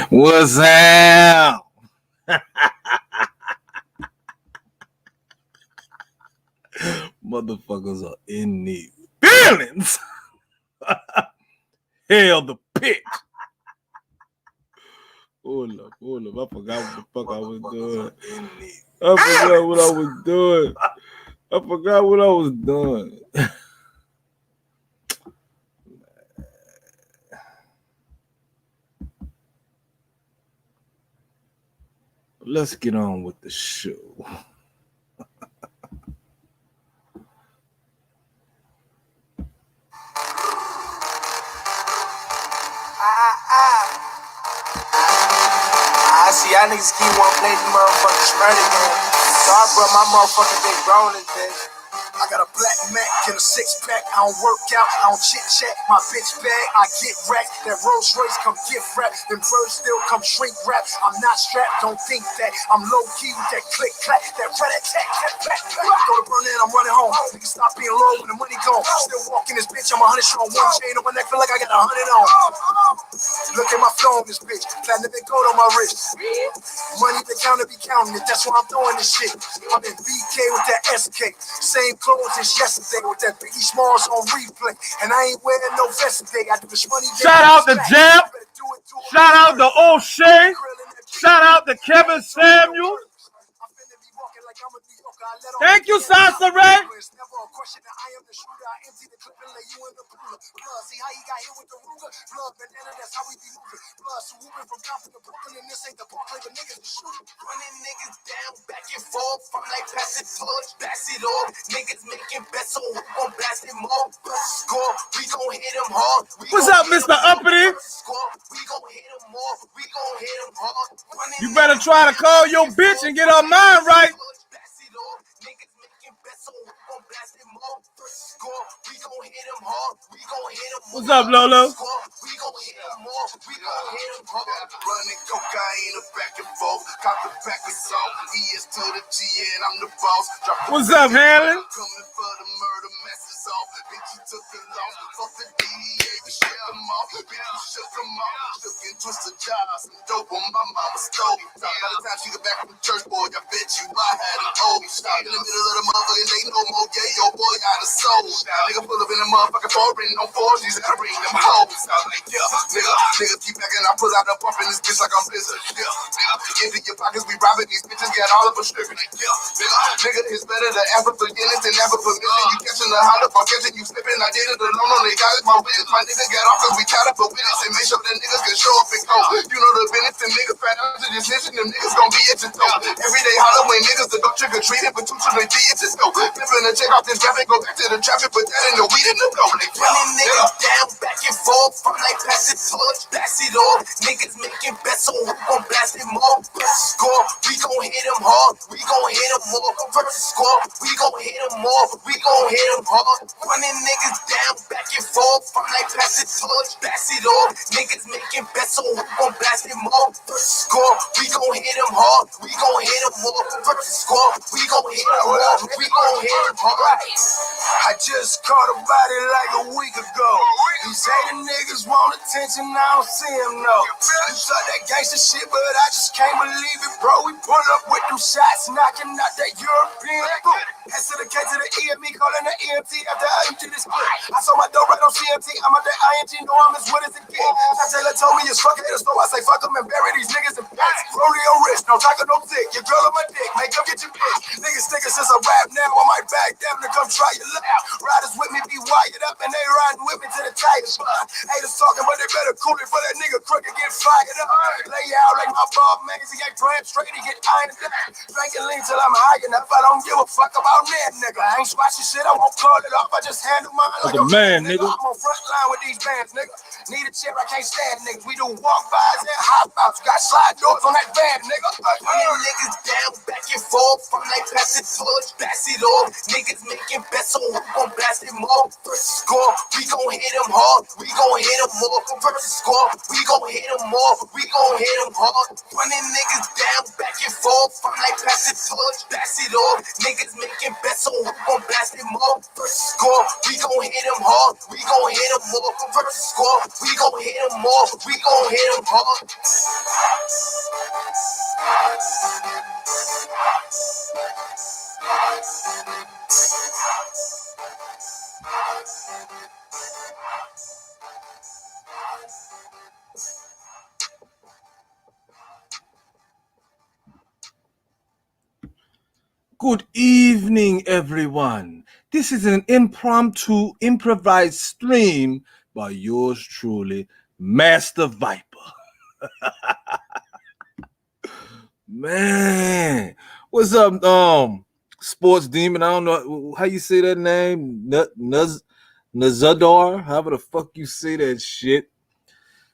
What's up? Motherfuckers are in these feelings. Hell the pitch. Hold up. I forgot what the fuck I was doing. I forgot what I was doing. Let's get on with the show. I see y'all niggas keep wanting to play the motherfucking Sprite game. So I brought my motherfucking big rolling bitch. I got a black Mac and a six-pack. I don't work out, I don't chit-chat. My bitch bag, I get racked. That Rolls Royce come gift wrap. Them birds still come shrink wrap. I'm not strapped, don't think that. I'm low-key with that click-clack. That rat-a-tat, that black. Go to Berlin, I'm running home. Niggas stop being low when the money gone. Still walking this bitch, I'm 100 strong. One chain on my neck, feel like I got 100 on. Look at my flow on this bitch. Platinum and gold on my wrist. Money the counter be counting it. That's why I'm throwing this shit. I'm in BK with that SK. Same clothes as yesterday with that Biggie Smalls on replay. And I ain't wearing no vest today. I do this money. Shout out to Jeb. Shout out to O'Shea. Shout out to Kevin Samuel. Thank you, Sasa Ray. Niggas down, back and forth, I'm like pass it torch, pass it off. Niggas making bets, so we gon' blast it more. Score, we gon' hit them hard. What's up, Mr. Uppty? We gon' hit them more, we gon' hit them hard. You better try to call your bitch and get her mind right. What's up, Lolo? Running cocaine back and forth, got the back of salt. He is to the G and I'm the boss. What's up, Hanlon? Coming for the murder messes off. Bitch, you took the loss. Fuck the DEA, we shut them off. Bitch, you shook them off. Shook and twisted jobs. Some dope on my mama's stove. By the time she got back from church, boy, I bet you I had an old. Stop in the middle of the motherfucking ain't no more gay. Yo, boy, out of soul. Nigga pull up in the motherfucking foreign, no 4Gs. I bring them hoes. I like, yeah, nigga keep packing. I pull out the pump in this bitch like I'm Blizzard. Yeah, empty your pockets, we robbing these bitches. Got all of us stripping. Nigga, it's better to ever forgiveness than ever permission. You catching the hot up, I'm catching you slipping. I did it alone on the guys, my witness. My nigga got off cause we tied up for witness and make sure that niggas can show up and go. You know the business, them niggas fat out to decision, them niggas gon' be at your toe. Every day Halloween niggas to go trick or treating for 2 to 3 inches. No, flipping the check off this rap and go back to the traffic, put that in the weed in the dough. Running niggas down, back and forth, I'm like pass it torch, pass it off. Niggas making bets, so we gon' blast it more. Score, we gon' hit them hard, we gon' hit them more. First score, we gon' hit them more, we gon' hit them hard. Running niggas down, back and forth, I'm like pass it torch, pass it off. Niggas making bets, so we gon' blast it more. First score, we gon' hit them hard, we gon' hit them more. First score, we gon' hit them more, we gon' hit them hard. I just caught a body like a week ago. These hating niggas want attention, I don't see them, no. You saw that gangster shit, but I just can't believe it, bro. We pull up with them shots, knocking out that European boot. S to the K to the EME, calling the EMT after I empty this clip. I saw my dope right on CMT, I'm out there ING, know I'm as good as it gets. Now Taylor told me it's fuck haters, so I say fuck them and bury these niggas in pants. Rodeo wrist, no taco, no dick, your girl on my dick, make up, get your bitch. Niggas thinking since I rap now, I might back down to come try your luck. Riders with me be wired up and they riding with me to the tires. Haters talking, but they better cool it for that nigga crooked get fired up. Lay out like my Bob Mays, he ain't praying straight, he get ironed up. Drinking lean till I'm high enough, I don't give a fuck about that nigga. I ain't swatching shit, I won't call it off, I just handle mine like a man, nigga. I'm on front line with these bands, nigga. Need a chair, I can't stand niggas. We do walk-bys and hop-outs, got slide doors on that van, nigga. Running niggas down, back and forth, I'm like pass it torch, pass it off. Niggas making bets, so we gon' blast it more. First score, we gon' hit them hard, we gon' hit them more. First score, we gon' hit them more, we gon' hit them hard. Running niggas down, back and forth, I'm like pass it torch, pass it off. Niggas making second best, so we gon' blast him more. First score, we gon' hit him hard. We gon' hit him more. First score, we gon' hit him more. We gon' hit him hard. Good evening, everyone. This is an impromptu, improvised stream by yours truly, Master Viper. Man, what's up, Sports Demon? I don't know how you say that name, Nazadar, however the fuck you say that shit.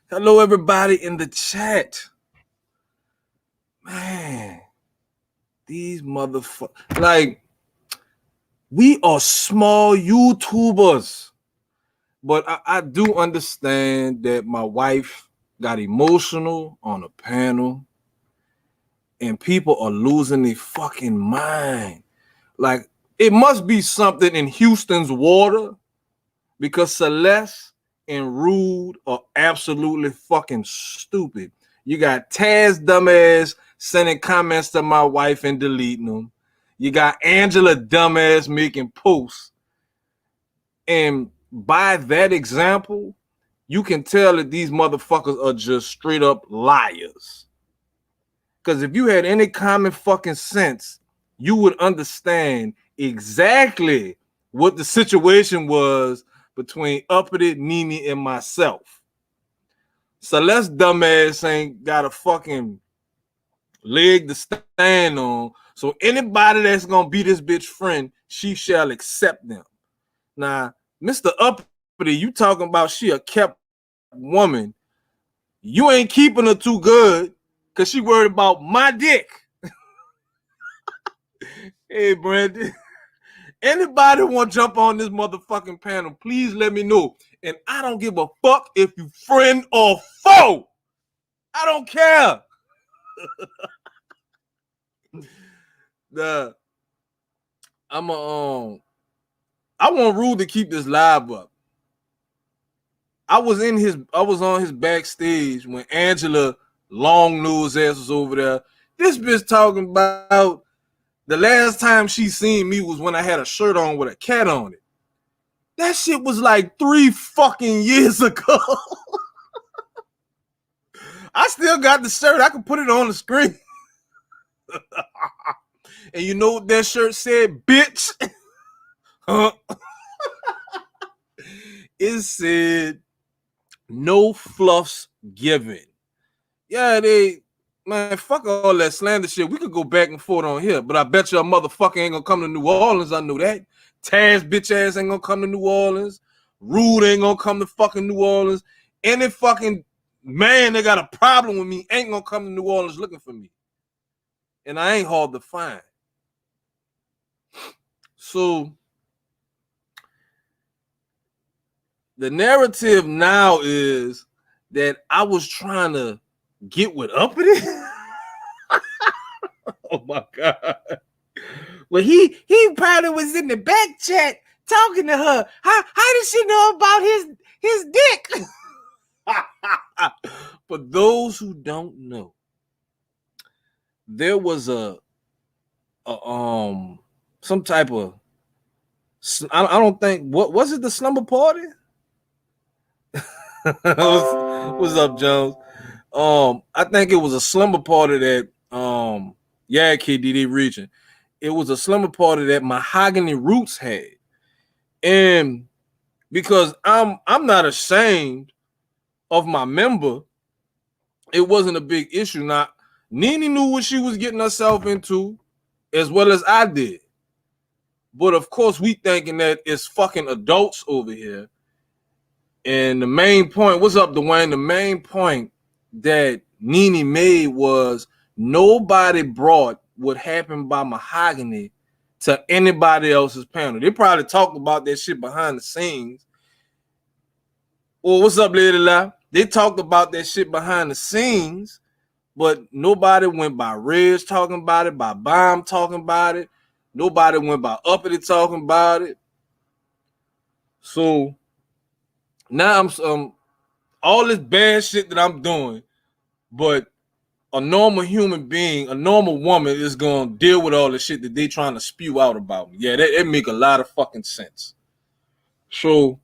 Hello, everybody in the chat. Man, these motherfuckers, like, we are small YouTubers, but I do understand that my wife got emotional on a panel and people are losing their fucking mind. Like, it must be something in Houston's water because Celeste and Rude are absolutely fucking stupid. You got Taz dumbass sending comments to my wife and deleting them. You got Angela dumbass making posts. And by that example, you can tell that these motherfuckers are just straight up liars. Because if you had any common fucking sense, you would understand exactly what the situation was between Uppty, Nene, and myself. Celeste dumbass ain't got a fucking leg to stand on. So anybody that's gonna be this bitch friend, she shall accept them. Now, Mr. Uppty, you talking about she a kept woman. You ain't keeping her too good because she worried about my dick. Hey, Brandon. Anybody want to jump on this motherfucking panel, please let me know. And I don't give a fuck if you friend or foe. I don't care. I want Rude to keep this live up. I was on his backstage when Angela long nose ass was over there. This bitch talking about the last time she seen me was when I had a shirt on with a cat on it. That shit was like 3 fucking years ago. I still got the shirt. I can put it on the screen. And you know what that shirt said, bitch? It said, no fluffs given. Yeah, man, fuck all that slander shit. We could go back and forth on here, but I bet you a motherfucker ain't gonna come to New Orleans. I knew that. Taz bitch ass ain't gonna come to New Orleans. Rude ain't gonna come to fucking New Orleans. Any fucking man that got a problem with me ain't gonna come to New Orleans looking for me. And I ain't hard to find. So the narrative now is that I was trying to get with Uppty. Oh my God. Well, he probably was in the back chat talking to her. How did she know about his dick? For those who don't know, there was some type of, I don't think, what was it, the slumber party? What's up, Jones? I think it was a slumber party that KDD region. It was a slumber party that Mahogany Roots had. And because I'm not ashamed of my member, it wasn't a big issue. Now, Nene knew what she was getting herself into as well as I did. But of course, we thinking that it's fucking adults over here. And the main point, what's up, Dwayne? The main point that Nene made was nobody brought what happened by Mahogany to anybody else's panel. They probably talked about that shit behind the scenes. Well, what's up, Lady La? They talked about that shit behind the scenes, but nobody went by Reg talking about it, by Bomb talking about it. Nobody went by Uppty talking about it. So now I'm all this bad shit that I'm doing, but a normal human being, a normal woman is gonna deal with all the shit that they trying to spew out about me. Yeah, that make a lot of fucking sense. So,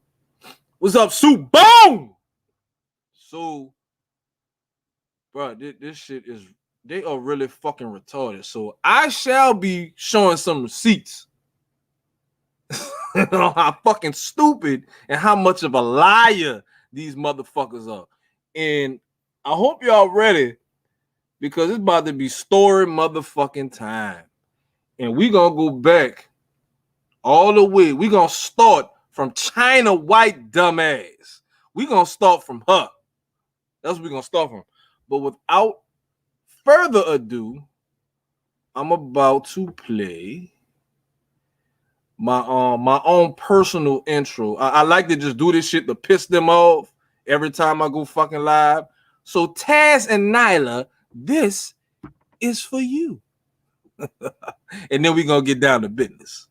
what's up, Soup? Boom! So, bro, this shit is, they are really fucking retarded. So, I shall be showing some receipts on how fucking stupid and how much of a liar these motherfuckers are. And I hope y'all ready, because it's about to be story motherfucking time. And we gonna go back all the way. We gonna start from China White dumbass. We gonna start from her. That's what we gonna start from. But without further ado, I'm about to play my own personal intro. I like to just do this shit to piss them off every time I go fucking live. So Taz and Nylah, this is for you. And then we gonna get down to business.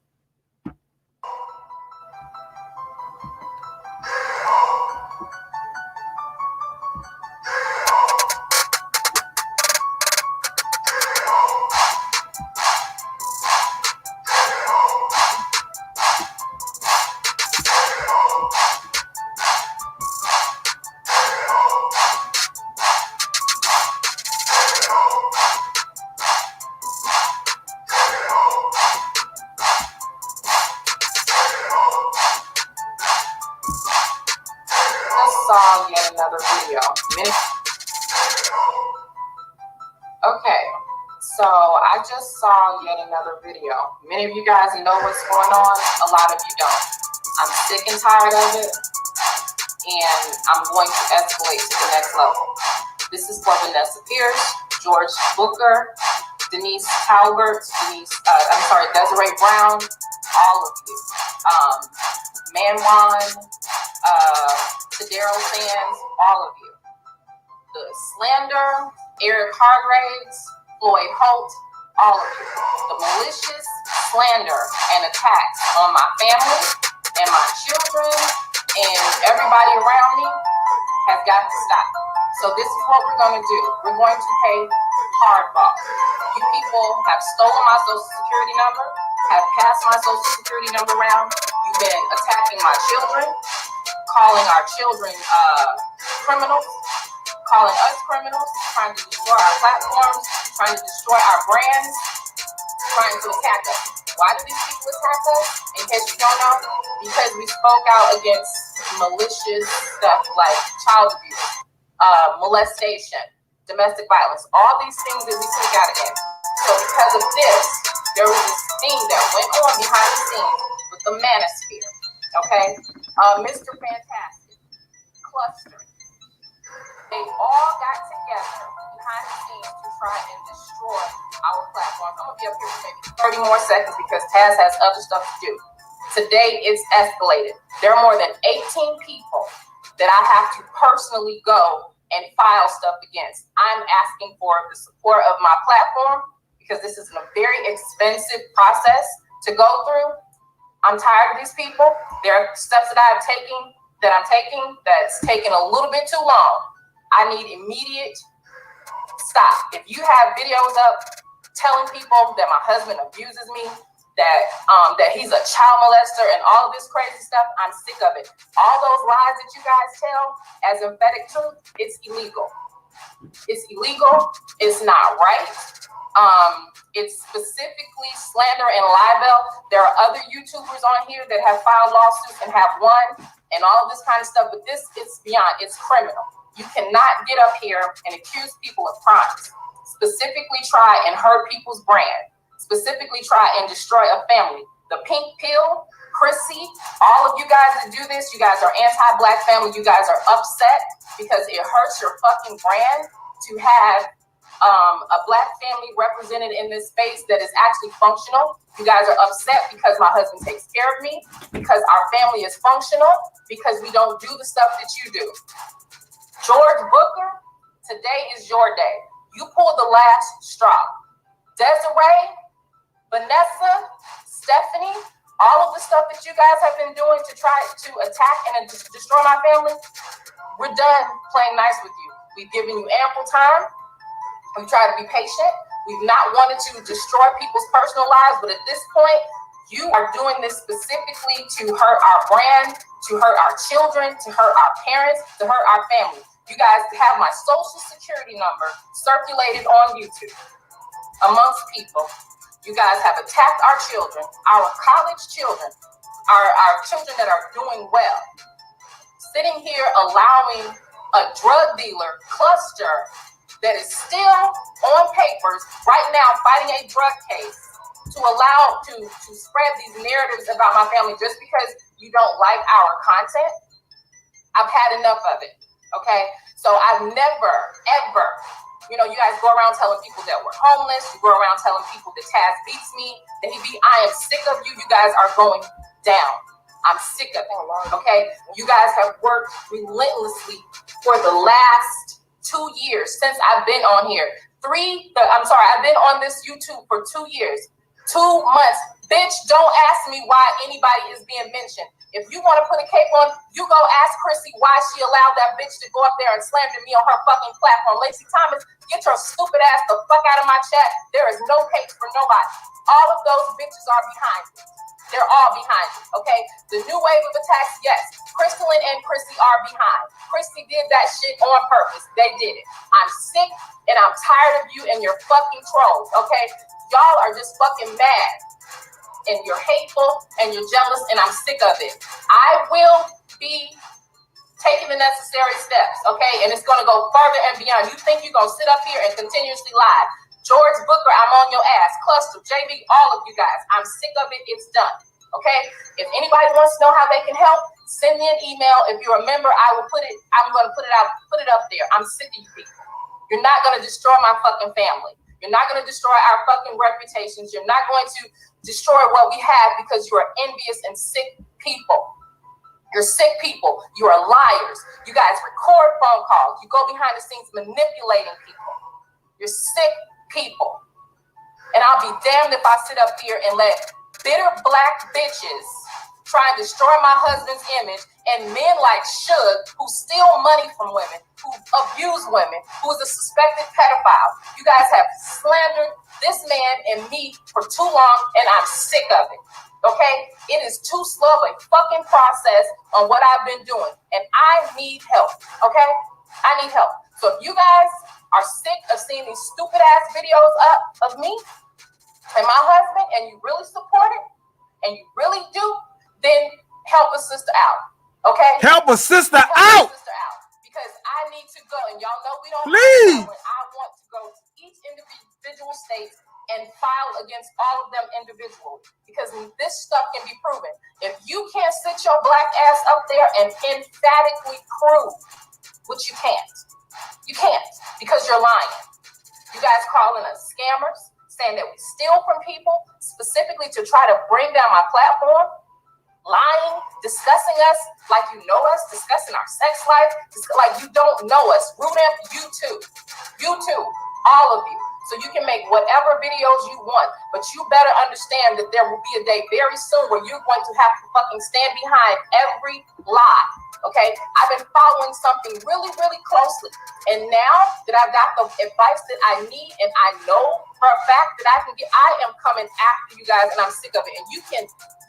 Saw yet another video. Okay, so I just saw yet another video. Many of you guys know what's going on. A lot of you don't. I'm sick and tired of it, and I'm going to escalate to the next level. This is for Vanessa Pierce, George Booker, Denise Talbert, Desiree Brown, all of you. Manwan, Tadero fans, all of you. The slander, Eric Hargraves, Floyd Holt, all of you. The malicious slander and attacks on my family and my children and everybody around me has got to stop. So this is what we're going to do. We're going to pay hardball. You people have stolen my social security number, have passed my social security number around. You've been attacking my children, calling our children criminals, calling us criminals, trying to destroy our platforms, trying to destroy our brands, trying to attack us. Why do these people attack us? In case you don't know, because we spoke out against malicious stuff like child abuse, molestation, domestic violence, all these things that we speak out against. So because of this, there was this thing that went on behind the scenes with the Manosphere, okay? Mr. Fantastic, Cluster, they all got together behind the scenes to try and destroy our platform. I'm gonna be up here for maybe 30 more seconds because Taz has other stuff to do. Today it's escalated. There are more than 18 people that I have to personally go and file stuff against. I'm asking for the support of my platform because this is a very expensive process to go through. I'm tired of these people. There are steps that I'm taking that's taking a little bit too long. I need immediate stop. If you have videos up telling people that my husband abuses me, that he's a child molester and all of this crazy stuff, I'm sick of it. All those lies that you guys tell as emphatic truth, it's illegal. It's illegal. It's not right. It's specifically slander and libel. There are other YouTubers on here that have filed lawsuits and have won and all of this kind of stuff, but this is beyond, it's criminal. You cannot get up here and accuse people of crimes, specifically try and hurt people's brand, specifically try and destroy a family. The pink pill, Chrissy, all of you guys that do this, you guys are anti-Black family. You guys are upset because it hurts your fucking brand to have a Black family represented in this space that is actually functional. You guys are upset because my husband takes care of me, because our family is functional, because we don't do the stuff that you do. George Booker, today is your day. You pulled the last straw. Desiree, Vanessa, Stephanie, all of the stuff that you guys have been doing to try to attack and destroy my family, we're done playing nice with you. We've given you ample time. We try to be patient. We've not wanted to destroy people's personal lives, but at this point, you are doing this specifically to hurt our brand, to hurt our children, to hurt our parents, to hurt our family. You guys have my social security number circulated on YouTube amongst people. You guys have attacked our children, our college children, our children that are doing well. Sitting here allowing a drug dealer cluster that is still on papers right now fighting a drug case to allow to spread these narratives about my family just because you don't like our content. I've had enough of it. Okay, so I've never ever, you guys go around telling people that we're homeless. You go around telling people that Taz beats me, that he beat. I am sick of you. You guys are going down. I'm sick of it. Okay, you guys have worked relentlessly for the last 2 years since I've been on here. I've been on this YouTube for 2 years. 2 months. Bitch, don't ask me why anybody is being mentioned. If you want to put a cape on, you go ask Chrissy why she allowed that bitch to go up there and slander me on her fucking platform. Lacey Thomas, get your stupid ass the fuck out of my chat. There is no capes for nobody. All of those bitches are behind me. They're all behind you, okay? The new wave of attacks, yes. Crystalline and Chrissy are behind. Chrissy did that shit on purpose. They did it. I'm sick and I'm tired of you and your fucking trolls, okay? Y'all are just fucking mad. And you're hateful and you're jealous and I'm sick of it. I will be taking the necessary steps, okay? And it's going to go further and beyond. You think you're going to sit up here and continuously lie. George Booker, I'm on your ass. Cluster, JB, all of you guys. I'm sick of it. It's done, okay? If anybody wants to know how they can help, send me an email. If you're a member, I'm going to put it up there. I'm sick of you people. You're not going to destroy my fucking family. You're not going to destroy our fucking reputations. You're not going to destroy what we have because you are envious and sick people. You're sick people. You are liars. You guys record phone calls. You go behind the scenes manipulating people. You're sick people. And I'll be damned if I sit up here and let bitter black bitches try and destroy my husband's image and men like Suge who steal money from women, who abuse women, who is a suspected pedophile. You guys have slandered this man and me for too long and I'm sick of it. Okay? It is too slow of a fucking process on what I've been doing. And I need help. Okay? I need help. So if you guys are sick of seeing these stupid ass videos up of me and my husband and you really support it and you really do, then help a sister out. Okay? Help a sister out. Because I need to go, and y'all know we don't. Please. I want to go to each individual state and file against all of them individually because this stuff can be proven. If you can't sit your black ass up there and emphatically prove, which you can't because you're lying. You guys calling us scammers, saying that we steal from people specifically to try to bring down my platform. Lying, discussing us like you know us, discussing our sex life, like you don't know us. Rudamp, you too, all of you. So you can make whatever videos you want, but you better understand that there will be a day very soon where you're going to have to fucking stand behind every lie. Okay, I've been following something really, really closely, and now that I've got the advice that I need, and I know for a fact that I can get, I am coming after you guys, and I'm sick of it. And you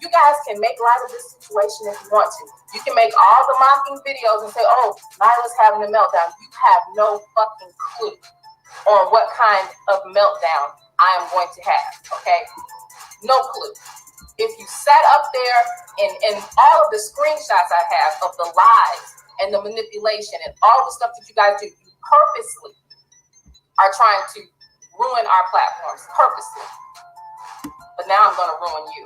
guys can make light of this situation if you want to. You can make all the mocking videos and say, "Oh, Nyla's having a meltdown." You have no fucking clue on what kind of meltdown I am going to have. Okay, no clue. If you sat up there and all of the screenshots I have of the lies and the manipulation and all the stuff that you guys do, you purposely are trying to ruin our platforms, purposely. But now I'm going to ruin you,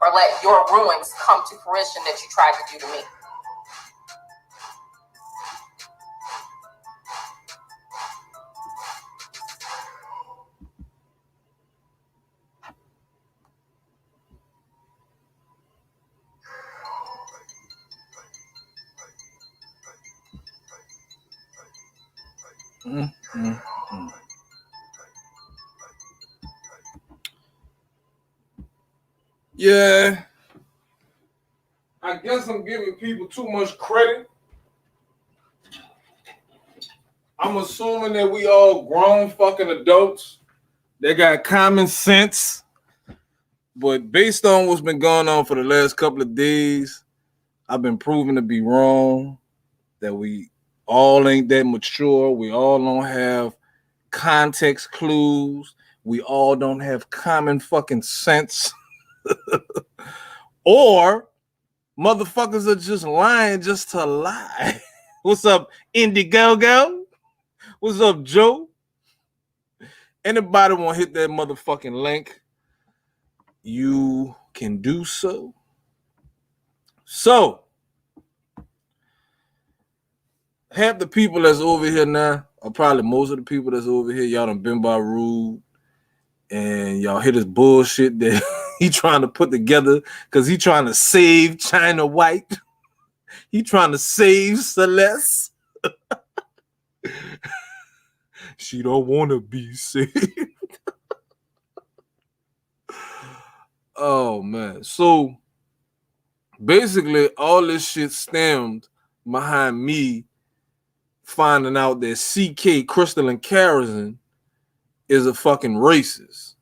or let your ruins come to fruition that you tried to do to me. Yeah. I guess I'm giving people too much credit. I'm assuming that we all grown fucking adults that got common sense. But based on what's been going on for the last couple of days, I've been proven to be wrong. That we all ain't that mature. We all don't have context clues. We all don't have common fucking sense. Or motherfuckers are just lying just to lie. What's up, Indiegogo? What's up, Joe? Anybody want to hit that motherfucking link? You can do so. So, half the people that's over here now, or probably most of the people that's over here, y'all done been by rude, and y'all hear this bullshit that he trying to put together because he trying to save China White. He trying to save Celeste. She don't want to be saved. Oh, man. So, basically, all this shit stemmed behind me finding out that CK, Crystalline Carrison, is a fucking racist.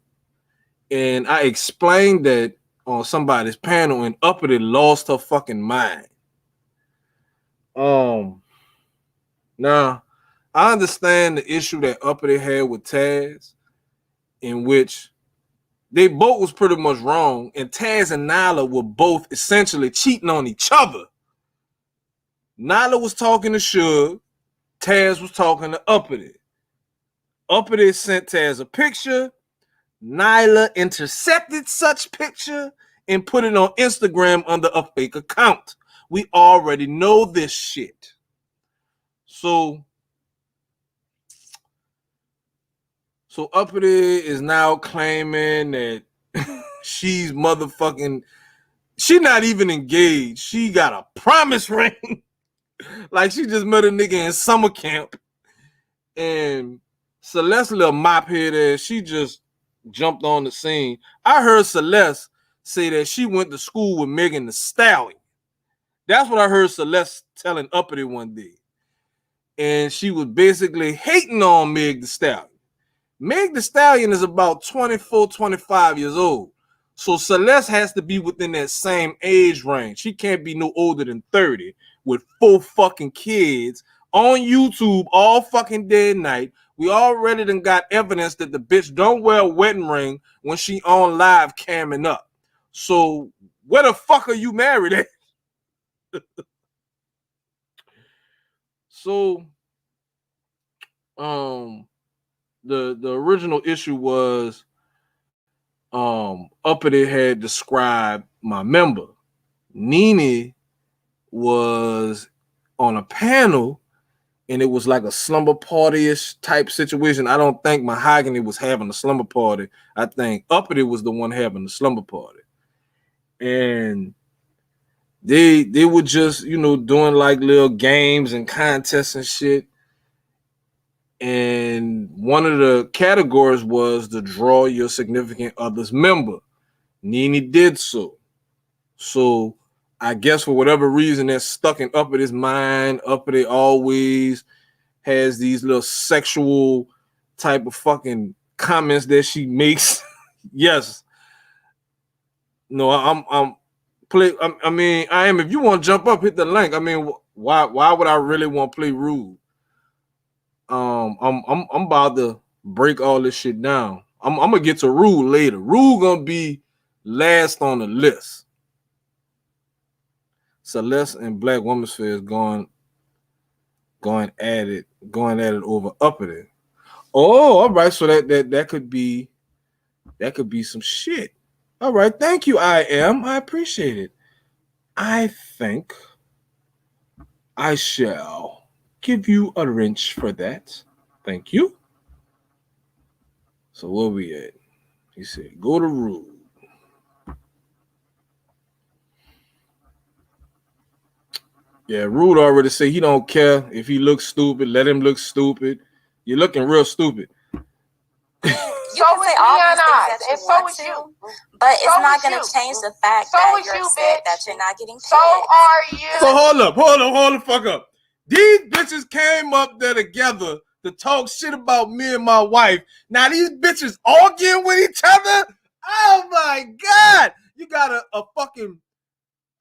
And I explained that on somebody's panel, and Uppty lost her fucking mind. Now, I understand the issue that Uppty had with Taz, in which they both was pretty much wrong, and Taz and Nylah were both essentially cheating on each other. Nylah was talking to Suge, Taz was talking to Uppty. Uppty sent Taz a picture. Nylah intercepted such picture and put it on Instagram under a fake account. We already know this shit. So Uppty is now claiming that she's motherfucking, she not even engaged. She got a promise ring. Like she just met a nigga in summer camp. And Celeste little mop head ass, she just jumped on the scene. I heard Celeste say that she went to school with Megan Thee Stallion. That's what I heard Celeste telling Uppty one day. And she was basically hating on Meg Thee Stallion. Meg Thee Stallion is about 24, 25 years old. So Celeste has to be within that same age range. She can't be no older than 30 with 4 fucking kids on YouTube all fucking day and night. We already done got evidence that the bitch don't wear a wedding ring when she on live camming up. So where the fuck are you married at? So the original issue was Uppty had described my member. Nene was on a panel and it was like a slumber party-ish type situation. I don't think Mahogany was having a slumber party. I think Uppty was the one having the slumber party. And they were just, doing like little games and contests and shit. And one of the categories was to draw your significant other's member. Nene did so. So I guess for whatever reason that's stuck in Uppty's mind, Uppty always has these little sexual type of fucking comments that she makes. Yes. No, I am. If you want to jump up, hit the link. I mean, why would I really want to play rude? I'm about to break all this shit down. I'm gonna get to Rule later. Rule gonna be last on the list. Celeste and Black Womensphere is going at it over Uppty. Oh, all right. So that could be some shit. All right, thank you. I appreciate it. I think I shall give you a wrench for that. Thank you. So where we at? He said, go to Rude. Yeah, Rude already said he don't care if he looks stupid. Let him look stupid. You're looking real stupid. You you can say all these things that you want to, but it's not going to change the fact that you're upset that you're not getting paid. So are you. So hold the fuck up. These bitches came up there together to talk shit about me and my wife. Now these bitches arguing with each other? Oh my God. You got a fucking,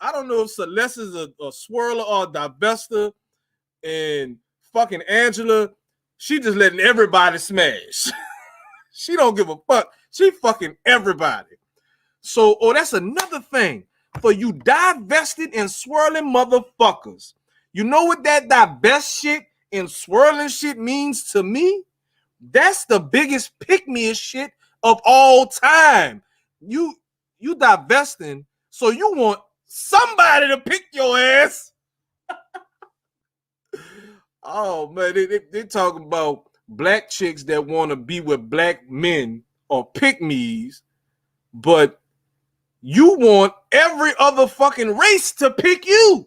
I don't know if Celeste is a swirler or a divester, and fucking Angela, she just letting everybody smash. She don't give a fuck. She fucking everybody. So, that's another thing. For you divested and swirling motherfuckers. You know what that divest shit and swirling shit means to me? That's the biggest pick-me-ish shit of all time. You divesting, so you want somebody to pick your ass. Oh, man, they talking about black chicks that want to be with black men or pick-me's, but you want every other fucking race to pick you.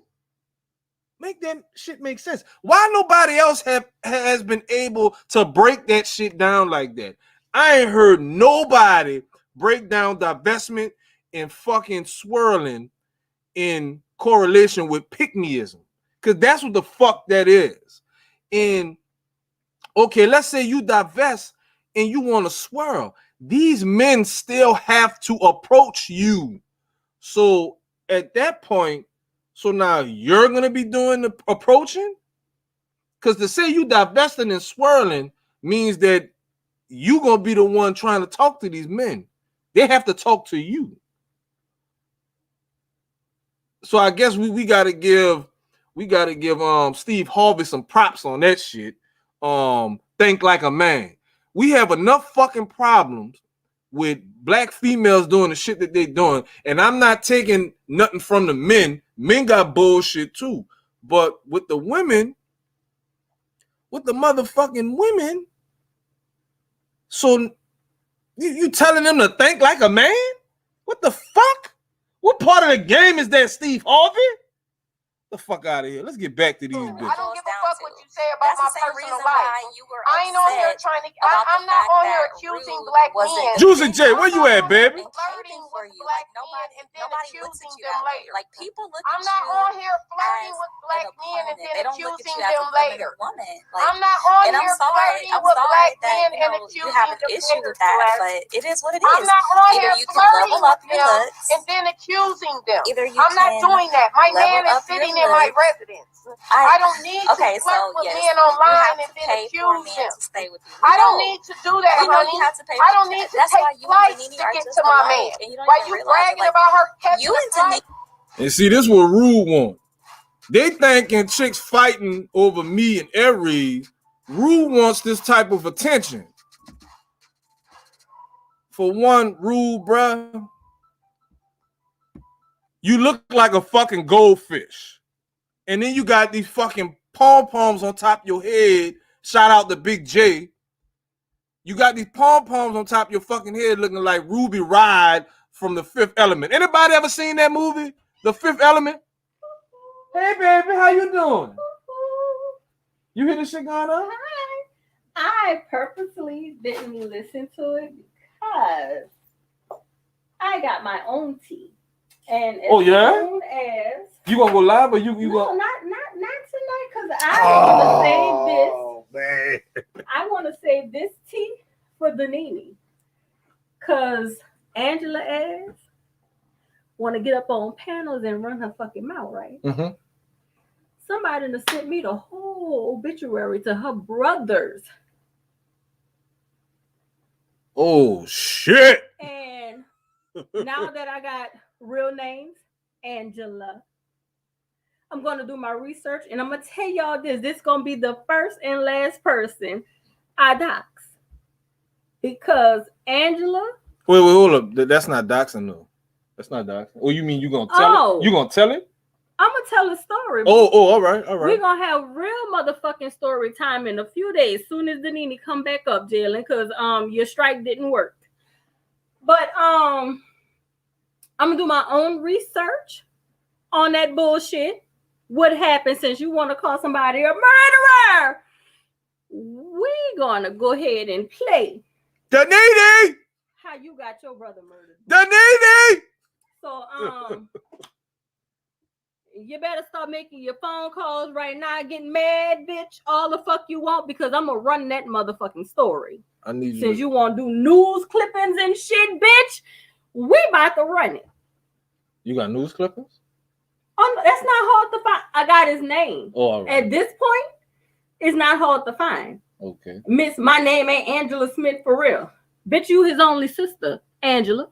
Make that shit make sense. Why nobody else has been able to break that shit down like that? I ain't heard nobody break down divestment and fucking swirling in correlation with pick-meism. Because that's what the fuck that is. And, okay, let's say you divest and you want to swirl. These men still have to approach you. So at that point, so now you're going to be doing the approaching? Because to say you divesting and swirling means that you're going to be the one trying to talk to these men. They have to talk to you. So I guess we got to give Steve Harvey some props on that shit. Think like a man. We have enough fucking problems with black females doing the shit that they doing, and I'm not taking nothing from the men. Men got bullshit too, but with the women, with the motherfucking women, so you telling them to think like a man? What the fuck? What part of the game is that, Steve Harvey? The fuck out of here. Let's get back to these bitches. I don't give a fuck what you say about my personal life. I ain't on here trying to. I'm not on here accusing black men. Juicy J, where you at, baby? Flirting with black men and then accusing them later. Like people look I'm at not you on here flirting with black men and then accusing them later. I'm not and on I'm here sorry, flirting with black men and you accusing have an them issue later. with that, but it is what it is. I'm not on here Either you can flirting level up with your them looks, and then accusing them. either you I'm not can doing that. My level man is up your sitting in my looks. residence. I don't need to flirt with men online and then accuse them. I don't need to do that, honey. I don't need to take flights to get to my man. While you bragging about her catching a flight. And see, this is what Rue want. They thinking chicks fighting over me and Aries. Rue wants this type of attention. For one, Rue, bruh, you look like a fucking goldfish. And then you got these fucking pom-poms on top of your head. Shout out to Big J. You got these pom-poms on top of your fucking head looking like Ruby Ride from The Fifth Element. Anybody ever seen that movie? The Fifth Element? Hey, baby, how you doing? You hear this shit going on? Hi. I purposely didn't listen to it because I got my own tea. And as soon as you gonna go live or you no, gonna... not tonight, because I want to save this. Man. I want to save this tea for the Nene. Cause Angela ass want to get up on panels and run her fucking mouth, right? Mm-hmm. Somebody done sent me the whole obituary to her brothers. Oh shit. And now that I got real names, Angela, I'm going to do my research and I'm going to tell y'all this. This is going to be the first and last person I dox. Because Angela. Wait, hold up. That's not doxing, though. That's not doxing. Oh, you mean you're going to tell it? You going to tell it? I'm going to tell a story. Oh, all right. We're going to have real motherfucking story time in a few days. Soon as the Nene come back up, Jalen, because your strike didn't work. But I'm going to do my own research on that bullshit. What happened since you want to call somebody a murderer? We're going to go ahead and play Danini! How you got your brother murdered? Danini! So you better start making your phone calls right now, getting mad, bitch, all the fuck you want, because I'm gonna run that motherfucking story. I need you. Since you want to do news clippings and shit, bitch, we about to run it. You got news clippings? Oh, that's not hard to find. I got his name. Oh, all right. At this point, it's not hard to find. Okay. Miss, my name ain't Angela Smith for real. Bitch, you his only sister, Angela.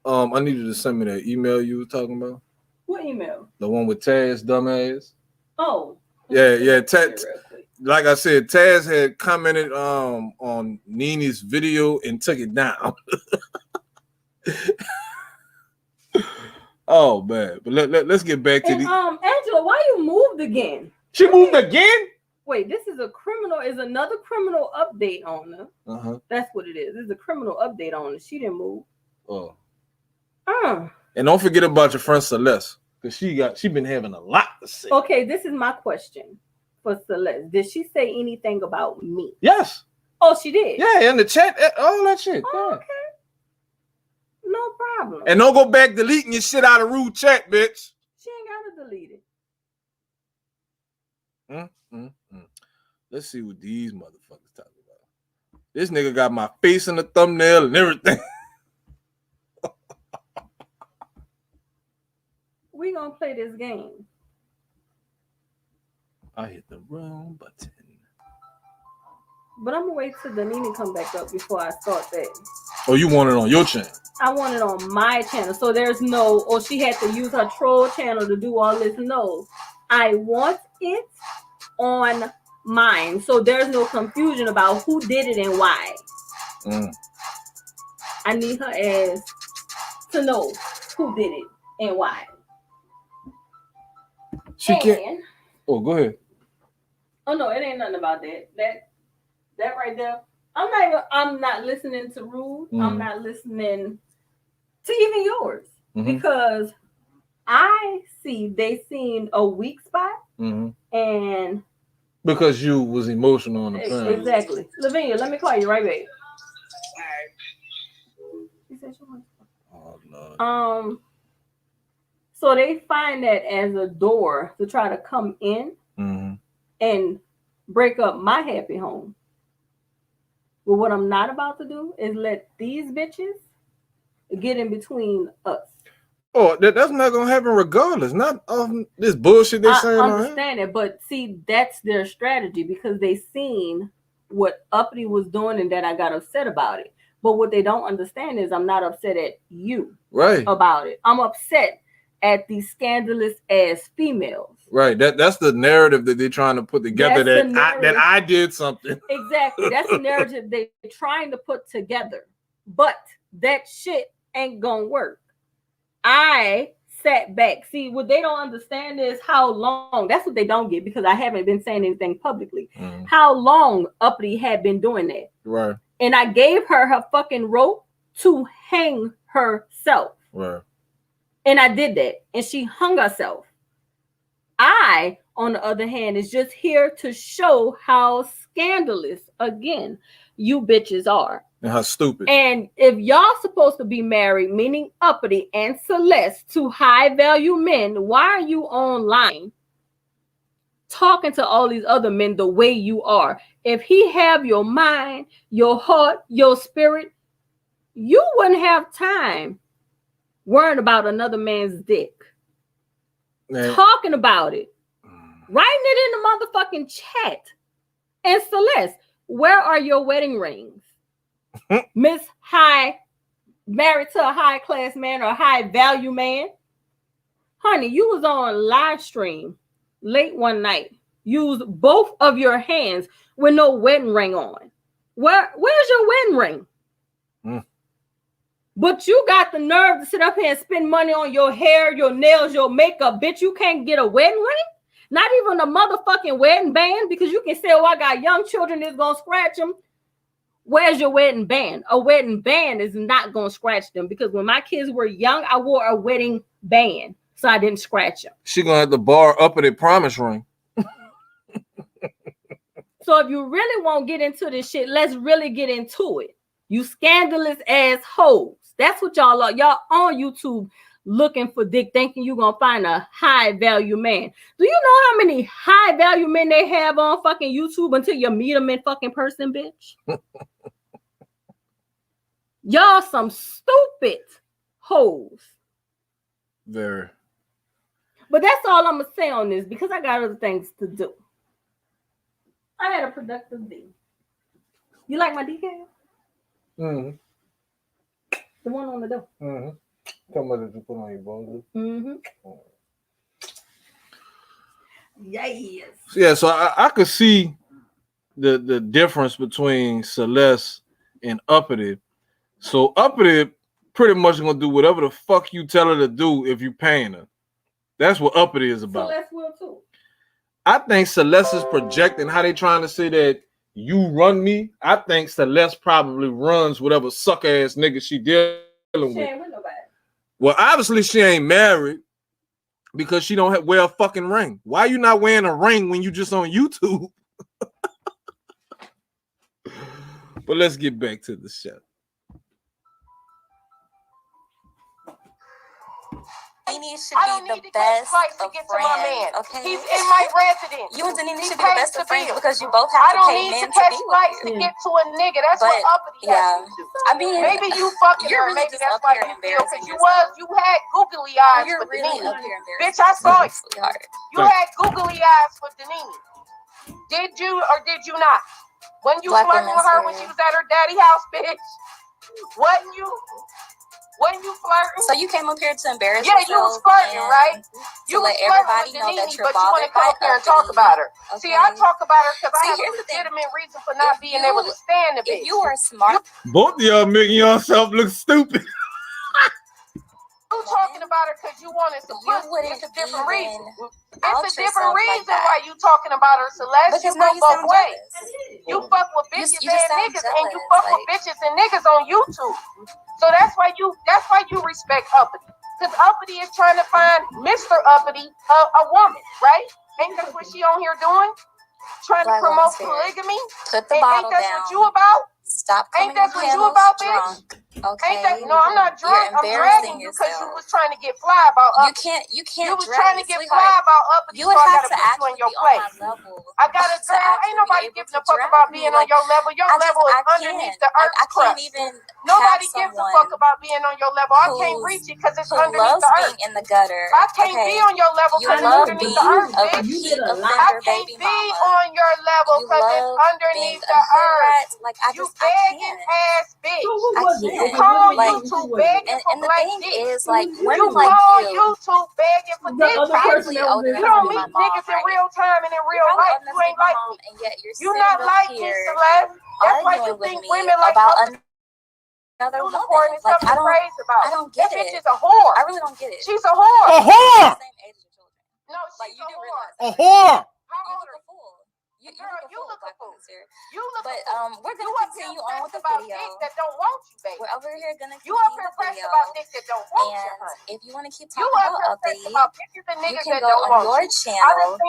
I need you to send me that email you were talking about. What email? The one with Taz, dumbass. Oh. Yeah. Like I said, Taz had commented on Nini's video and took it down. Oh man, but let's get back to Angela, why you moved again? She moved again? Wait, this is another criminal update on her. That's what it is. This is a criminal update on her. She didn't move. Oh. And don't forget about your friend Celeste, because she been having a lot to say. Okay, this is my question for Celeste. Did she say anything about me? Yes. Oh, she did? Yeah, in the chat, all that shit. Oh, okay. No problem. And don't go back deleting your shit out of rude chat, bitch. She ain't gotta delete it. Let's see what these motherfuckers talking about. This nigga got my face in the thumbnail and everything. We gonna play this game. I hit the wrong button. But I'm gonna wait till the Nini come back up before I start that. Oh, you want it on your channel? I want it on my channel. So there's no, or she had to use her troll channel to do all this. No, I want it on mine. So there's no confusion about who did it and why. I need her ass to know who did it and why. She can't. Oh, go ahead. Oh no, it ain't nothing about that. That right there. I'm not listening to Rude. I'm not listening to even yours. Because I see they seen a weak spot. And because you was emotional on the phone. Exactly. Lavinia, let me call you right back. Oh Lord. So they find that as a door to try to come in and break up my happy home. But what I'm not about to do is let these bitches get in between us. Oh, that's not gonna happen regardless. Not this bullshit they're saying. I understand it, but see, that's their strategy because they seen what Uppty was doing and that I got upset about it. But what they don't understand is I'm not upset at you about it. I'm upset at these scandalous ass females. Right. That's the narrative that they're trying to put together that I did something. Exactly. That's the narrative they're trying to put together. But that shit ain't gonna work. I sat back. See, what they don't understand is how long, that's what they don't get because I haven't been saying anything publicly. How long Uppty had been doing that. Right. And I gave her fucking rope to hang herself. Right. And I did that. And she hung herself. I, on the other hand, is just here to show how scandalous, again, you bitches are. And how stupid. And if y'all supposed to be married, meaning Uppty and Celeste, to high value men, why are you online talking to all these other men the way you are? If he have your mind, your heart, your spirit, you wouldn't have time worrying about another man's dick. Man. Talking about it. Writing it in the motherfucking chat. And Celeste, where are your wedding rings? Miss High, married to a high class man or a high value man. Honey, you was on live stream late one night. Used both of your hands with no wedding ring on. Where's your wedding ring? But you got the nerve to sit up here and spend money on your hair, your nails, your makeup. Bitch, you can't get a wedding ring? Not even a motherfucking wedding band because you can say, oh, I got young children that's going to scratch them. Where's your wedding band? A wedding band is not going to scratch them because when my kids were young, I wore a wedding band. So I didn't scratch them. She going to have to bar up at a promise ring. So if you really won't get into this shit, let's really get into it. You scandalous ass hoes. That's what y'all are. Y'all on YouTube looking for dick, thinking you're gonna find a high value man. Do you know how many high value men they have on fucking YouTube until you meet them in fucking person, bitch? Y'all some stupid hoes. Very. But that's all I'm gonna say on this because I got other things to do. I had a productive day. You like my decal? Mm-hmm. The one on the door. Mm-hmm. How much did you put on your bone? Mm-hmm. Yes. Yeah, so I could see the difference between Celeste and Uppty. So Uppty pretty much gonna do whatever the fuck you tell her to do if you paying her. That's what Uppty is about. Celeste will too. I think Celeste is projecting how they trying to say that you run me. I think Celeste probably runs whatever suck ass nigga she dealing with. She ain't with nobody. Well, obviously she ain't married because she don't wear a fucking ring. Why you not wearing a ring when you just on YouTube? But let's get back to the show. I don't need to catch flights to get to my man. Okay, he's in my residence. You and Denise should be the best of friends because you both have to pay men to be with you. I don't need to catch flights to get to a nigga. That's what Uppty has to do. I mean, maybe you fucking her. Maybe that's why you feel because you had googly eyes for Denise. Bitch, I saw it. You had googly eyes for Denise. Did you or did you not? When you flirting with her when she was at her daddy house, bitch? Wasn't you? When you flirting? So you came up here to embarrass yourself? Yeah, you was flirting, right? You was flirting with Denise, but you want to come up here and talk about her. Okay. See, I talk about her because I have a legitimate reason for not being able to stand the bitch. If you are smart. Both of y'all making yourself look stupid. You talking about her because you wanted some pussy. It's a different reason. It's a different reason why you talking about her, Celeste. Because you go both ways. You fuck with bitches and niggas, and you fuck with bitches and niggas on YouTube. So that's why you respect Uppty. Because Uppty is trying to find Mr. Uppty a woman, right? Ain't that what she on here doing? Trying to promote polygamy? Put the bottle down. Ain't that what you about? Stop. Ain't that what you about, bitch? Okay. Ain't that, no, I'm not drunk. I'm dragging you because you was trying to get fly about Uppty. You can't. You was trying to get fly about Uppty. You would have to put you on your place. I got a girl. Ain't nobody giving a fuck about being on your level. Your level is underneath the earth's crust. Nobody gives a fuck about being on your level. I can't reach it because it's underneath the earth. In the gutter. I can't be on your level because it's underneath the earth, bitch. I can't be on your level because it's underneath the earth. You begging ass bitch. You call YouTube begging for black dick. You call YouTube begging for dick. You don't meet niggas in real time and in real life. You ain't like me. You not like me, Celeste. That's why you think women like another woman. Like, I don't get it. That bitch is a whore. I really don't get it. She's a whore. A whore. No, she's a whore. A whore. How old are you? You look a fool. You look but we're gonna continue on with the video. That don't want you, baby. We're over here gonna continue the video. About dicks that don't want you, if you want to keep talking about Uppty, you can go on your channel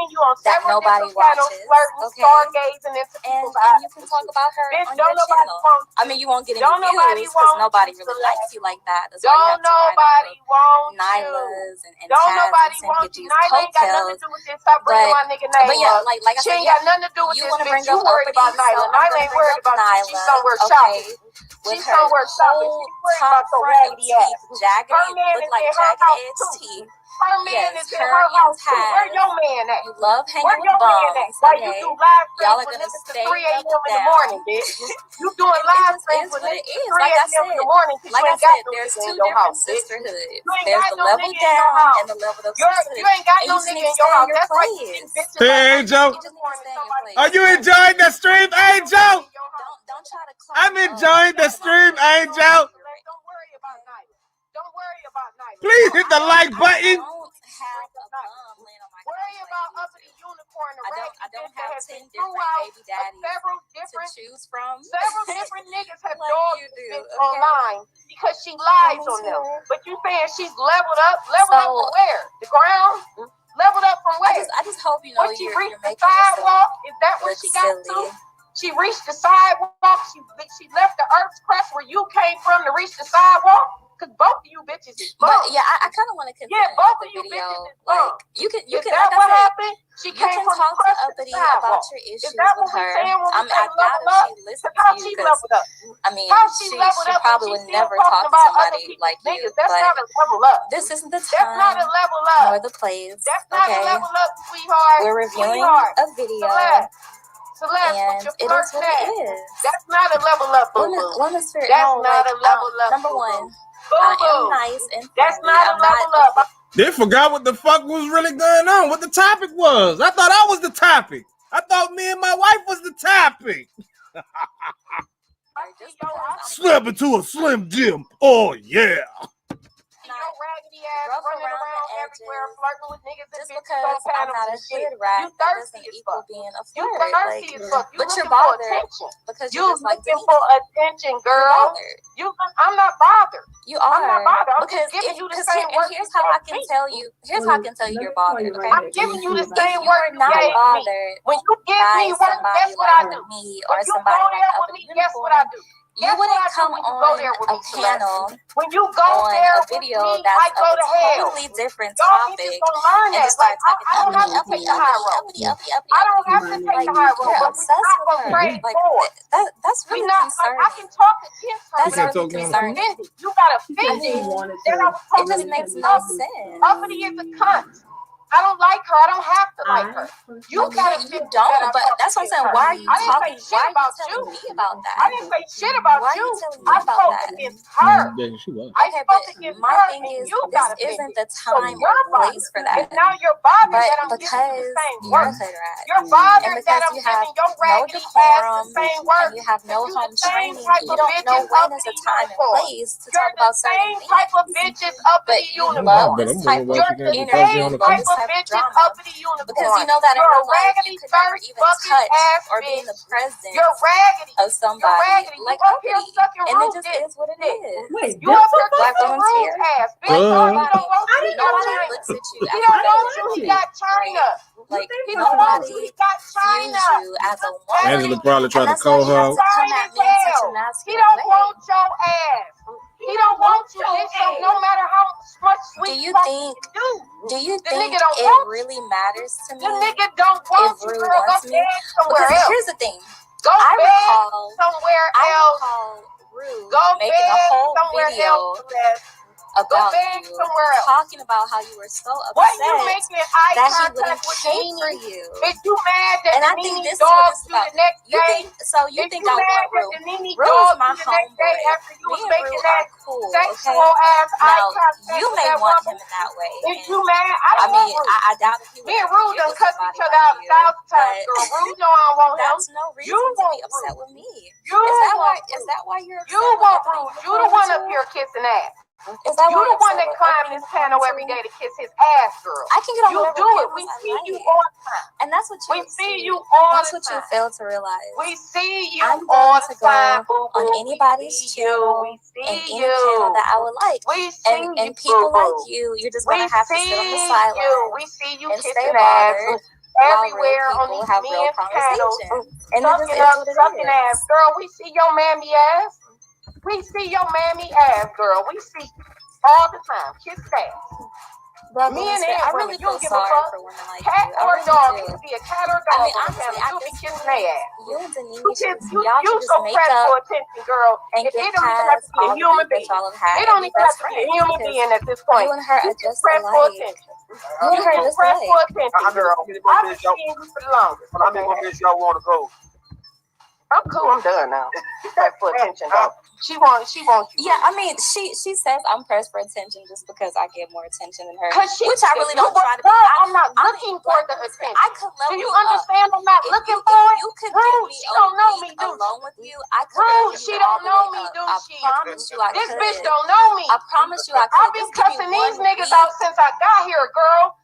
that nobody watches, okay? And you can talk about her on your channel. I mean, you won't get any views because nobody really likes you like that. That's why you have to write about Nyla's and tags and send these coattails. But yeah, like I said, she ain't got nothing to do with this bitch. You worried about Nylah. Nylah ain't worried about you. She's somewhere shopping. She's somewhere shopping. She's worried about your raggedy ass. Her man is in her house too. Her man is in her house too. Where your man at? You love hanging with bums. Why you do live streams with niggas to 3 a.m. in the morning, bitch? You doing live streams with niggas to 3 a.m. in the morning because you ain't got no niggas in your house, bitch. There's the level down and the level of sisterhood. You ain't got no nigga in your house. That's why you think bitches. Hey, Angel. Are you enjoying the stream, Angel? Don't try to I'm enjoying the stream, Angel. Don't worry about Nylah. Don't worry about Nylah. Please hit the like button. Worry about Uppty Unicorn. I don't have 10 different baby daddies to choose from. Several different niggas have dogged this bitch online because she lies on them. But you saying she's leveled up? Leveled up from where? The ground? Leveled up from where? I just hope you know when she reached the sidewalk. Is that what she got to? She reached the sidewalk. She left the Earth's crust where you came from to reach the sidewalk. Because both of you bitches is bummed. But yeah, I kind of want to continue. Yeah, both of the you video. bitches is Like bummed. you can Is like that I what said, happened? She you came can from talk the to crust Uppty the sidewalk. about your issues Is that with what we her. saying when we I say doubt if level up? she listens How to you she because leveled up? I mean How she leveled she up? probably She's would still never talking talk to about somebody other people's like you. niggas. That's But not a level up. this isn't the That's not a time level nor up. the place. That's not a Okay, level up, sweetheart. we're reviewing Sweetheart. a video. Celeste, And with your it is flirt what ass. it is. That's not a level up, boo boo. Womensphere, That's no, not like, a level up. number boo-boo. one, Boo I boo. am nice and friendly. That's not a I'm not level up. They forgot what the fuck was really going on, what the topic was. I thought I was the topic. I thought me and my wife was the topic. Slap into a Slim Jim. Oh, yeah. Your raggedy ass running around everywhere, flirting with niggas and just bitches because on I'm panels not a and shit. hood rat, You that thirsty doesn't as equal fuck. being a You flirt. thirsty as fuck. You but you're looking for bothered attention. because You you're just like looking Denise. for attention, You're girl. bothered. I'm not bothered. You are. I'm not bothered. I'm because just giving you the because same work. here's how I can tell you. Here's how I can tell you you're bothered. Okay. I'm giving you the same If work you're you not gave me. bothered When you give by me work, somebody guess what I like do? me When or you somebody go like there up with in me, guess what I uniform, do? you Guess what wouldn't I do come when you go on there with a me, Celeste? panel When you go on there a with video me, that's I go of to a hell. totally different Y'all bitches topic gonna learn and that. just start Like, talking I don't have to take the high road. I don't have to take the high road, You're but we're obsessed not with gonna her. trade Like forward. that's We really not like concerning. I can talk against her, That's but I really get concerning. offended. You got I offended mean, that I was it talking just to makes you. no sense. Uppty is a cunt. I don't like her. I don't have to like her. You got You don't, but that's what I'm saying. Why are you talking? Why are you telling me about that? I didn't say shit about Why are you. you telling me I about spoke that? against her. Yeah, she was. I Okay, spoke but against my her, thing and is, you this got isn't offended. the So time you're or bothered. place for that. And now you're bothered But that I'm giving you the because same you're work. a hood rat, You're and bothered that because I'm you have giving your no raggedy ass decorum the same work. and you have no You the home same training, type you of don't know bitches when up is to a the time and uniform. place to You're talk the about certain same things. type of bitches up to But the you uniform. love But this I'm type wondering why of she You're can't the be posting same on the love type this of type of bitches drama. up to the uniform. Because you know that in You're a real life raggedy, you could never thirst even bucket touch ass or be in the bitch. presence You're raggedy. of somebody You're raggedy. like You up here Uppty. sucking And it rude just dick. is what it is. Wait, You up here Black kissing woman's rude here. ass, bitch. Like He don't want you. He got nobody China. looks at you He as don't better want you. than He you. got China. Like He don't want you. nobody He got views China. you as a woman. Angela probably And tried to that's why call you have her. to come Fine at as me in such a hell. nasty He don't way. want your ass. He don't want you, bitch. So no matter how much sweet Do you talk think do you the think nigga don't it want really you? Matters to me? The nigga don't want If you, Rue girl. Go wants me? beg somewhere Because else. here's the thing. Go I beg recall somewhere else. Rue Go making a beg whole somewhere video else. Celeste. about beg you, somewhere else. talking about how you were so Why you upset making eye that he contact wouldn't with pay me? for you. If you mad that And I the think Nene this is what dogged it's you about. the next You day, think so? You if think you I mad want that Rue? the Nene Rue is dogged my you the next day homeboy. after you Me was and making Rue that are cool, sexual okay? ass eye Now contact you with may that want woman? him in that way. If And you mad, I I don't mean, want Rue. I doubt if he would Me and ever Rue get done with cussed somebody each other out like 1,000 you, times, but girl. Rue know I don't want him. that's no You reason to be want upset Rue. with me. You Is that why? want Is Rue. that why you're upset You with want Uppty Rue. You the one up here kissing ass. Is that You why the you're one upset that with climb Uppty this panel every too? day to kiss his ass, girl. I can get on You whatever do it. panels We I see you like. all the time. And that's what you We see you all that's the what you time. fail to realize. We see you I'm all going the to go time, boo boo. on anybody's We see channel you. We and see any panel that you. I would like. We see And you, people boo like boo. you're just We gonna have to sit on the see you. sideline We see you and stay kissing ass bothered while real everywhere on people these have real men's panels. conversations. And it just Sucking is up, what it sucking ass. is. Girl, we see your mammy ass. We see your mammy ass, girl. We see you all the time. Kiss ass. But Men and I women, really you feel don't give a sorry fuck. for women like Cat you. I or really dog. do. It could be a cat or I dog mean, on the honestly, panel. at You be this kissing point, their ass. you and Denise, y'all You should so just make pressed up for attention, girl. and It get don't even have to past be a all the human beef that being. y'all have had It and don't be even have best to be a friends human because being at this point. you and her You are just just pressed for alike. attention. You and You her are just just pressed for alike. attention, girl. I've been seeing you for the longest. How many more minutes y'all want to go? I'm cool. I'm done now. Pressed for attention, though. She wants you. Yeah, I mean, she says I'm pressed for attention just because I get more attention than her, Which I really don't try to be. I'm not looking for the attention. I could Do level you you up. understand? I'm not If looking you, for if it. you could Rue, give me she don't know a me, week do alone she? with you, I could Rue, level she you don't all the know way me, up. do I she? promise you I This could. bitch don't know me. I promise you I could. I've been Just give me cussing these 1 niggas week. out since I got here, girl.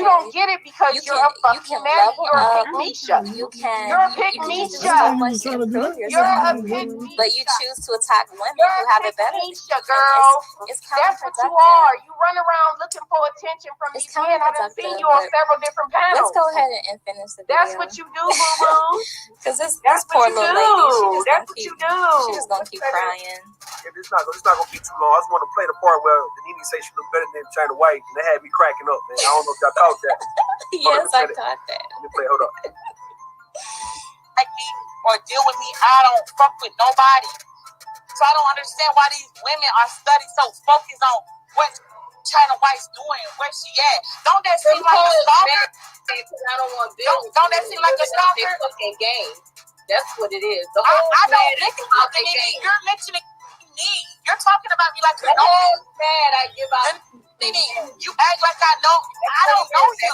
You don't get it because you're a fucking man. You're a pick-me-sha. You're a pick-me-sha. You're a pick-me-sha. But you choose to attack women who have it better. Girl. It's that's what you are. You run around looking for attention from these men. I done seen you on several different panels. Let's go ahead and finish the video. That's what you do, boo-boo. Because this poor little lady, That's what you do. She's just gonna keep crying. Yeah, it's not gonna be too long. I just want to play the part where the Nene say she look better than China White, and they had me cracking up, man. I don't know if y'all caught that. Yes, I caught that. Let me play. Hold up. Like me or deal with me, I don't fuck with nobody. So I don't understand why these women are studying so focused on what China White's doing, where she at. Don't that seem like a stalker? I don't want to Don't that seem like a stalker? Fucking game. That's what it is. I don't listen to the Nene. You're mentioning me. You're talking about me like you know me. Bad, I give out. Nene, you act like I know. I don't know you.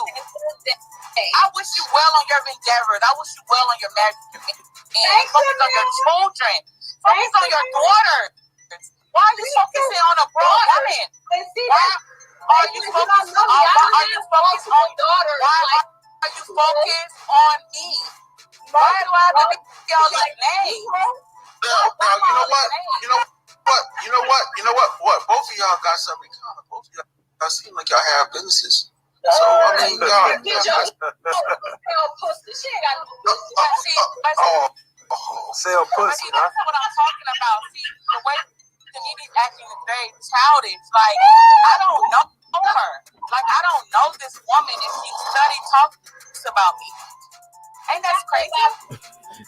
I wish you well on your endeavors. I wish you well on your marriage. And focus on your children. Focus on your daughter. Why are you focusing on a grown woman? Why are you focused on daughter? Why are you focused on me? Why do I have to be all these names? You know what? What? Both of y'all got something in common. Both of y'all seem like y'all have businesses. So I mean, y'all. Sell pussy, huh? That's what I'm talking about. See, the way the Nene's acting is very childish. Like, I don't know her. Like, I don't know this woman, and she studied talks about me. Ain't that crazy?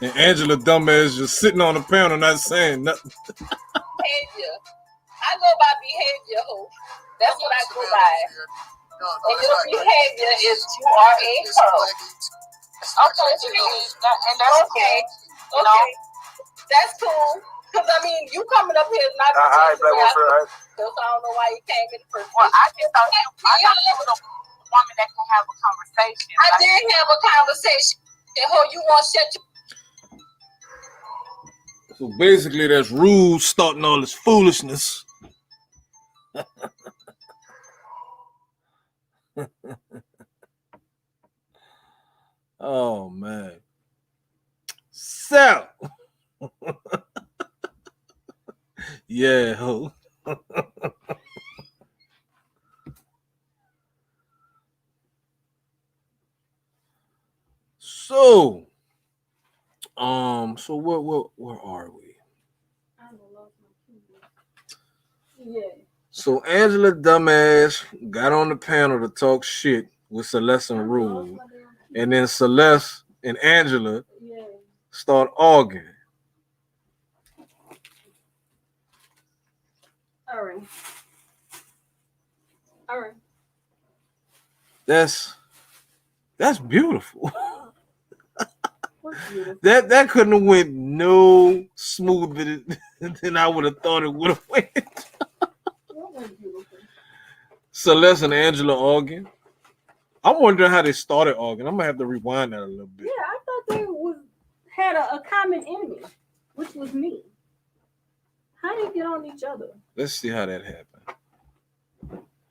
And Angela dumbass just sitting on the panel not saying nothing. Behavior. I go by behavior, ho. That's what I go by. And your behavior is you are a hoe. Okay, and that's okay. You know? That's cool. Because, I mean, you coming up here is not All right, Black Wolf, all right. so I don't know why you came in the first Well, place. I just thought you was a woman that can have a conversation. I did have a conversation. And ho, you want to shut your... So basically, that's Rude starting all this foolishness. Oh man. So yeah, ho. So so where are we? Yeah. So Angela dumbass got on the panel to talk shit with Celeste and Rude, and then Celeste and Angela start arguing. All right. All right. That's beautiful. What's beautiful? That couldn't have went no smoother than I would have thought it would have went. What was beautiful? Celeste and Angela arguing. I'm wondering how they started arguing. I'm gonna have to rewind that a little bit. Yeah, I thought they had a common enemy, which was me. How did they get on each other? Let's see how that happened.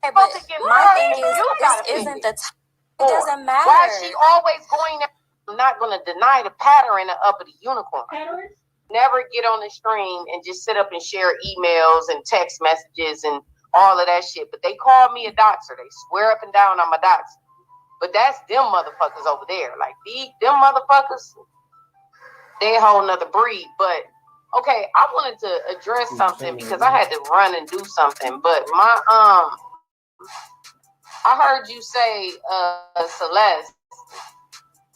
Hey, but my thing is, this isn't the time. It doesn't matter. Why is she always going there? I'm not going to deny the pattern of the unicorn. Pattern? Never get on the stream and just sit up and share emails and text messages and all of that shit. But they call me a doxer. They swear up and down I'm a doxer. But that's them motherfuckers over there. Like, them motherfuckers, they a whole nother breed. But, okay, I wanted to address something because I had to run and do something. But I heard you say, Celeste,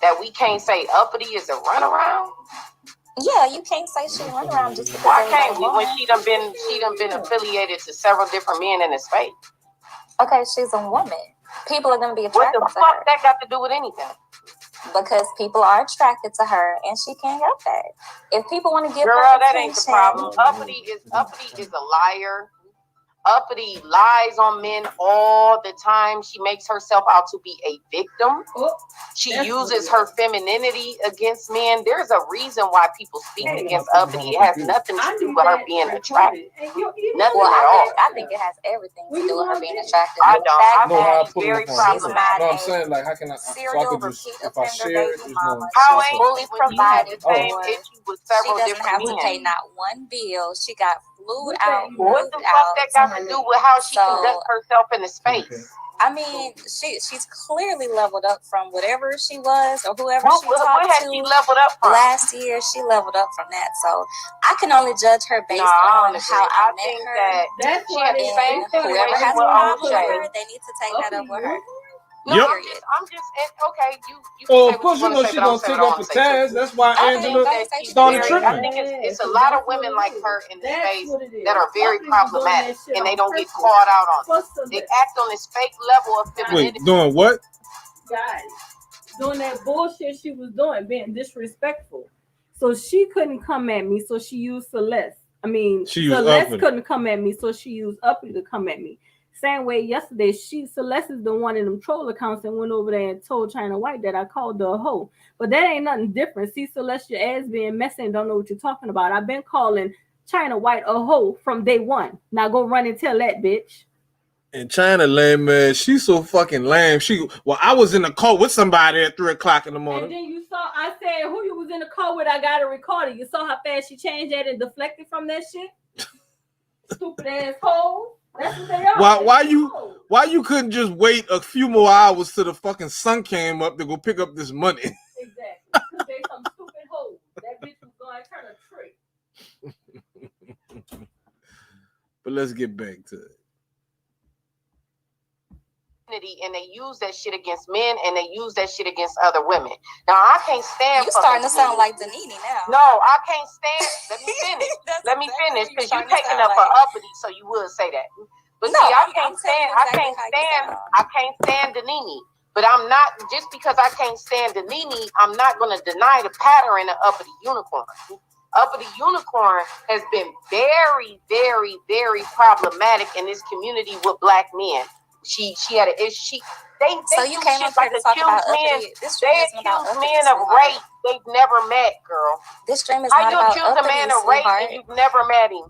that we can't say uppity is a runaround. Yeah, you can't say she run around just because. Why can't we when she done been affiliated to several different men in the space? Okay, she's a woman. People are going to be What attracted the to fuck her. that got to do with anything? Because people are attracted to her, and she can't help that. If people want to give Girl, her that ain't the problem. Uppity is a liar. Uppity lies on men all the time. She makes herself out to be a victim. She uses her femininity against men. There's a reason why people speak against Uppity. It has nothing to do with her being attractive. Nothing at all. I think it has everything to do with her being attractive. I don't. No, how I It's put very it upon She's her. not No, I'm a saying like how can I serial could just repeat if I offender share it, baby it's mama. gonna How say ain't something. Fully provided for. same issue with She several doesn't different have to men. pay not one bill. She got flued out, What moved the out. fuck that got to do with how she conducts herself in the space? I mean, she's clearly leveled up from whatever she was or whoever she talked to. She leveled up from? Last year, she leveled up from that. So I can only judge her based on how I met her. That's she had the same whoever has a problem with her, they need to take that up with her. No, Yep. I'm just okay. You Oh, can of course, say you what know say, she but I'm gonna saying take what I up wanna the say, too. task. That's why I Angela think started I tripping. think it's a lot of women like her in the space that are very problematic, and they don't get called out on it. They act on this fake level of femininity. Wait, doing what? Guys, doing that bullshit she was doing, being disrespectful. So she couldn't come at me, so she used Celeste. I mean, Celeste couldn't come at me, so she used Uppty to come at me. Same way yesterday, Celeste is the one in them troll accounts and went over there and told China White that I called her a hoe. But that ain't nothing different. See, Celeste, your ass being messy and don't know what you're talking about. I've been calling China White a hoe from day one. Now go run and tell that bitch. And China lame, man. She's so fucking lame. I was in the car with somebody at 3:00 in the morning. And then you saw, I said, who you was in the car with? I got it recorded. You saw how fast she changed that and deflected from that shit? Stupid ass hoe. That's what they are. Why you couldn't just wait a few more hours till the fucking sun came up to go pick up this money? Exactly. Because they some stupid hoes. That bitch was going to turn a trick. But let's get back to it. And they use that shit against men, and they use that shit against other women. Now I can't stand. You're starting to sound like Danini now. No, I can't stand. Let me finish. Let me finish, because you're taking up for uppity, so you would say that. But no, see, I can't stand Danini. But I'm not, just because I can't stand Danini, I'm not going to deny the pattern of Uppty Unicorn. Uppty Unicorn has been very, very, very problematic in this community with black men. She had an issue. So you came up here to talk about Uppty. This stream is about men of rape they've never met, girl. This stream is not about Uppty, How you accuse a man of rape and you've never met him?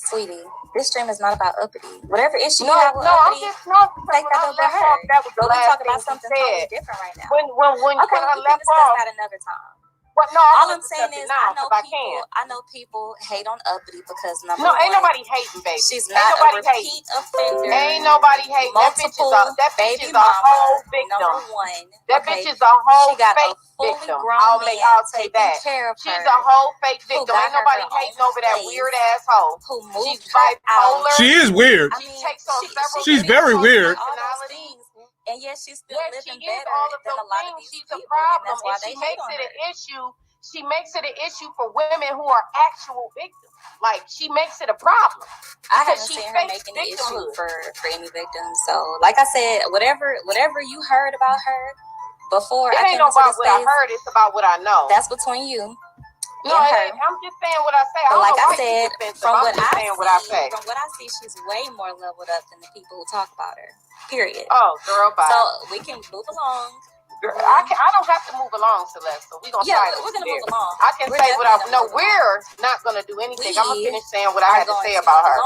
Sweetie, this stream is not about Uppty. Whatever issue you have with Uppty, take that up with her. We're talking about something totally different right now. When I left off, that another time. But no, all I'm saying is I know people hate on Uppty because ain't nobody hating, baby. She's not a repeat offender. Ain't nobody hating. That bitch is a whole victim. Number one, that bitch is a whole fake victim. I'll say that. She's a whole fake victim. Ain't nobody hating over that weird asshole. She's bipolar. She is weird. She's very weird. And yet she's still living better than a lot of these people. And that's why they hate on her. She makes it an issue for women who are actual victims. Like, she makes it a problem. I haven't seen her making an issue for any victim. So, like I said, whatever you heard about her before, it ain't about what I heard. It's about what I know. That's between you. No, I'm just saying what I say. But like I said, from what I see, she's way more leveled up than the people who talk about her. Period. Oh, girl, bye. So we can move along. Girl, I don't have to move along, Celeste. So we're gonna move along. I can say what I know. We're not gonna do anything. I'm gonna finish saying what I had to say about her.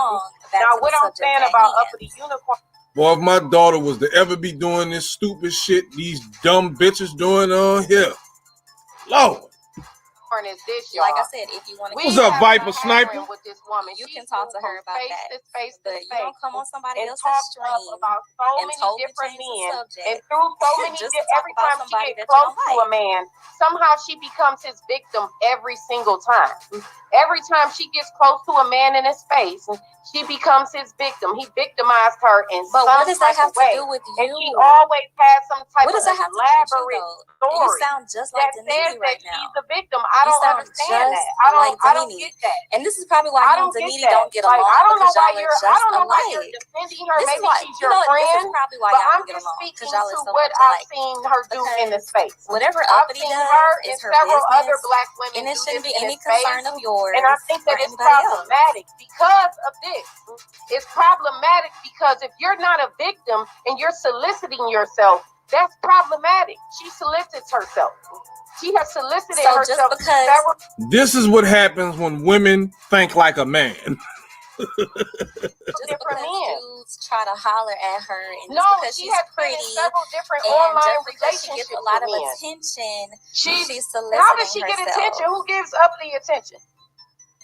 Now, what I'm saying about Uppty Unicorn. Boy, if my daughter was to ever be doing this stupid shit these dumb bitches doing on here, Lord. Is this, y'all. Like I said, if you want to, what's up, Viper Sniper? With this woman, you can talk to her about that. But you don't come on somebody else's stream about so many different men, and through so many every time she gets close to a man, somehow she becomes his victim every single time. Every time she gets close to a man in his space, she becomes his victim. He victimized her in some what does that have to do with you? And she always has some type of elaborate story. You sound just like Danini right now. She's the victim. I don't understand that. I don't get that. And this is probably why you and Danini don't get along. I don't know why you're defending her. Maybe she's your friend. This is probably why y'all don't get along. Because y'all are so what I've seen her do in the space. Whatever Uppty does is her several business, other black women, and it shouldn't be any concern of yours. And I think that it's problematic because of this. It's problematic because if you're not a victim and you're soliciting yourself, that's problematic. She solicits herself. She has solicited herself. This is what happens when women think like a man. Just because dudes try to holler at her, and because she's pretty, several different and online just because she gets a lot of attention, she's soliciting How does she get herself. attention? Who gives Uppty attention?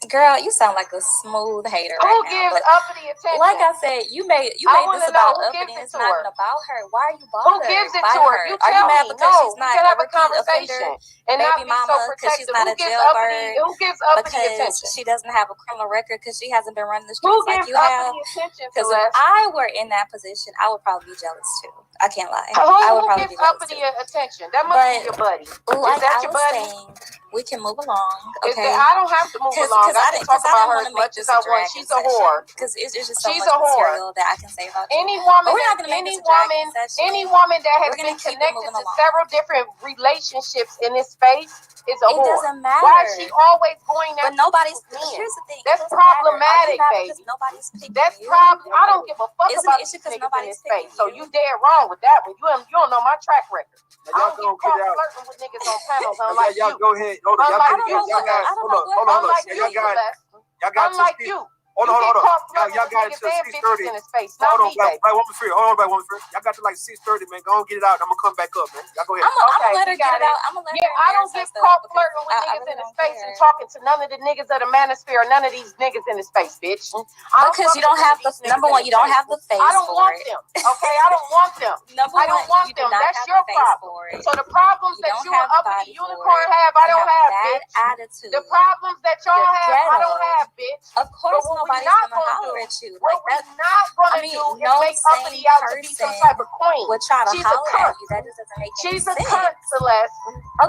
Girl, you sound like a smooth hater. Who right gives now, Uppty attention? Like I said, you made this about Uppty, and it's not even about her. Why are you bothered? Who gives it by to her? You tell Are you mad me. because No, she's not we can have a a conversation and not baby be so mama, because she's protective. not a jailbird? Who gives Uppty Because attention? she doesn't have a criminal record, because she hasn't been running the Who streets like gives you have. Uppty attention? Because if I were in that position, I would probably be jealous too. I can't lie. Who I would probably gives be jealous Uppty too. attention? That must be your buddy. Like Is that I your was buddy? saying, we can move along. Okay. I don't have to move along. I can talk about her as much as I want. She's a whore. Because it's just so She's much a whore. material that I can say about Any you. woman, Any woman that has been connected to several different relationships in this space is a whore. It doesn't matter. Why is she always going after? But nobody's. Men? Here's the thing. That's problematic, baby. Nobody's picking That's you. problem. I don't give a fuck about It's these because niggas in nobody's this space. picking So you. you dead wrong with that one. You don't know my track record. Now, I don't get caught flirting with niggas on panels, unlike y'all you. go ahead. Hold on. Unlike you, Unlike you, Celeste. Y'all got Unlike you. Hold on. Y'all got it till 6:30. In his face. Not me, baby. Womensphere. Hold on, Womensphere. Y'all got to like 6:30, man. Go on, get it out. I'm gonna come back up, man. Y'all go ahead. I'm gonna let her get it out. I'm gonna let her. I don't get caught flirting with niggas in his face and talking to none of the niggas of the manosphere or none of these niggas in his face, bitch. Because you don't have the number one. You don't have the face. I don't want them. Okay, I don't want them. I don't want them. That's your problem. So the problems that you and Uppty Unicorn have, I don't have, bitch. Attitude. The problems that y'all have, I don't have, bitch. Of course, nobody's gonna holler at you. What we're not gonna do is make Uppty out to be some type of queen. Would try to She's a holler at cunt. you. That just doesn't make any She's sense. a cunt, Celeste.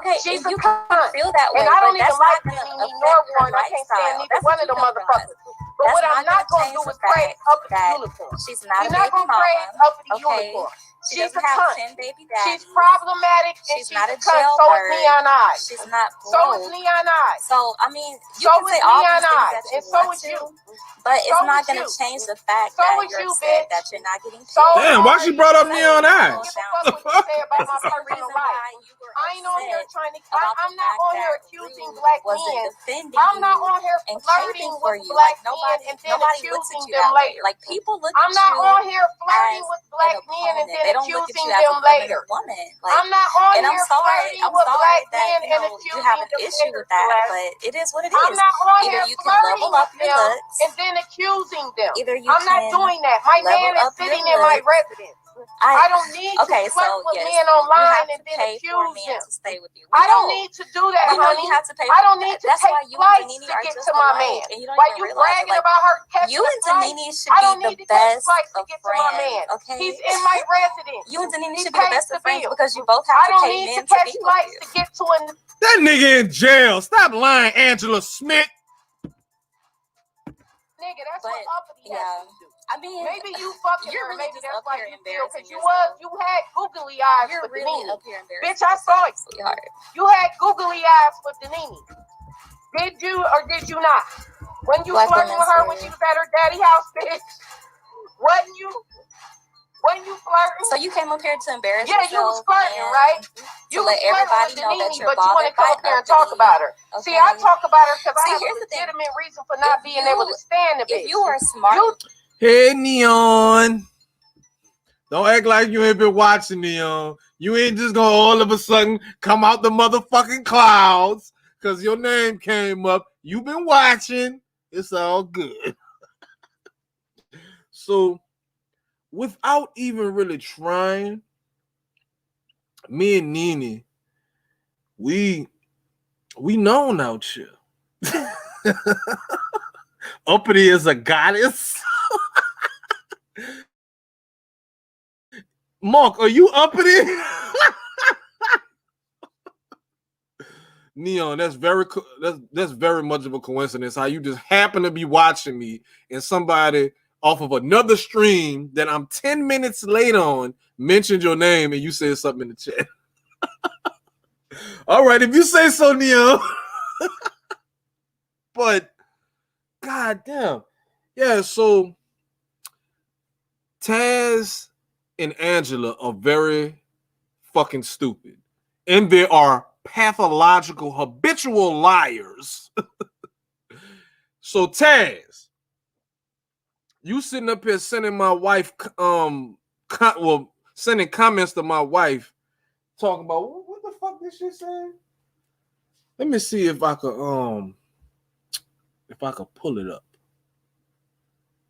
Okay, she's you a can cunt. feel that way, and I don't but even that's like not gonna Nene nor Warren. I can't stand neither one of them motherfuckers. But what I'm not gonna do is praise Uppty Unicorn. She's not We're a not baby gonna praise mama. Uppty Unicorn. She She's a doesn't have cunt. 10 baby daddies. She's problematic and She's she's not a cunt. So is jailbird. Neon Eyes. She's not broke. So is Neon Eyes. So I mean, you So can say is all Neon these things Eyes. that you And so want is to, you. but it's So not is going to you. change the fact So that is you're you, upset bitch. that you're not getting So paid. Damn, why she brought up Neon Eyes? I don't give a fuck what you say about my personal life. I ain't on here trying to. I'm not on here accusing black men. I'm not on here flirting with black men and then accusing them later. Like people look I'm at not you on here flirting with black men and then accusing them later. I'm not on here flirting with black men and accusing you have an them issue later. with that, but it is what it is. I'm not on Either here you can flirting level up with your them looks, and then accusing them. either you I'm not can doing that. My level man is up your sitting in my looks. residence. I don't need to Okay, flirt so with yes, men you online have and to then pay for a accuse man them. to stay with you. I don't need to do that, We know honey. you have to pay. I don't need to That's take why you and flights Denini to are get just to my alike, man. and you don't While even you realize bragging it. Like, about her catching you and a flight, Denini should I don't be need the to catch best flights to of get to my man. friends. Okay, He's in my residence. you and Denini He should be the pays best the of friends bill. because you both I have to don't pay need men to to catch be with flights you. to get to an. That nigga in jail. Stop lying, Angela Smith. Nigga, that's But, what Uppty has to do. I mean, Maybe you fucking you're her. really Maybe just that's up why here you feel, because embarrassing you had googly eyes You're for really Denini. up here embarrassing Bitch, I saw it. sweetheart. You had googly eyes for Denini. Did you or did you not? When you Black flirting with her when she Womensphere. was at her daddy house, bitch? Wasn't you? When you flirting? So you came up here to embarrass Yeah, you was yourself flirting, and right? to You let was flirting everybody with know that Denini, you're but you want to bothered come by up here and talk Uppty. about her. Okay. See, I talk about her because I have a here's the thing. legitimate reason for not If being you- able to stand the bitch. If you were smart, Hey, Neon. Don't act like you ain't been watching, Neon. You ain't just gonna all of a sudden come out the motherfucking clouds because your name came up. You been watching. It's all good. So, without even really trying, me and Nene, we known out here. Uppity is a goddess. Mark, are you uppity? Neon, that's very much of a coincidence how you just happen to be watching me and somebody off of another stream that I'm 10 minutes late on mentioned your name and you said something in the chat. All right, if you say so, Neon. But goddamn. Yeah, so Taz and Angela are very fucking stupid. And they are pathological, habitual liars. So Taz, you sitting up here sending my wife sending comments to my wife talking about what the fuck this shit say? Let me see if I could If I could pull it up.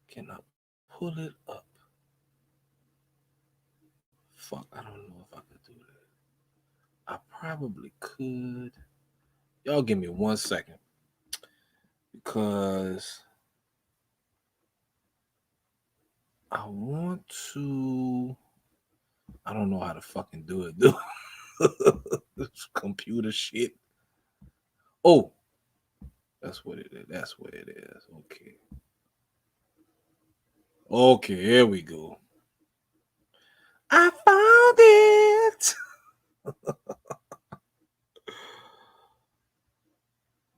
Can I pull it up? Fuck, I don't know if I could do that. I probably could. Y'all give me 1 second. Because I want to. I don't know how to fucking do it, dude. This computer shit. Oh, that's what it is. That's what it is. Okay. Okay, here we go. I found it.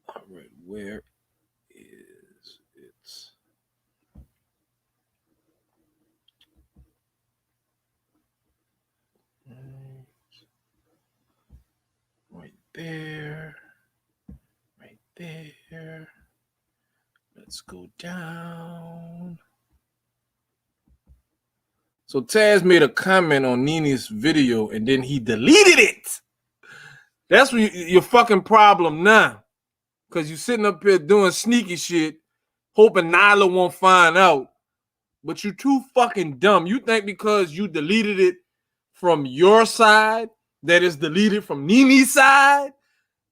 All right, where is it? Right there. Right there. Let's go down. So Taz made a comment on Nini's video and then he deleted it. That's what your fucking problem now. Because you're sitting up here doing sneaky shit, hoping Nylah won't find out. But you're too fucking dumb. You think because you deleted it from your side, that it's deleted from Nini's side?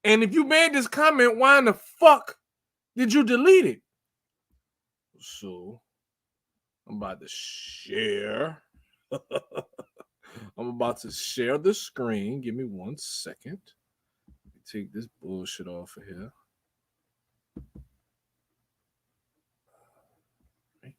And if you made this comment, why in the fuck did you delete it? So, I'm about to share. I'm about to share the screen. Give me 1 second. Take this bullshit off of here. Right.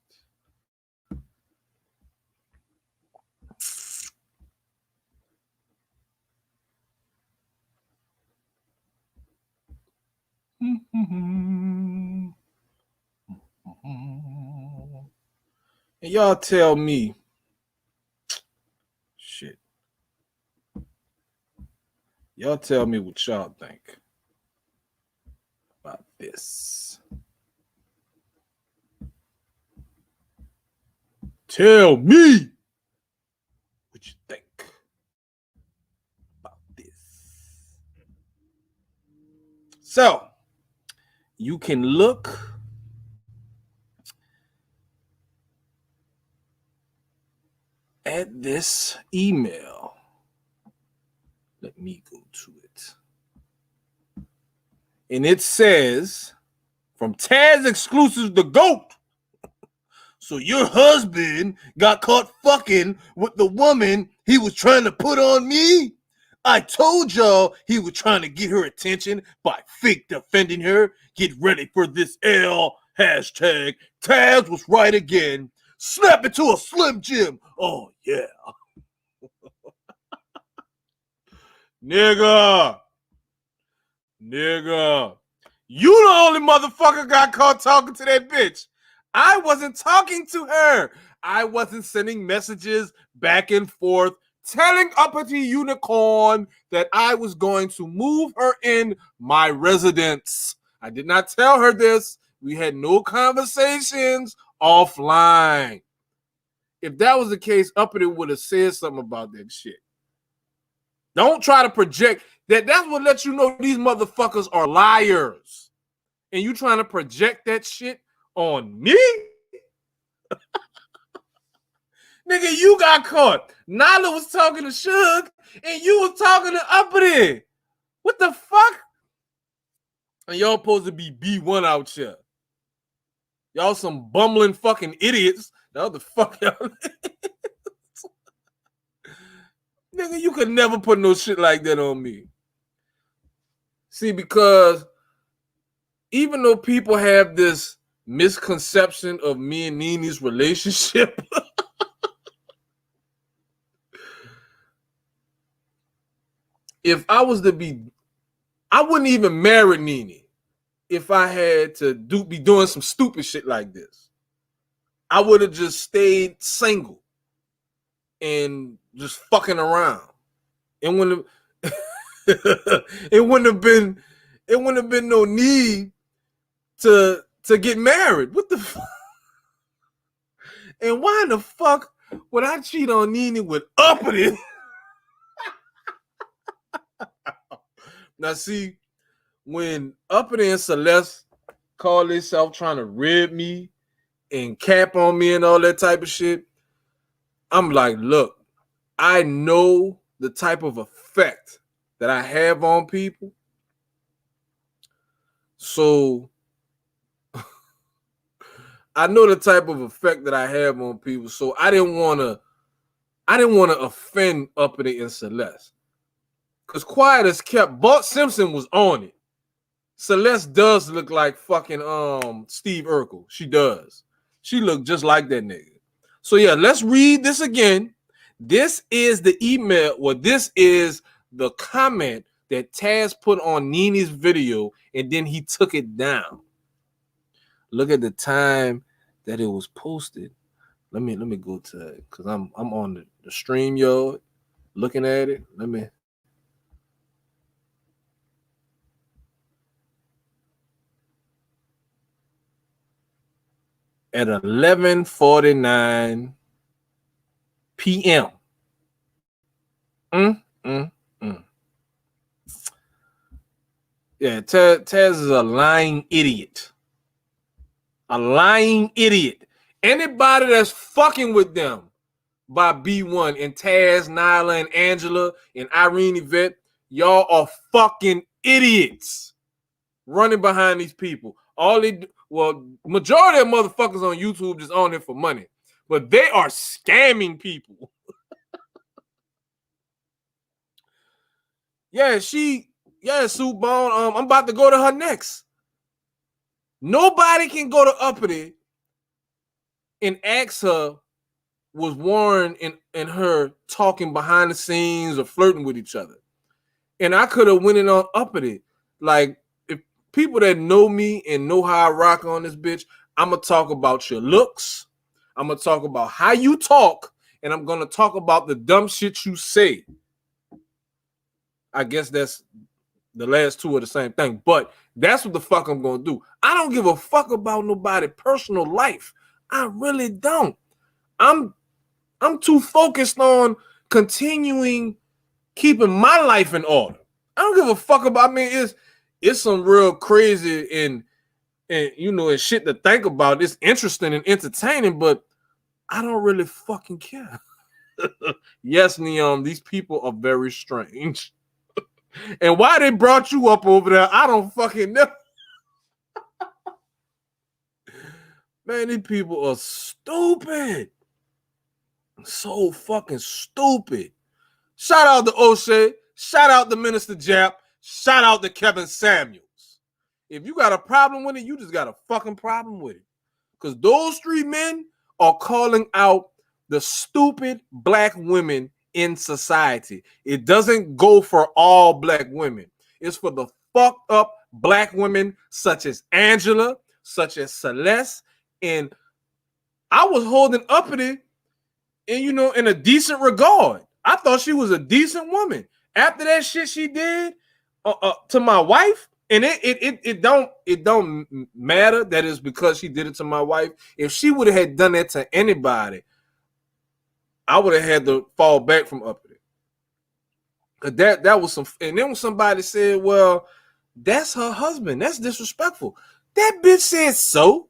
And y'all tell me, shit. Y'all tell me what y'all think about this. Tell me what you think about this. So, you can look at this email. Let me go to it. And it says, from Taz Exclusives, the GOAT. So your husband got caught fucking with the woman he was trying to put on me? I told y'all he was trying to get her attention by fake defending her. Get ready for this L. Hashtag Taz was right again. Snap it to a Slim Jim. Oh, yeah. Nigga. You the only motherfucker got caught talking to that bitch. I wasn't talking to her. I wasn't sending messages back and forth telling Uppty Unicorn that I was going to move her in my residence. I did not tell her this. We had no conversations offline. If that was the case, Uppty would have said something about that shit. Don't try to project that. That's what lets you know these motherfuckers are liars. And you trying to project that shit on me? Nigga, you got caught. Nylah was talking to Suge, and you was talking to Uppty. What the fuck? And y'all supposed to be B1 out here. Y'all some bumbling fucking idiots. Now the fuck y'all. Nigga, you could never put no shit like that on me. See, because even though people have this misconception of me and Nini's relationship, if I was to be, I wouldn't even marry Nini if I had to be doing some stupid shit like this. I would have just stayed single and just fucking around. It wouldn't have been no need to get married. What the fuck? And why in the fuck would I cheat on Nini with Uppty? Now see, when Uppty and Celeste call themselves trying to rib me and cap on me and all that type of shit. I'm like, look, I know the type of effect that I have on people. So I know the type of effect that I have on people. So I didn't want to offend Uppty and Celeste. Because quiet as kept, Bart Simpson was on it. Celeste does look like fucking Steve Urkel. She does. She looked just like that nigga. So yeah, let's read this again. This is the email, well, this is the comment that Taz put on Nini's video, and then he took it down. Look at the time that it was posted. Let me go to it, because I'm on the StreamYard looking at it. Let me. At 11:49 p.m. Yeah, Taz is a lying idiot. A lying idiot. Anybody that's fucking with them by B1 and Taz, Nylah, and Angela, and Irene Yvette, y'all are fucking idiots running behind these people. Majority of motherfuckers on YouTube just on it for money, but they are scamming people. Sue Bone. I'm about to go to her next. Nobody can go to Uppty and ask her, was Warren and her talking behind the scenes or flirting with each other? And I could have went in on Uppty. Like, if people that know me and know how I rock on this bitch, I'm going to talk about your looks. I'm going to talk about how you talk. And I'm going to talk about the dumb shit you say. I guess that's the last two are the same thing. But that's what the fuck I'm going to do. I don't give a fuck about nobody's personal life. I really don't. I'm too focused on continuing keeping my life in order. I don't give a fuck about. I mean, it's some real crazy and and shit to think about. It's interesting and entertaining, but I don't really fucking care. Yes, Neon, these people are very strange. And why they brought you up over there, I don't fucking know. Man, these people are stupid. So fucking stupid. Shout out to O'Shea. Shout out to Minister Jap. Shout out to Kevin Samuels. If you got a problem with it, you just got a fucking problem with it. Because those three men are calling out the stupid black women in society. It doesn't go for all black women. It's for the fucked up black women such as Angela, such as Celeste. And I was holding Uppty and in a decent regard. I thought she was a decent woman. After that shit she did to my wife, and it don't matter that it's because she did it to my wife. If she would have had done that to anybody, I would have had to fall back from Uppty. Cause that was some, and then when somebody said, "Well, that's her husband. That's disrespectful." That bitch said so.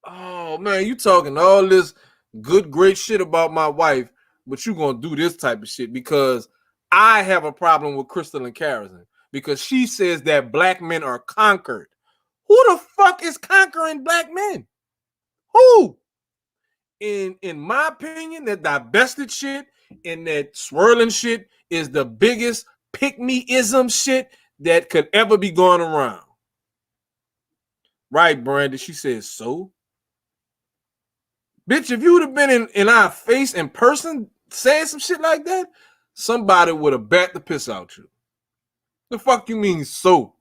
Oh man, you talking all this good, great shit about my wife, but you gonna do this type of shit because I have a problem with Crystal and Karazin because she says that black men are conquered. Who the fuck is conquering black men? Who? In my opinion, that divested shit and that swirling shit is the biggest pick-me-ism shit that could ever be going around. Right, Brandon? She says so. Bitch, if you would have been in our face in person saying some shit like that, somebody would have bat the piss out you. The fuck you mean so?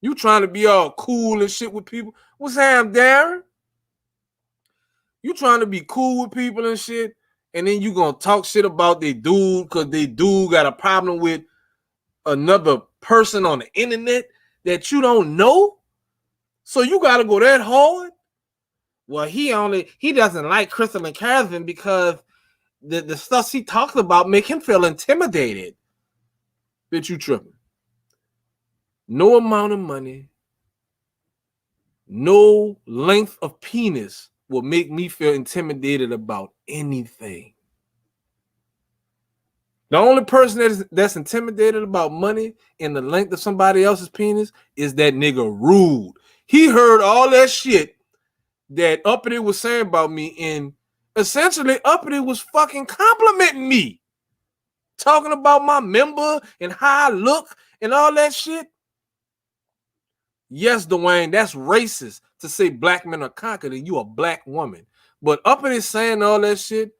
You trying to be all cool and shit with people? What's happening, Darren? You trying to be cool with people and shit, and then you gonna talk shit about they dude because they dude got a problem with another person on the internet that you don't know? So you gotta go that hard? Well, he doesn't like Crystal and Karazin because the stuff he talks about make him feel intimidated. Bitch, you tripping. no amount of money, no length of penis will make me feel intimidated about anything. The only person that's intimidated about money and the length of somebody else's penis is that nigga Rude. He heard all that shit that Uppty was saying about me, and essentially Uppty was fucking complimenting me, talking about my member and how I look and all that shit. Yes, Dwayne, that's racist to say black men are conquered and you a black woman. But Uppty saying all that shit,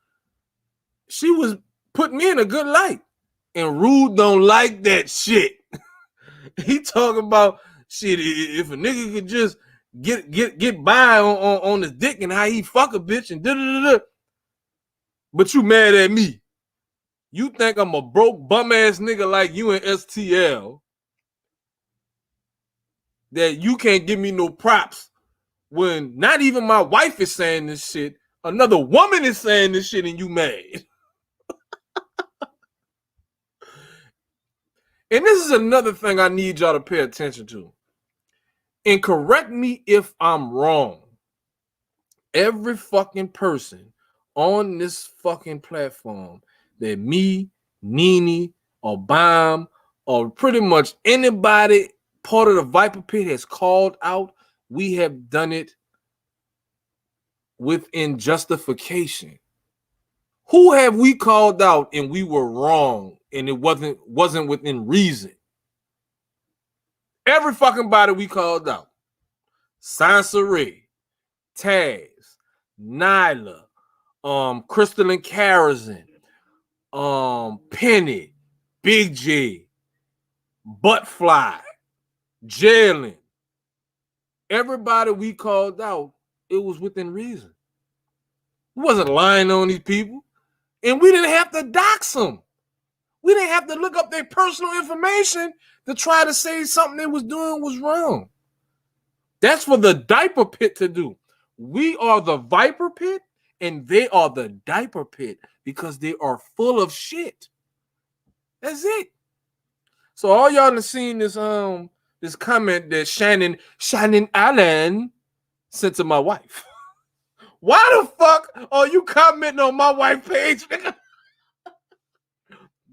she was putting me in a good light. And Rude don't like that shit. He talking about shit. If a nigga could just get by on his dick and how he fuck a bitch and da-da-da-da. But you mad at me. You think I'm a broke bum ass nigga like you and STL that you can't give me no props when not even my wife is saying this shit. Another woman is saying this shit and you mad. And this is another thing I need y'all to pay attention to. And correct me if I'm wrong. Every fucking person on this fucking platform that me, Nene, or Bomb, or pretty much anybody part of the Viper Pit has called out, we have done it within justification. Who have we called out and we were wrong and it wasn't within reason? Every fucking body we called out. Sansaray, Taz, Nylah, Crystal and Karazin, Penny, Big J, Buttfly, Jalen. Everybody we called out, it was within reason. We wasn't lying on these people. And we didn't have to dox them. We didn't have to look up their personal information to try to say something they was doing was wrong. That's for the diaper pit to do. We are the Viper Pit and they are the diaper pit because they are full of shit. That's it. So all y'all have seen this this comment that Shannon Allen sent to my wife. Why the fuck are you commenting on my wife's page, nigga?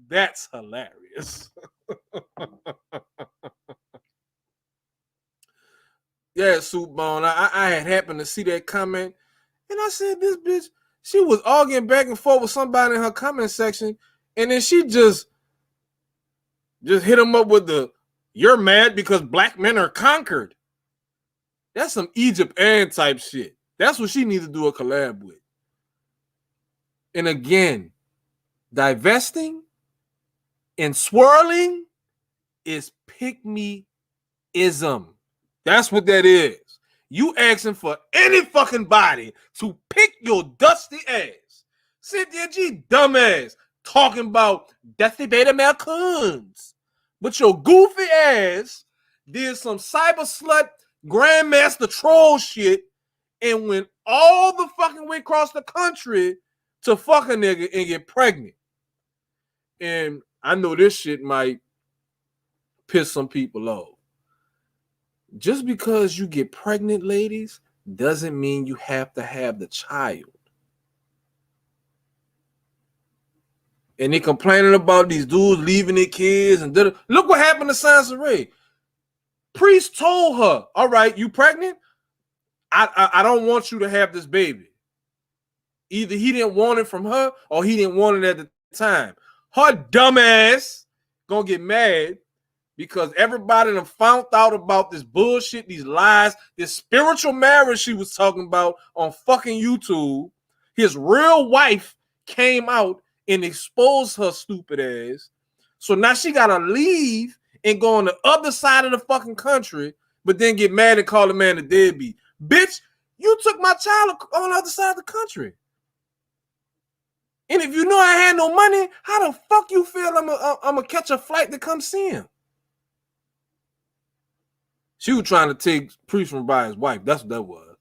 That's hilarious. Yeah, Soup Bone. I had happened to see that comment, and I said, this bitch, she was arguing back and forth with somebody in her comment section, and then she just hit him up with the, you're mad because black men are conquered. That's some Egypt and type shit. That's what she needs to do a collab with. And again, divesting and swirling is pick-me-ism. That's what that is. You asking for any fucking body to pick your dusty ass. Cynthia G, dumbass, talking about Dusty Beta Male Coons. But your goofy ass did some cyber slut grandmaster troll shit and went all the fucking way across the country to fuck a nigga and get pregnant. And I know this shit might piss some people off. Just because you get pregnant, ladies, doesn't mean you have to have the child. And they complaining about these dudes leaving their kids and look what happened to Sansaray. Priest told her, all right, you pregnant? I don't want you to have this baby. Either he didn't want it from her or he didn't want it at the time. Her dumb ass gonna get mad because everybody done found out about this bullshit, these lies, this spiritual marriage she was talking about on fucking YouTube. His real wife came out and exposed her stupid ass. So now she gotta leave and go on the other side of the fucking country, but then get mad and call the man a deadbeat. Bitch, you took my child on the other side of the country. And if you know I had no money, how the fuck you feel I'm gonna catch a flight to come see him? She was trying to take Priest from by his wife. That's what that was.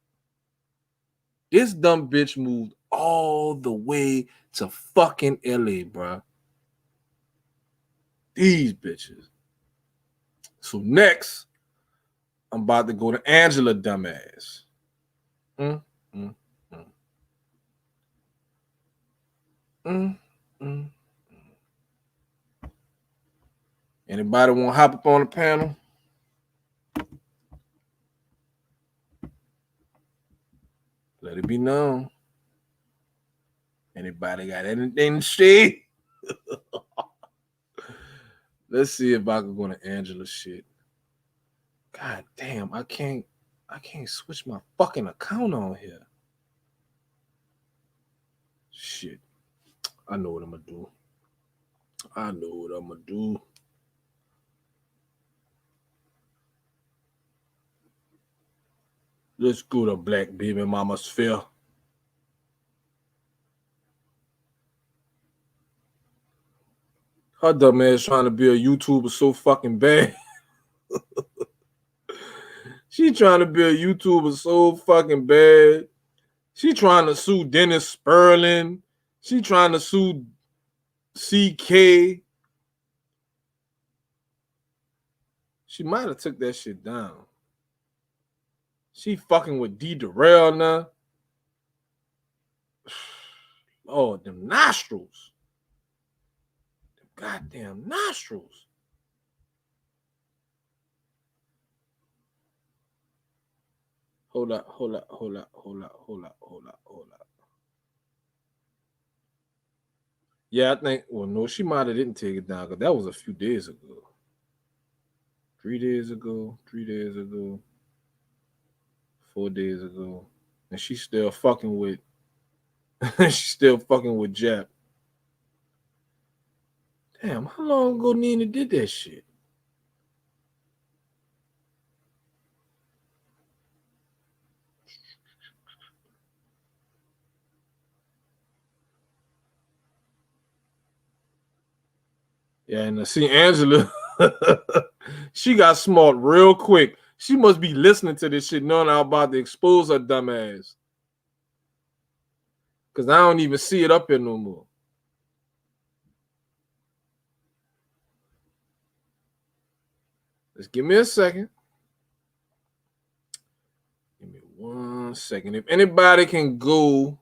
This dumb bitch moved all the way to fucking LA, bro. These bitches. So next, I'm about to go to Angela dumbass. Anybody want to hop up on the panel? Let it be known. Anybody got anything to say? Let's see if I can go to Angela shit. God damn, I can't switch my fucking account on here. Shit. I know what I'm gonna do. Let's go to Black Baby Mamasphere. Her dumb ass trying to be a YouTuber so fucking bad. She trying to be a YouTuber so fucking bad. She trying to sue Dennis Sperling. She trying to sue CK. She might have took that shit down. She fucking with D. Darrell now. Oh, them nostrils. Them goddamn nostrils. Hold up. Yeah, I think, well, no, she might have didn't take it down because that was a few days ago. 3 days ago, 4 days ago. And she's still fucking with Jap. Damn, how long ago Nina did that shit? Yeah, and see Angela, she got smart real quick. She must be listening to this shit, knowing I'm about to expose her dumb ass. Because I don't even see it up here no more. Just give me a second. Give me 1 second. If anybody can go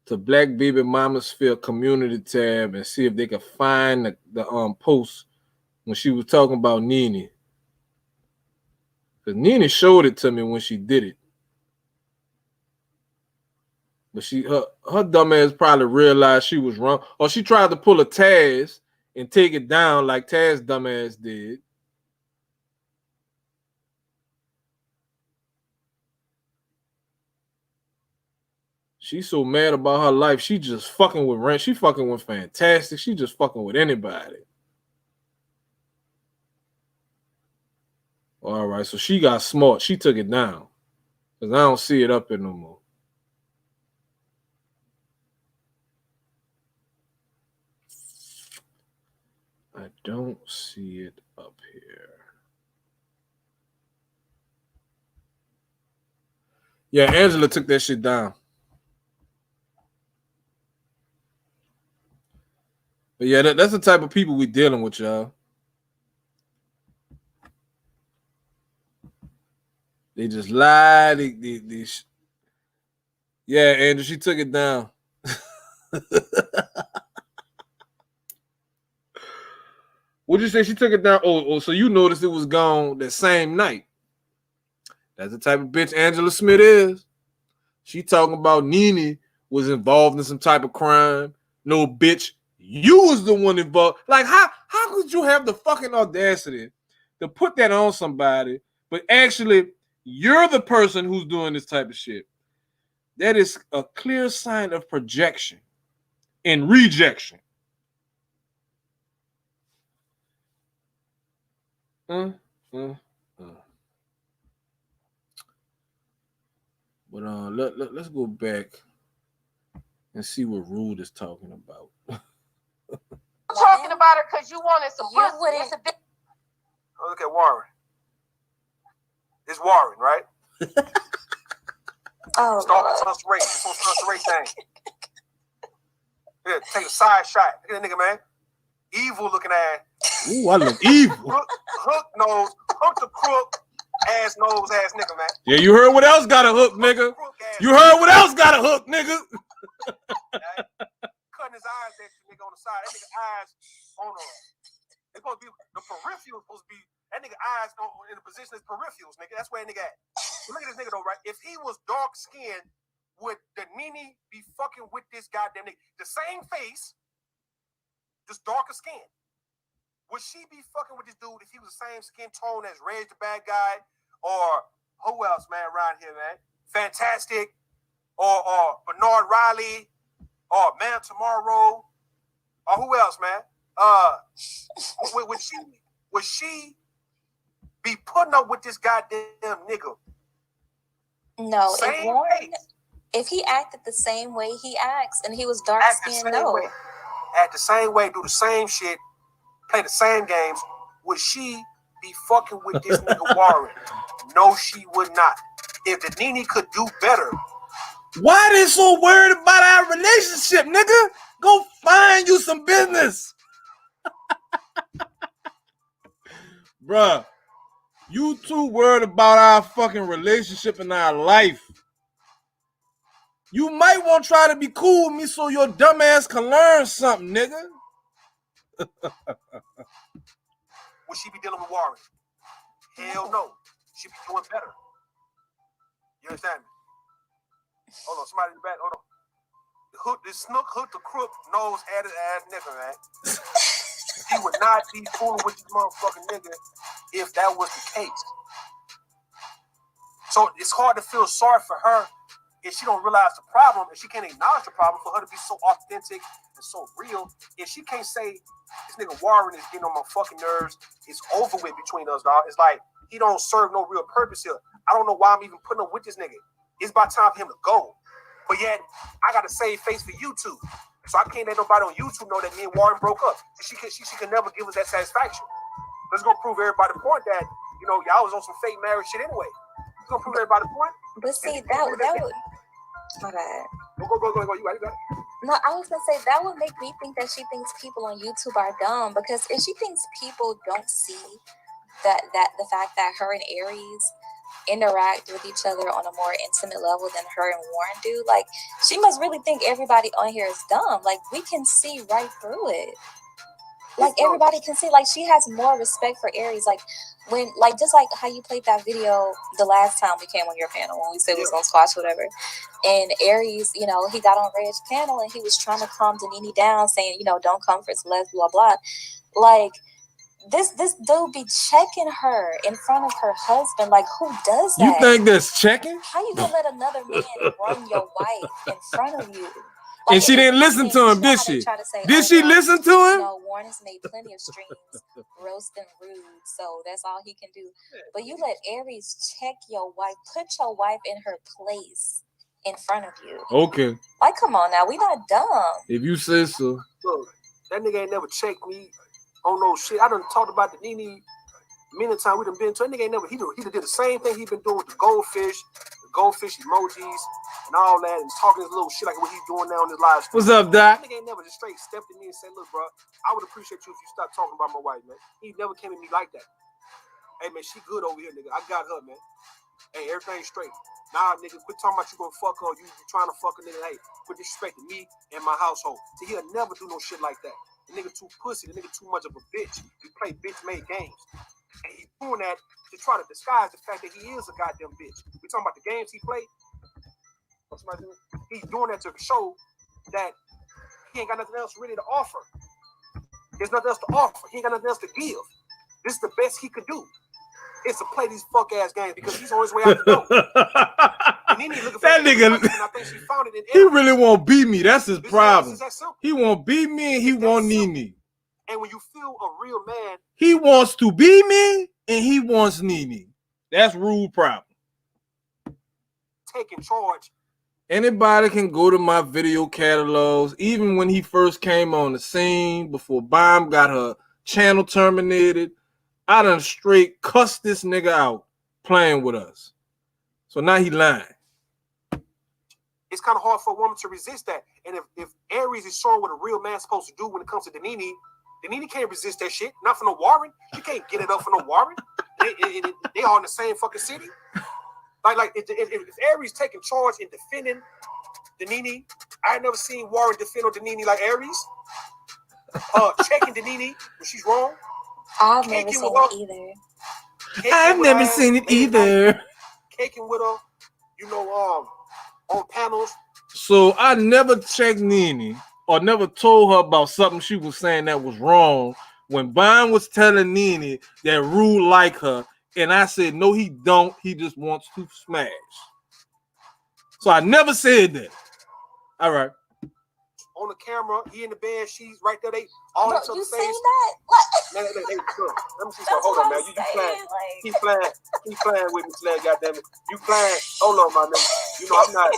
to Black Baby Mamasphere community tab and see if they can find the post when she was talking about Nene. Because Nene showed it to me when she did it. But her dumb ass probably realized she was wrong. Or she tried to pull a Taz and take it down like Taz dumb ass did. She's so mad about her life. She just fucking with Rent. She fucking with Fantastic. She just fucking with anybody. All right, so she got smart. She took it down. Because I don't see it up here no more. I don't see it up here. Yeah, Angela took that shit down. But yeah, that's the type of people we dealing with, y'all. They just lie. Yeah, Andrew, she took it down. What'd you say? She took it down. Oh, so you noticed it was gone that same night. That's the type of bitch Angela Smith is. She talking about Nene was involved in some type of crime. No, bitch, you was the one involved. Like, how could you have the fucking audacity to put that on somebody, but actually you're the person who's doing this type of shit? That is a clear sign of projection and rejection. But let's go back and see what Rude is talking about. I'm talking about her because you wanted some pussy. Oh, look at Warren. It's Warren, right? Oh, Start race. It's on Start Race thing. Yeah, take a side shot. Look at that nigga, man. Evil looking ass. Ooh, I look evil. Hook the crook ass nigga, man. Yeah, you heard what else got a hook, nigga? You heard what else got a hook, nigga? Cutting his eyes at you, nigga, on the side. That nigga eyes on it's supposed to be the peripherals supposed to be that nigga eyes in the position as peripherals, nigga. That's where that nigga at. Look at this nigga though, right? If he was dark skinned, would the Nene be fucking with this goddamn nigga? The same face, just darker skin. Would she be fucking with this dude if he was the same skin tone as Reg the Bad Guy? Or who else, man, around here, man? Fantastic. Or Bernard Riley. Or Man Tomorrow. Or who else, man? Would she be putting up with this goddamn nigga? No, if he acted the same way he acts and he was dark skinned, no. Act the same way, do the same shit, play the same games, would she be fucking with this nigga Warren? No, she would not. If the Nene could do better. Why they so worried about our relationship, nigga? Go find you some business. Bruh, you too worried about our fucking relationship and our life. You might want to try to be cool with me so your dumb ass can learn something, nigga. Would she be dealing with Warren? Hell no. She be doing better. You understand me? Hold on, somebody in the back. Hold on. This snook, hook the crook, nose, added ass nigga, man. He would not be fooling with this motherfucking nigga if that was the case. So it's hard to feel sorry for her if she don't realize the problem, if she can't acknowledge the problem, for her to be so authentic and so real. If she can't say, this nigga Warren is getting on my fucking nerves, it's over with between us, dog. It's like, he don't serve no real purpose here. I don't know why I'm even putting up with this nigga. It's about time for him to go. But yet, I got to save face for YouTube. So I can't let nobody on YouTube know that me and Warren broke up. She can never give us that satisfaction. Let's go prove everybody the point that, you know, y'all was on some fake marriage shit anyway. Let's go prove everybody the point. But see, that would... My bad. Go. You got it. No, I was going to say, that would make me think that she thinks people on YouTube are dumb. Because if she thinks people don't see that the fact that her and Aries interact with each other on a more intimate level than her and Warren do, like, she must really think everybody on here is dumb. Like, we can see right through it. Like, everybody can see, like, she has more respect for Aries. Like, when, like, just like how you played that video the last time we came on your panel when we said we was gonna squash whatever, and Aries, you know, he got on Red's panel and he was trying to calm Nene down, saying, you know, don't come for Celeste, blah blah. Like, this dude be checking her in front of her husband. Like, who does that? You think that's checking? How you gonna let another man run your wife in front of you? Like, and she didn't listen to him, did she? Did she listen to him? No, Warren has made plenty of streams, roast and rude, so that's all he can do. But you let Aries check your wife, put your wife in her place in front of you. Okay. Like, come on now, we not dumb. If you say so. Look, that nigga ain't never checked me on no shit. I done talked about the Nene many times we done been to. That nigga ain't never, he did the same thing he been doing with the goldfish emojis, and all that, and talking his little shit like what he's doing now on his live stream. What's up, Doc? That nigga ain't never just straight stepped in me and said, look, bro, I would appreciate you if you stop talking about my wife, man. He never came at me like that. Hey, man, she good over here, nigga. I got her, man. Hey, everything's straight. Nah, nigga, quit talking about you gonna fuck her, you trying to fuck a nigga. Hey, quit disrespecting me and my household. See, he'll never do no shit like that. The nigga too pussy, the nigga too much of a bitch. He play bitch-made games. And he's doing that to try to disguise the fact that he is a goddamn bitch. We talking about the games he played. He's doing that to show that he ain't got nothing else really to offer. There's nothing else to offer. He ain't got nothing else to give. This is the best he could do. It's to play these fuck ass games because he's on his way out the door. That nigga, I think she found it in he really won't beat me. That's his problem. He won't beat me and he won't need me. And when you feel a real man, he wants to be me and he wants Nene. That's Rude problem. Taking charge. Anybody can go to my video catalogs, even when he first came on the scene, before Bomb got her channel terminated. I done straight cussed this nigga out playing with us. So now he lying. It's kind of hard for a woman to resist that. And if Aries is showing what a real man's supposed to do when it comes to Nene, Nene can't resist that shit. Not for no Warren. She can't get it up for no Warren. They all in the same fucking city. Like if Aries taking charge and defending Nene, I ain't never seen Warren defend Nene like Aries. Checking Nene when she's wrong. I've never seen it either. I've never seen it either. Caking with her, you know, on panels. So I never checked Nene or never told her about something she was saying that was wrong when Vine was telling Nene that Rue like her, and I said, no, he don't. He just wants to smash. So I never said that. All right. On the camera, he in the bed, she's right there. They all each other's face. You seen that? What? Let me see. Hold on, man. You playing? He playing with me, Celeste. Goddamn it, you playing? Hold on, my nigga. You know I'm not.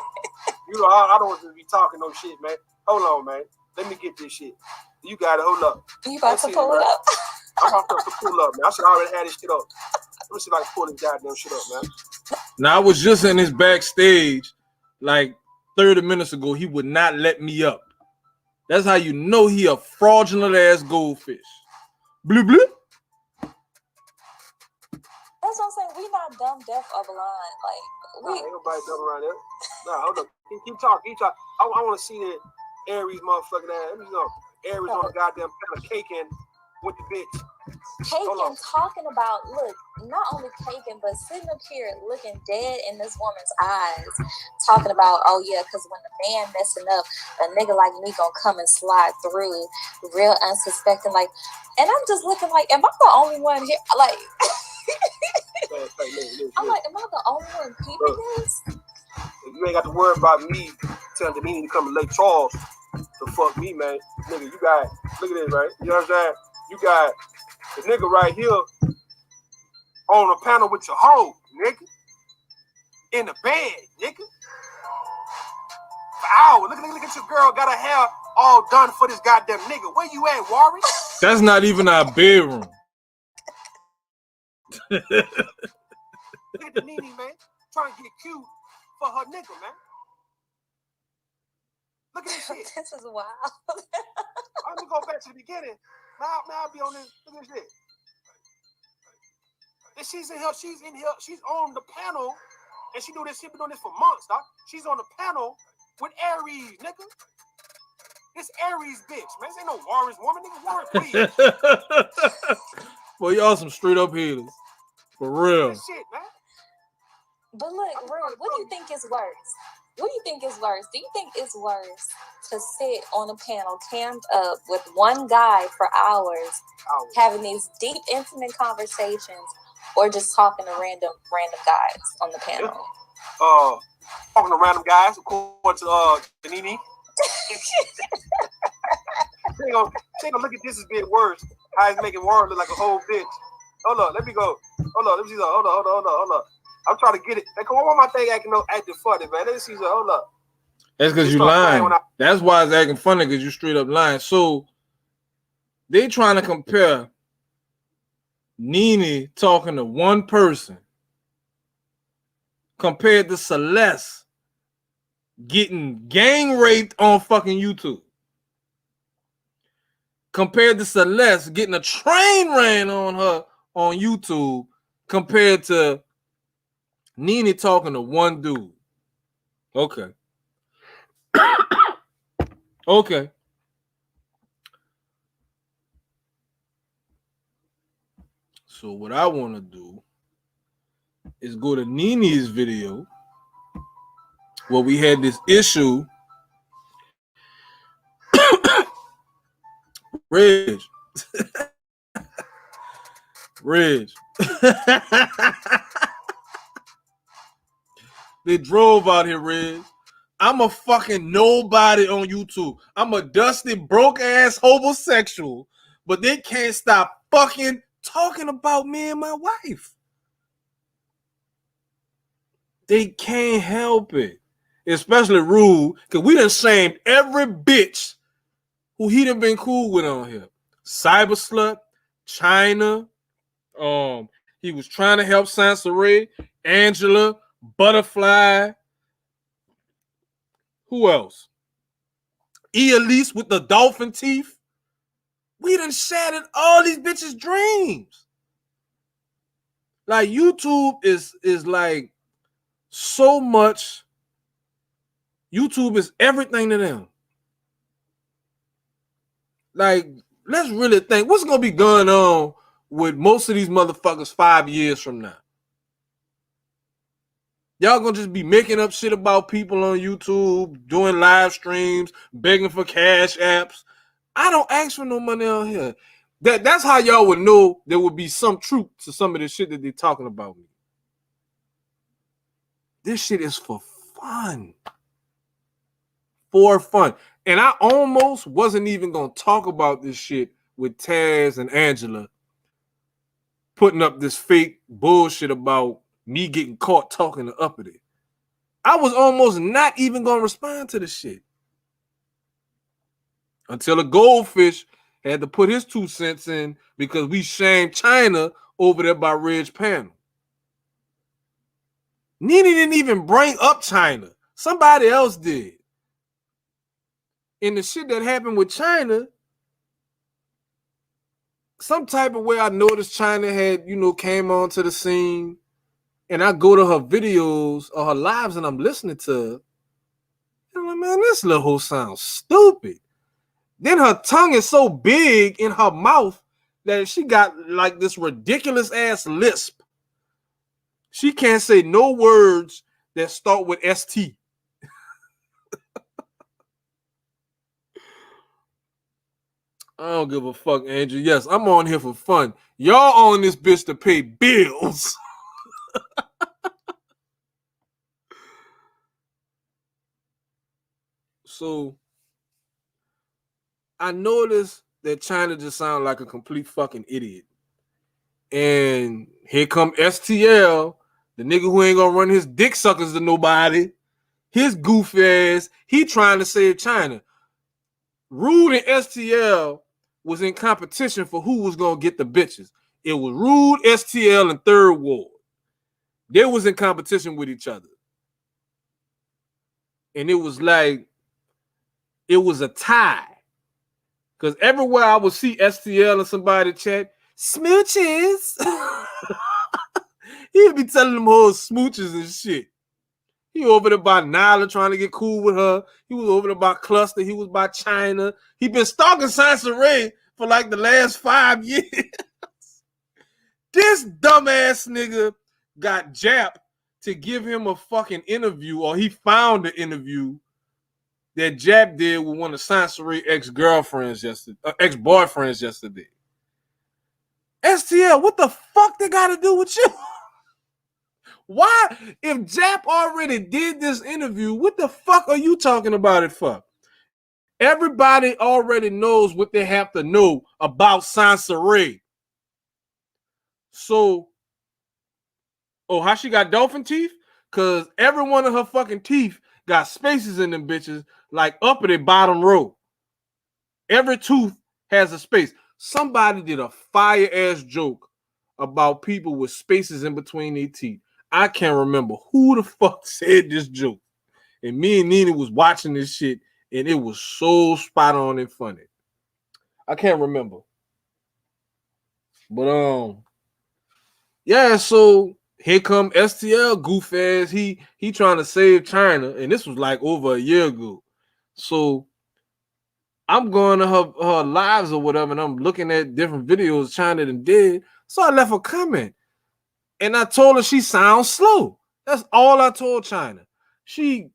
You know I don't want to be talking no shit, man. Hold on, man. Let me get this shit. You got it. Hold up. You about to pull it up? I'm about to pull up, man. I should already have this shit up. Let me see if I can pull this goddamn shit up, man. Now I was just in his backstage like 30 minutes ago. He would not let me up. That's how you know he a fraudulent ass goldfish. Blue blue. That's what I'm saying. We not dumb, deaf, or blind. Like we ain't nobody dumb around there. Nah, hold up. Keep talking. Keep talking. I want to see that Aries motherfucking ass. Let me know. Aries on the goddamn kind of caking with the bitch. Caking, talking about, look, not only caking, but sitting up here looking dead in this woman's eyes, talking about, oh yeah, because when the man messing up, a nigga like me gonna come and slide through, real unsuspecting, like, and I'm just looking like, am I the only one here? Like, I'm like, am I the only one peeping this? You ain't got to worry about me telling Nene to come to Lake Charles to fuck me, man. Nigga, you got, look at this, right? You know what I'm saying? You got the nigga right here on a panel with your hoe, nigga. In the bed, nigga. For hours. Look at your girl got her hair all done for this goddamn nigga. Where you at, Warren? That's not even our bedroom. Look at the Nene, man. Trying to get cute for her nigga, man. Look at this shit. This is wild. I'm gonna go back to the beginning. Now I'll be on this. Look at this. And she's in here. She's on the panel, and she do this. She been doing this for months, dog. She's on the panel with Aries, nigga. This Aries bitch, man. This ain't no Warren's woman, nigga. Warren, please. Boy, y'all some straight up haters. For real. This shit, man. But look, Rude, what do you think is worse? What do you think is worse? Do you think it's worse to sit on a panel cammed up with one guy for hours, having these deep, intimate conversations, or just talking to random guys on the panel? Talking to random guys, according to Nene. She gonna look at this as being worse. How he's making Warren look like a whole bitch. Hold up, let me go. Hold up, let me see. Hold up. I'm trying to get it. Hey, come on, why my thing acting funny, man? Let me see. Hold up. That's because you lying. That's why it's acting funny, because you straight up lying. So they trying to compare Nene talking to one person compared to Celeste getting gang raped on fucking YouTube. Compared to Celeste getting a train ran on her on YouTube compared to Nene talking to one dude. Okay. Okay. So what I want to do is go to Nene's video where we had this issue. Reg. They drove out here, Reg. I'm a fucking nobody on YouTube. I'm a dusty, broke ass homosexual, but they can't stop fucking talking about me and my wife. They can't help it. Especially Rude, because we done shamed every bitch who he done been cool with on here. Cyber Slut, China, he was trying to help Sansaray, Angela, Butterfly. Who else? Elise with the dolphin teeth. We done shattered all these bitches' dreams. Like YouTube is like so much. YouTube is everything to them. Like, let's really think what's gonna be going on with most of these motherfuckers 5 years from now. Y'all gonna just be making up shit about people on YouTube, doing live streams, begging for cash apps. I don't ask for no money on here. That's how y'all would know there would be some truth to some of the shit that they're talking about me. This shit is for fun. For fun. And I almost wasn't even gonna talk about this shit with Taz and Angela putting up this fake bullshit about me getting caught talking to Uppty. I was almost not even gonna respond to the shit until a goldfish had to put his 2 cents in because we shamed China over there by Ridge Panel. Nene didn't even bring up China. Somebody else did. And the shit that happened with China, some type of way I noticed China had, came onto the scene, and I go to her videos or her lives and I'm listening to her. I'm like, man, this little hoe sounds stupid. Then her tongue is so big in her mouth that she got like this ridiculous ass lisp. She can't say no words that start with ST. I don't give a fuck, Andrew. Yes, I'm on here for fun. Y'all on this bitch to pay bills. So I noticed that China just sounded like a complete fucking idiot. And here come STL, the nigga who ain't gonna run his dick suckers to nobody. His goof ass, he trying to save China. Rude and STL was in competition for who was gonna get the bitches. It was Rude, STL, and Third Ward. They was in competition with each other. And it was like, it was a tie. Because everywhere I would see STL and somebody chat, smooches. He'd be telling them whole smooches and shit. He over there by Nylah trying to get cool with her. He was over there by Cluster. He was by China. He been stalking Sansaray for like the last 5 years. This dumbass nigga got Jap to give him a fucking interview, or he found the interview that Jap did with one of Sansaray ex-boyfriends yesterday. STL, what the fuck they got to do with you? Why? If Jap already did this interview, what the fuck are you talking about it for? Everybody already knows what they have to know about Sansaray. So, how she got dolphin teeth? Because every one of her fucking teeth got spaces in them bitches, like up at the bottom row. Every tooth has a space. Somebody did a fire-ass joke about people with spaces in between their teeth. I can't remember who the fuck said this joke. And me and Nina was watching this shit, and it was so spot on and funny. I can't remember. But yeah, so here come STL goof ass. He trying to save China, and this was like over a year ago. So I'm going to her lives or whatever, and I'm looking at different videos China done did. So I left a comment. And I told her she sounds slow. That's all I told China. She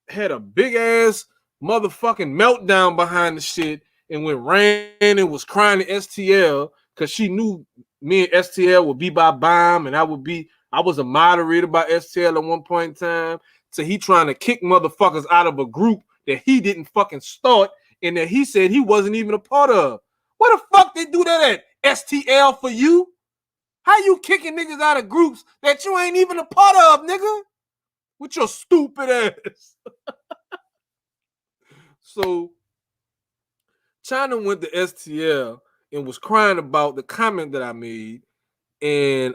had a big ass motherfucking meltdown behind the shit and went ran and was crying to STL because she knew me and STL would be by bomb, and I was a moderator by STL at one point in time. So he trying to kick motherfuckers out of a group that he didn't fucking start and that he said he wasn't even a part of. Where the fuck they do that at? STL for you? How you kicking niggas out of groups that you ain't even a part of, nigga? With your stupid ass. So China went to STL and was crying about the comment that I made. And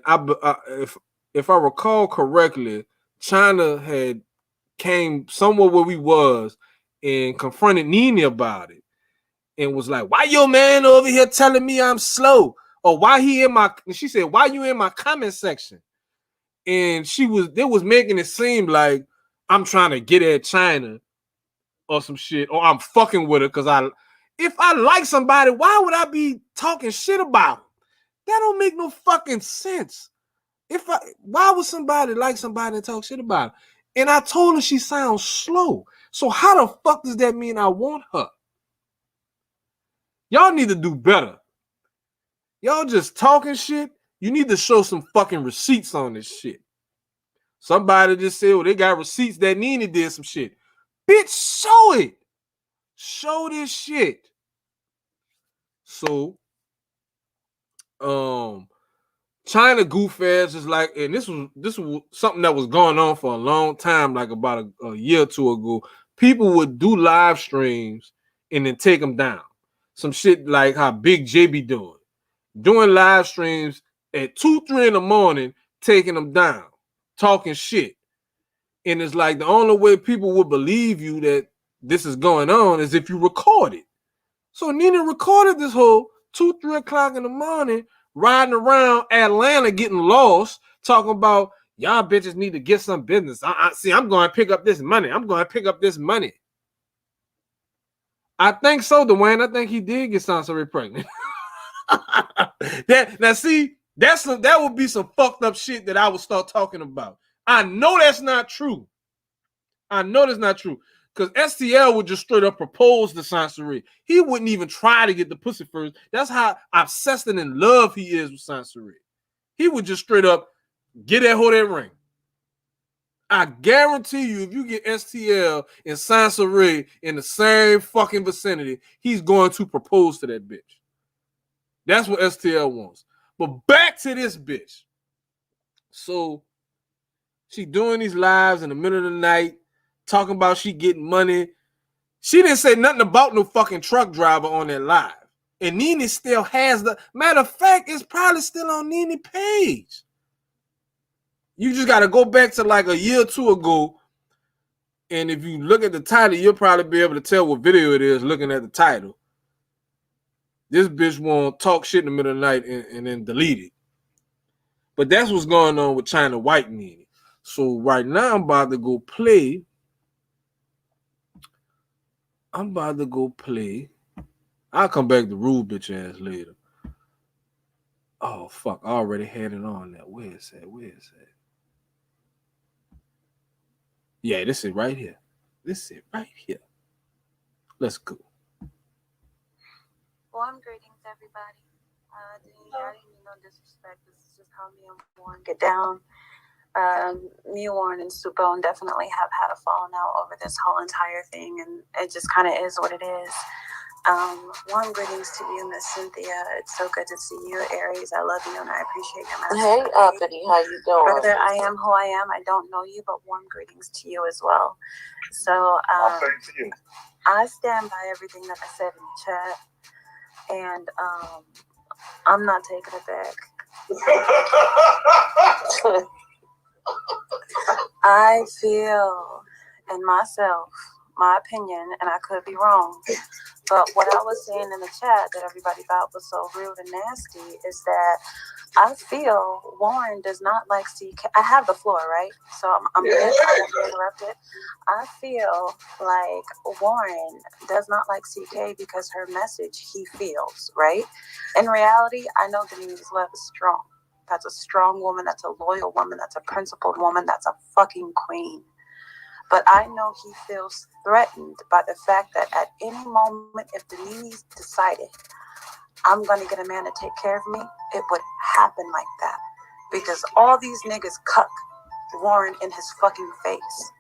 if I recall correctly, China had came somewhere where we was and confronted Nene about it. and was like, why your man over here telling me I'm slow? Or why he in my, and she said, why you in my comment section? And they was making it seem like I'm trying to get at China or some shit, or I'm fucking with her if I like somebody, why would I be talking shit about them? That don't make no fucking sense. Why would somebody like somebody and talk shit about her? And I told her she sounds slow. So how the fuck does that mean I want her? Y'all need to do better. Y'all just talking shit. You need to show some fucking receipts on this shit. Somebody just said, well, they got receipts that Nene did some shit. Bitch, show it. Show this shit. So, China goof ass is like, and this was something that was going on for a long time, like about a year or two ago. People would do live streams and then take them down. Some shit like how Big J be doing live streams at 2-3 in the morning, taking them down, talking shit. And it's like the only way people would believe you that this is going on is if you record it. So Nina recorded this whole 2-3 o'clock in the morning, riding around Atlanta, getting lost, talking about y'all bitches need to get some business. I'm going to pick up this money. I'm going to pick up this money. I think so, Dwayne. I think he did get Sansa pregnant. That would be some fucked up shit that I would start talking about. I know that's not true. Because STL would just straight up propose to Sansa. He wouldn't even try to get the pussy first. That's how obsessed and in love he is with Sansa. He would just straight up get that whole that ring. I guarantee you, if you get STL and Sansa in the same fucking vicinity, he's going to propose to that bitch. That's what STL wants. But back to this bitch. So she doing these lives in the middle of the night, talking about she getting money. She didn't say nothing about no fucking truck driver on that live. And Nene still has the, matter of fact, it's probably still on Nene's page. You just got to go back to like a year or two ago. And if you look at the title, you'll probably be able to tell what video it is looking at the title. This bitch won't talk shit in the middle of the night and then delete it. But that's what's going on with China White Nene. So right now I'm about to go play. I'll come back to rude bitch ass later. Oh fuck, I already had it on there. Where is that? Yeah, this is right here. Let's go. Warm greetings, everybody. I didn't mean no disrespect. This is just how me and Warren get down. Me, Warren, and Supone definitely have had a falling out over this whole entire thing, and it just kind of is what it is. Warm greetings to you, Miss Cynthia. It's so good to see you, Aries. I love you, and I appreciate your message. Hey, Uppty, how you doing? Brother, I am who I am. I don't know you, but warm greetings to you as well. So, Thanks to you. I stand by everything that I said in the chat. And I'm not taking it back. I feel in myself, my opinion, and I could be wrong, but what I was saying in the chat that everybody thought was so rude and nasty is that I feel Warren does not like CK. I have the floor, right? So I'm interrupted. I feel like Warren does not like CK because her message he feels, right? In reality, I know Denise's love is strong. That's a strong woman. That's a loyal woman. That's a principled woman. That's a fucking queen. But I know he feels threatened by the fact that at any moment, if Denise decided, I'm going to get a man to take care of me, it would happen like that. Because all these niggas cuck Warren in his fucking face.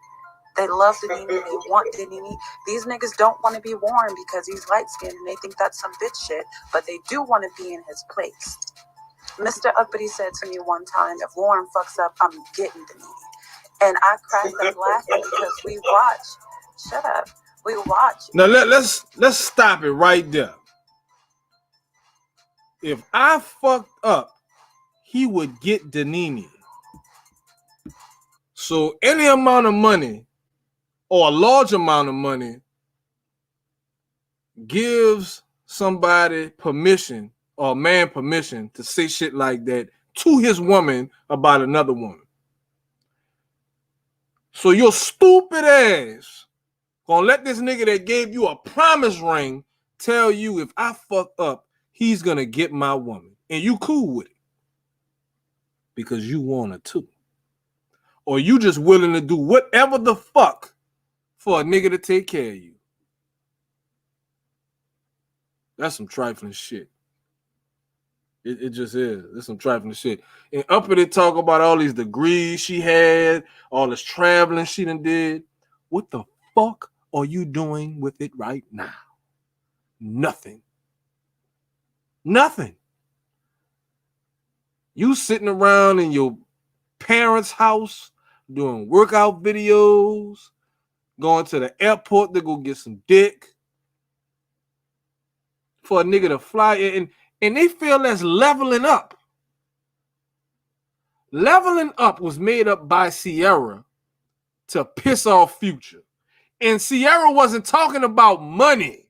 They love Denise. They want Denise. These niggas don't want to be Warren because he's light-skinned and they think that's some bitch shit. But they do want to be in his place. Mr. Uppity said to me one time, if Warren fucks up, I'm getting Denise. And I cracked up laughing because we watch. Shut up. We watch. Now let's stop it right there. If I fucked up, he would get Denini. So any amount of money or a large amount of money gives somebody permission or a man permission to say shit like that to his woman about another woman. So your stupid ass gonna let this nigga that gave you a promise ring tell you if I fuck up, he's gonna get my woman. And you cool with it. Because you want her too. Or you just willing to do whatever the fuck for a nigga to take care of you. That's some trifling shit. It just is. It's some trifling shit. And Uppty talk about all these degrees she had, all this traveling she done did. What the fuck are you doing with it right now? Nothing. Nothing. You sitting around in your parents' house doing workout videos, going to the airport to go get some dick for a nigga to fly in. And they feel that's leveling up. Leveling up was made up by Sierra to piss off Future. And Sierra wasn't talking about money.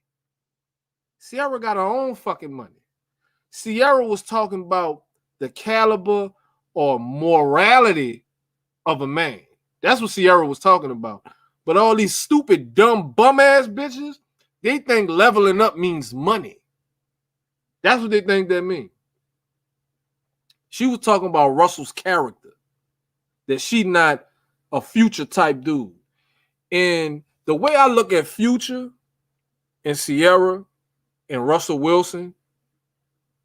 Sierra got her own fucking money. Sierra was talking about the caliber or morality of a man. That's what Sierra was talking about. But all these stupid, dumb, bum-ass bitches, they think leveling up means money. That's what they think that means. She was talking about Russell's character, that she not a Future type dude. And the way I look at Future and Sierra and Russell Wilson,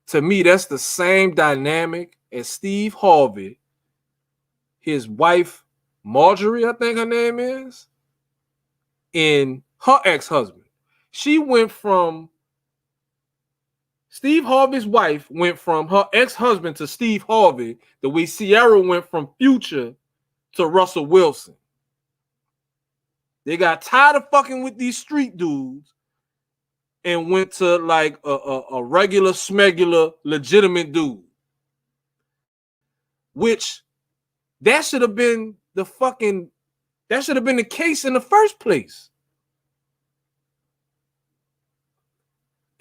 to me, that's the same dynamic as Steve Harvey, his wife, Marjorie, I think her name is, and her ex-husband. Steve Harvey's wife went from her ex-husband to Steve Harvey the way Sierra went from Future to Russell Wilson. They got tired of fucking with these street dudes and went to like a regular, smegular, legitimate dude. Which that should have been the case in the first place.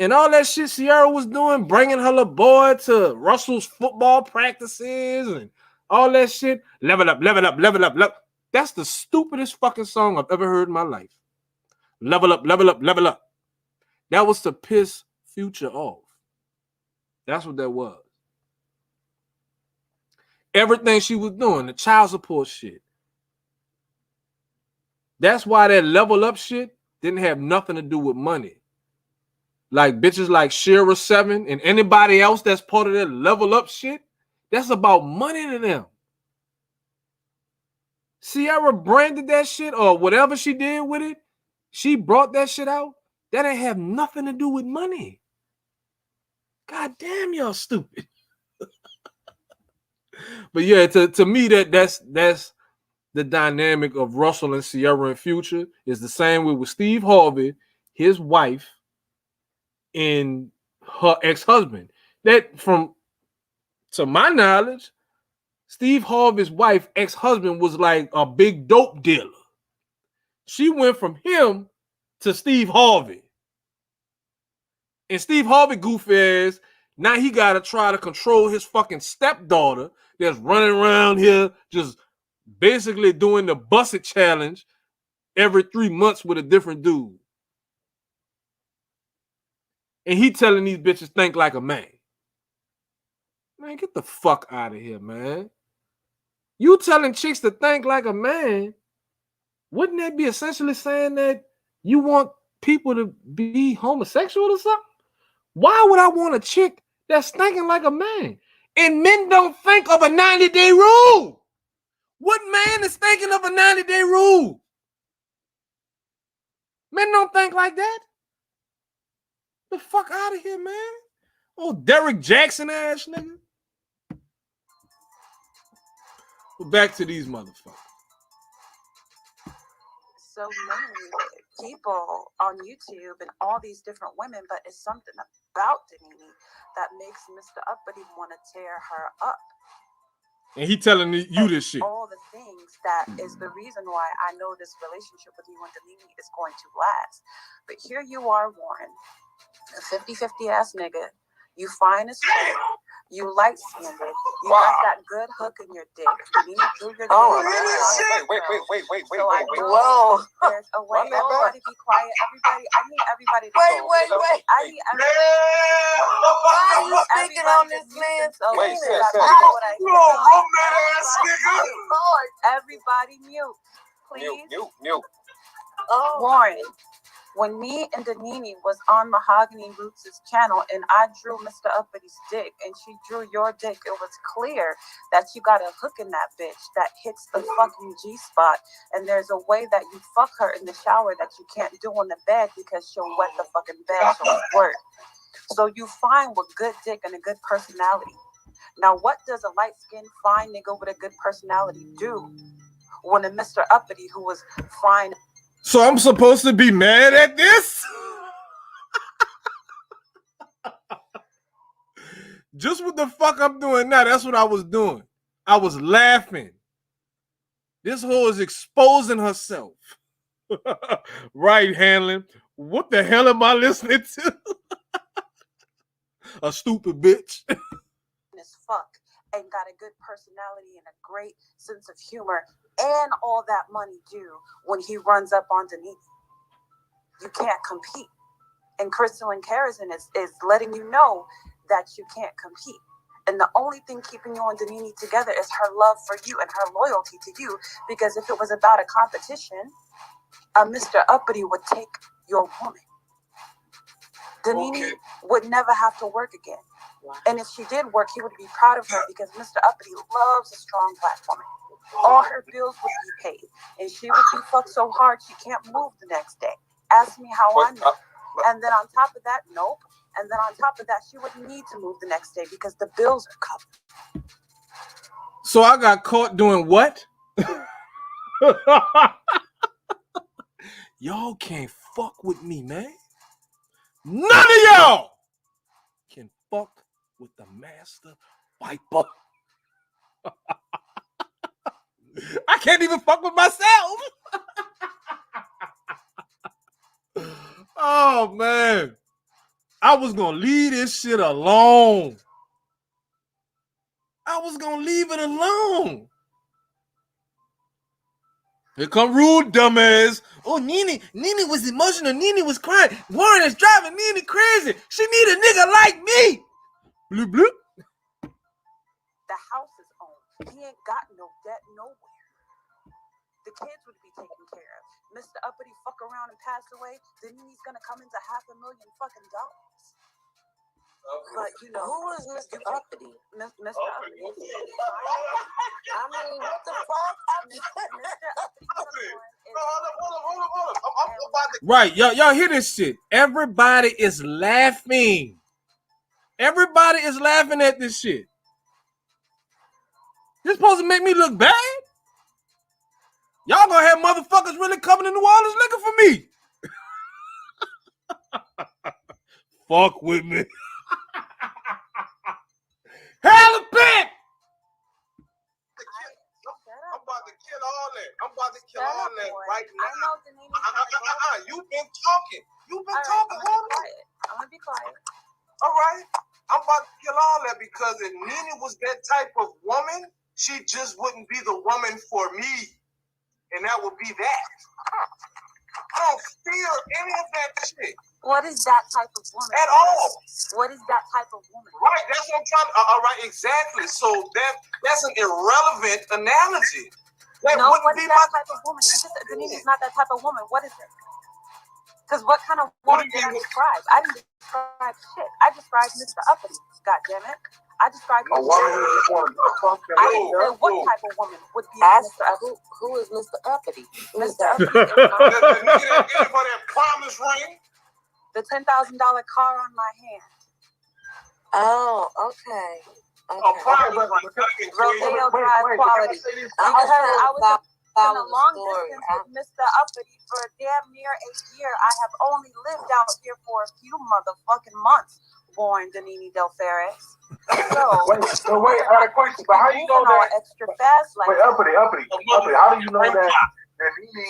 And all that shit Sierra was doing, bringing her little boy to Russell's football practices and all that shit. Level up, level up, level up, level up. That's the stupidest fucking song I've ever heard in my life. Level up, level up, level up. That was to piss Future off. That's what that was. Everything she was doing, the child support shit. That's why that level up shit didn't have nothing to do with money. Like bitches like Shira 7 and anybody else that's part of that level up shit, that's about money to them. Sierra branded that shit or whatever she did with it. She brought that shit out. That ain't have nothing to do with money. God damn, y'all stupid. But yeah, to me, that's the dynamic of Russell and Sierra and Future is the same way with Steve Harvey, his wife, and her ex-husband. That to my knowledge, Steve Harvey's wife, ex-husband, was like a big dope dealer. She went from him to Steve Harvey. And Steve Harvey goofy ass, now he got to try to control his fucking stepdaughter that's running around here just basically doing the Bust It challenge every 3 months with a different dude. And he telling these bitches think like a man. Man, get the fuck out of here, man. You telling chicks to think like a man, wouldn't that be essentially saying that you want people to be homosexual or something? Why would I want a chick that's thinking like a man? And men don't think of a 90-day rule. What man is thinking of a 90-day rule? Men don't think like that. The fuck out of here, man. Oh, Derek Jackson ass nigga. Well, back to these motherfuckers. So many people on YouTube and all these different women, but it's something about Denise that makes Mr. Uppity want to tear her up. And he telling you this shit. All the things that is the reason why I know this relationship with you and Delini is going to last. But here you are, Warren, a 50-50 ass nigga. You fine as fuck. You light-skinned. You got that good hook in your dick. Delini drew your dick. Oh, wait. Whoa. There's a way. Everybody be quiet. Everybody, I need everybody to Wait. I need everybody. Why are you speaking on this man? Wait, say. Everybody mute, please. Mute. Oh, Warren. When me and Danini was on Mahogany Roots' channel and I drew Mr. Uppty's dick and she drew your dick, it was clear that you got a hook in that bitch that hits the fucking G-spot, and there's a way that you fuck her in the shower that you can't do on the bed because she'll wet the fucking bed, she'll squirt. So you fine with good dick and a good personality. Now what does a light-skinned fine nigga with a good personality do when a Mr. Uppty who was fine? So I'm supposed to be mad at this? Just what the fuck I'm doing now, that's what I was doing. I was laughing. This hoe is exposing herself. Right, Hanlon. What the hell am I listening to? A stupid bitch. As fuck and got a good personality and a great sense of humor and all that money due when he runs up on Denise. You can't compete. And Crystalline Kerosene is letting you know that you can't compete. And the only thing keeping you and Denini together is her love for you and her loyalty to you. Because if it was about a competition, a Mr. Uppty would take your woman. Denini would never have to work again. Wow. And if she did work, he would be proud of her because Mr. Uppty loves a strong black woman. All her bills would be paid. And she would be fucked so hard she can't move the next day. Ask me how I know. And then on top of that, nope. And then on top of that, she wouldn't need to move the next day because the bills are covered. So I got caught doing what? Y'all can't fuck with me, man. None of y'all can fuck with the master viper. I can't even fuck with myself. Oh, man. I was going to leave this shit alone. I was going to leave it alone. Here come rude dumbass. Oh, Nene was emotional. Nene was crying. Warren is driving Nene crazy. She need a nigga like me. Bloop, bloop. The house is owned. He ain't got no debt nowhere. The kids would be taken care of. Mr. Uppty fuck around and pass away, then he's gonna come into $500,000 fucking dollars. But you know, who is Mr. Uppty? Mr. Uppty. I mean, what the fuck? Mr. Uppty. Hold up. I'm about to... Right, y'all hear this shit. Everybody is laughing. Everybody is laughing at this shit. You're supposed to make me look bad? Y'all gonna have motherfuckers really coming to New Orleans looking for me. Fuck with me. Hell of bitch! I'm about to kill all that. Right now. You've been talking. I'm gonna be quiet. All right. I'm about to kill all that because if Nene was that type of woman, she just wouldn't be the woman for me. And that would be that. I don't fear any of that shit. What is that type of woman? At all. What is that type of woman? Right, that's what I'm trying to... all right, exactly. So that's an irrelevant analogy. That no, wouldn't what be is that my... type of woman? Denise is not that type of woman. What is it? Because what kind of woman did I describe? I didn't describe shit. I described Mr. Uppty. God damn it. I described a woman who just wanted to fuck I didn't say what type of woman would be Mr. Uppty. Who is Mr. Uppty? Mr. Uppty is my... The nigga that gave her that promise ring? The $10,000 car on my hand. Oh, okay. A promise ring. Rodeo Drive quality. I was in a long distance with Mr. Uppty for damn near a year. I have only lived out here for a few motherfucking months. born Danini Del Ferris. So wait, I had a question. But how do you know that? Extra fast, like wait, Uppty. How do you know that Danini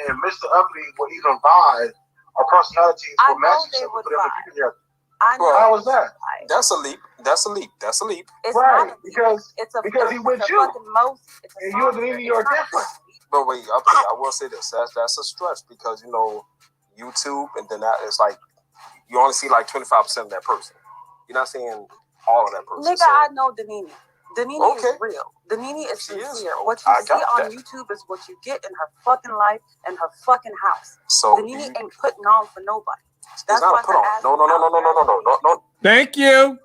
and Mr. Uppty would even vibe our personalities for matching each other for them to be together? I know. How was that? That's a leap. That's a leap. It's right, not because he with you. And you and Danini are different. But wait, I will say this. That's a stretch because, you know, YouTube, and then that is like, you only see like 25% of that person. You're not seeing all of that person. Nigga, I know Danini. Danini is real. Danini is sincere. What you see on YouTube is what you get in her fucking life and her fucking house. So Danini ain't putting on for nobody. That's not why a put on. No. Thank you.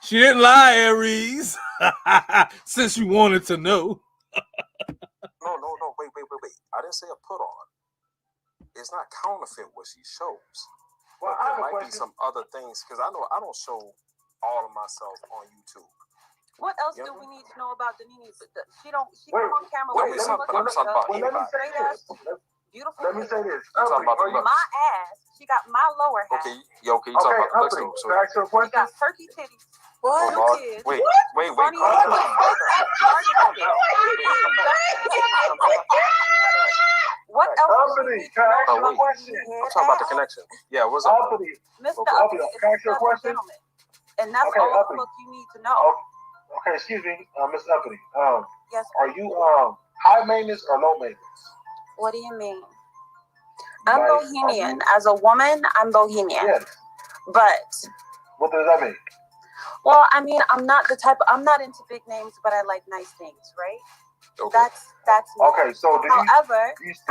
She didn't lie, Aries. Since you wanted to know. No. Wait. I didn't say a put on. It's not counterfeit what she shows. Well, there might be some other things because I know I don't show all of myself on YouTube. What else do we need to know about Danini? She come on camera. Let me say this. Beautiful. Let me say this. My ass. She got my lower half. Okay, you talking about the looks though. So ask her a question. She got turkey titties. What? Wait. What else? Can I ask you a question? I'm talking about the connection. Yeah, what's up? Mr. Uppty, can I ask you a question? And that's all the fuck you need to know. Okay, excuse me, Mr. Uppty. Yes. Are you high maintenance or low maintenance? What do you mean? I'm bohemian. As a woman, I'm bohemian. Yes. But what does that mean? Well, I mean, I'm not into big names, but I like nice things, right? Okay. That's me. Okay, so do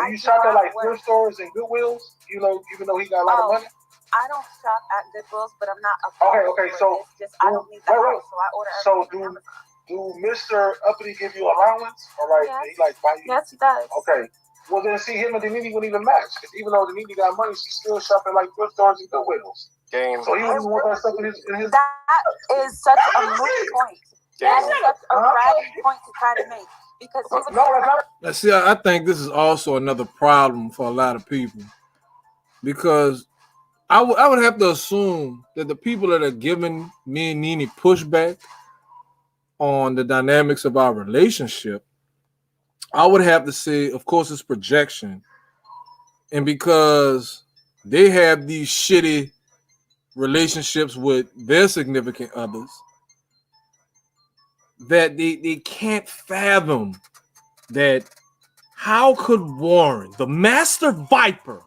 you shop at like thrift stores and Goodwills? You know, even though he got a lot of money? I don't shop at Goodwills, but I'm not Okay, so it's just I don't need the house, so I order everything on Amazon. Do Mr. Uppty give you allowance? Or like he like buy you? Yes, he does. Okay. Well, then see, him and Danini wouldn't even match. Because even though Danini got money, she's still shopping like thrift stores and Goodwills. Game. So he wouldn't want that stuff in his... That is such a moot point. That is such a tragic point to try to make. Because Now, see, I think this is also another problem for a lot of people. Because I would have to assume that the people that are giving me and Nene pushback on the dynamics of our relationship, I would have to say, of course, it's projection. And because they have these shitty relationships with their significant others, that they can't fathom that how could Warren, the master viper,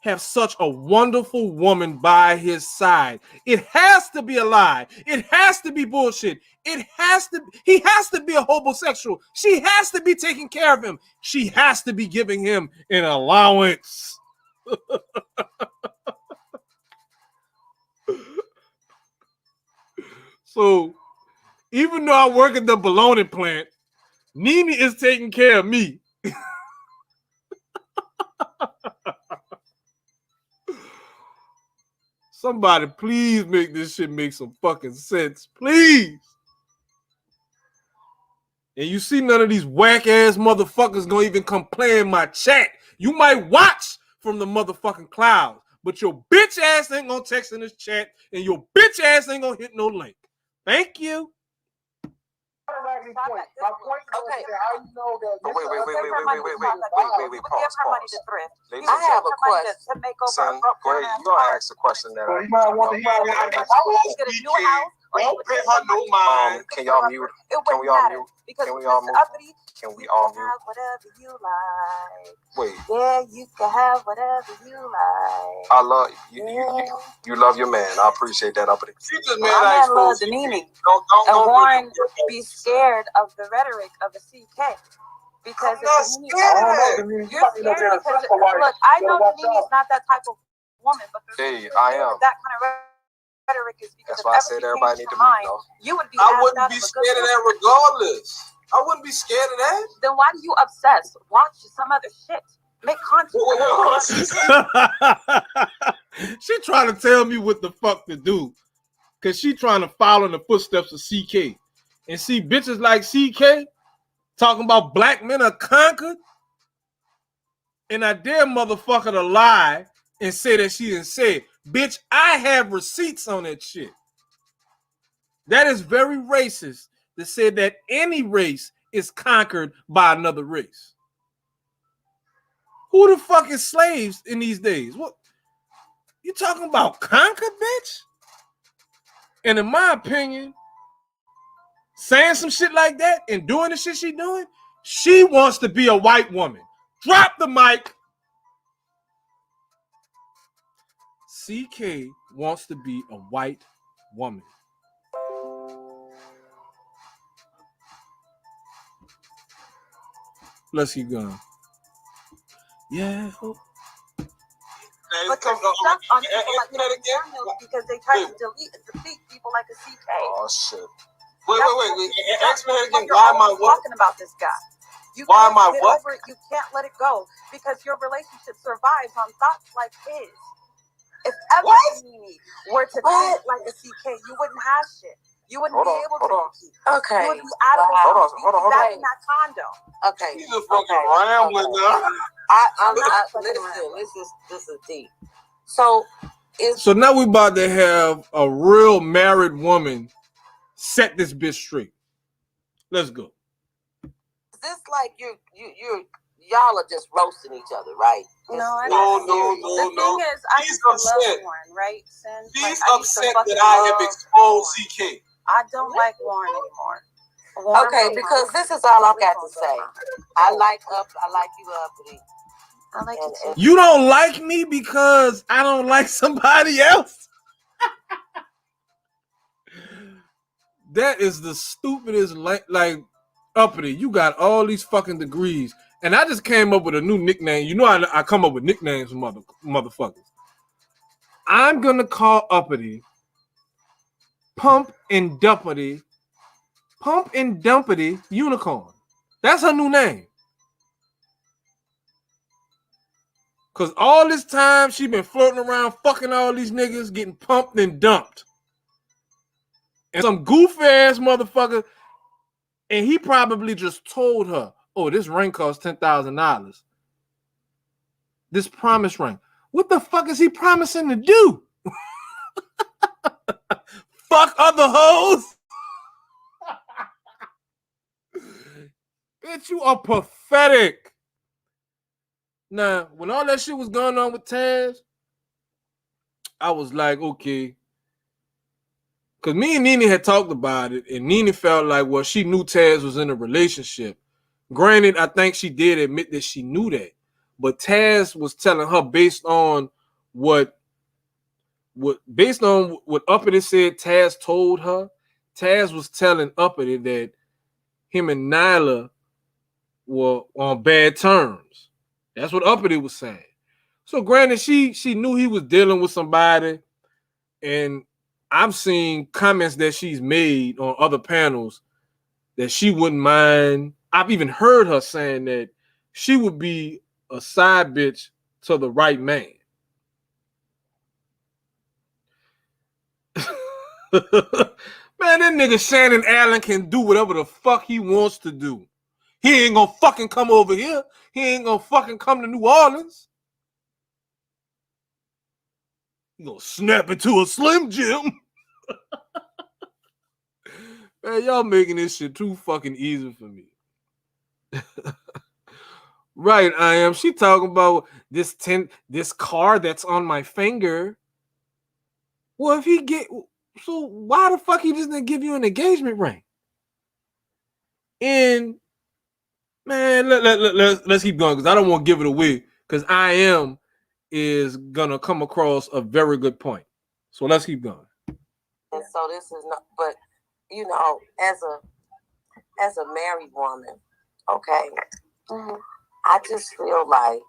have such a wonderful woman by his side? It has to be a lie. It has to be bullshit. He has to be a homosexual. She has to be taking care of him. She has to be giving him an allowance. So even though I work at the bologna plant, Nene is taking care of me. Somebody please make this shit make some fucking sense. Please. And you see none of these whack ass motherfuckers gonna even come play in my chat. You might watch from the motherfucking clouds, but your bitch ass ain't gonna text in this chat, and your bitch ass ain't gonna hit no link. Thank you. My point is how you know that. Wait. Pause. I have a question. Son, go ahead. You gonna ask the question that he might want to Don't pay her no mind. Can y'all mute? Can we all mute? Can we all mute? Can we all mute? Whatever you like. Wait. Yeah, you can have whatever you like. I love you. You love your man. I appreciate that. She just made my like man loves Danini. And Warren be scared of the rhetoric of a CK. Because you're scared because look, I know Danini's not that type of woman, but I am. That kind of rhetoric is because that's why I said everybody need to mute. You would be. I wouldn't be scared of that regardless. I wouldn't be scared of that. Then why do you obsess? Watch some other shit. Make content. She trying to tell me what the fuck to do. Cause she trying to follow in the footsteps of CK. And see bitches like CK talking about black men are conquered. And I dare motherfucker to lie and say that she didn't say it. Bitch, I have receipts on that shit. That is very racist to say that any race is conquered by another race. Who the fuck is slaves in these days? What you talking about? Conquered, bitch? And in my opinion, saying some shit like that and doing the shit she doing, she wants to be a white woman. Drop the mic. CK wants to be a white woman. Let's keep going. Yeah. But they're stuck on people like Daniels because they try to defeat people like a CK. Oh shit. Wait. Ask me again. Why am I talking about this guy? Why am I what? You can't let it go because your relationship survives on thoughts like his. If ever Nene were to think like a CK, you wouldn't have shit. You wouldn't be able to compete. Okay. You would be out of the house. Hold on. Back in that condo. Okay. He's just fucking rambling now. I'm not. Listen. This is deep. So now we about to have a real married woman set this bitch straight. Let's go. This like y'all are just roasting each other, right? No. The thing is, I used to love Warren, right? She's upset that I have exposed CK. I don't like Warren anymore. Okay, because this is all I got to say. I like you, Uppty. I like you too. You don't like me because I don't like somebody else? That is the stupidest, like Uppty, you got all these fucking degrees. And I just came up with a new nickname. You know I come up with nicknames for motherfuckers. I'm going to call Uppty Pump and Dumpity Unicorn. That's her new name. Because all this time she been flirting around, fucking all these niggas, getting pumped and dumped. And some goof ass motherfucker, and he probably just told her, oh, this ring costs $10,000. This promise ring. What the fuck is he promising to do? Fuck other hoes? Bitch, you are pathetic. Now, when all that shit was going on with Taz, I was like, okay. Because me and Nene had talked about it, and Nene felt like, well, she knew Taz was in a relationship. Granted, I think she did admit that she knew that. But Taz was telling her based on what Uppty said Taz told her, Taz was telling Uppty that him and Nylah were on bad terms. That's what Uppty was saying. So granted, she knew he was dealing with somebody, and I've seen comments that she's made on other panels that she wouldn't mind. I've even heard her saying that she would be a side bitch to the right man. Man, that nigga Shannon Allen can do whatever the fuck he wants to do. He ain't gonna fucking come over here. He ain't gonna fucking come to New Orleans. He gonna snap into a Slim Jim. Man, y'all making this shit too fucking easy for me. Right, I am. She talking about this car that's on my finger. Well, if he get, so why the fuck he just didn't give you an engagement ring? And man, let's keep going because I don't want to give it away because I am is gonna come across a very good point. So let's keep going. And so this is not, but you know, as a married woman, okay, I just feel like,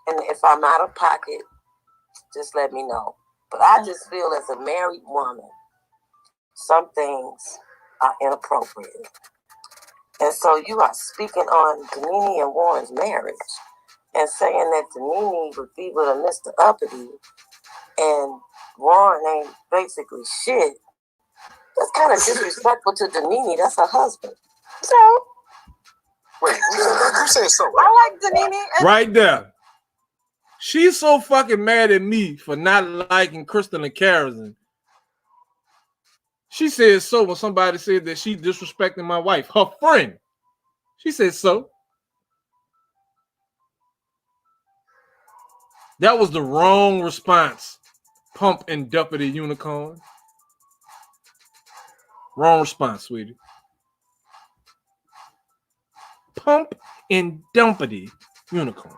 and if I'm out of pocket, just let me know. But I just feel as a married woman, some things are inappropriate. And so you are speaking on Denini and Warren's marriage and saying that Denini would be with a Mr. Uppty and Warren ain't basically shit. That's kind of disrespectful to Denini. That's her husband. So. Wait, who said so? I like Denini. Right there. She's so fucking mad at me for not liking Crystal and Karazin. She said so when somebody said that she disrespecting my wife, her friend. She said so. That was the wrong response. Pump and Deputy Unicorn. Wrong response, sweetie. Pump and Dumpity Unicorn.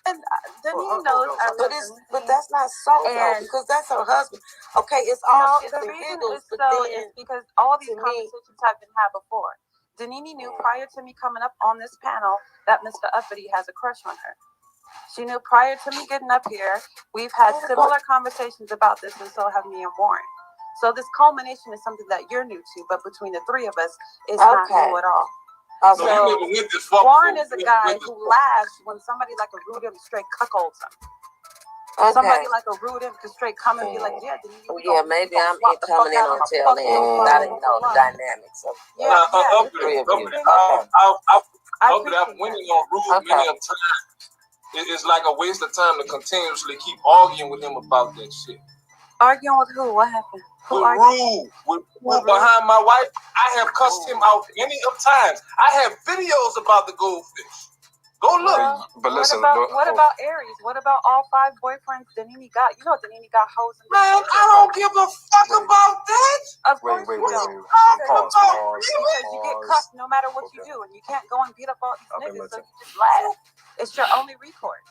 And then he knows I love him. But that's not so though, because that's her husband. Okay, it's all shit the and reason giggles, it's but so then is because all these to me- conversations have been had before. Danini knew prior to me coming up on this panel that Mr. Uppity has a crush on her. She knew prior to me getting up here, we've had similar conversations about this, and so have me and Warren. So this culmination is something that you're new to, but between the three of us, it's not new at all. So you never went this far Warren before. is a guy who laughs when somebody like a rude him straight cuckolds him. Somebody like a rude him can straight come and be like, yeah, maybe I'm coming in on tail end. I didn't know the dynamics of the three of you. I've winning on rules many of times. It's like a waste of time to continuously keep arguing with him about that shit. Arguing with who? What happened? With Rue, behind my wife, I have cussed him out many of times. I have videos about the goldfish. Go look. But listen, what about Aries? What about all 5 boyfriends Danini got? You know Danini got hoes in the Man, I don't give a fuck about that. Of course you don't. Pause. Because you get cussed no matter what you do, and you can't go and beat up all these niggas, so you just laugh. It's your only recourse.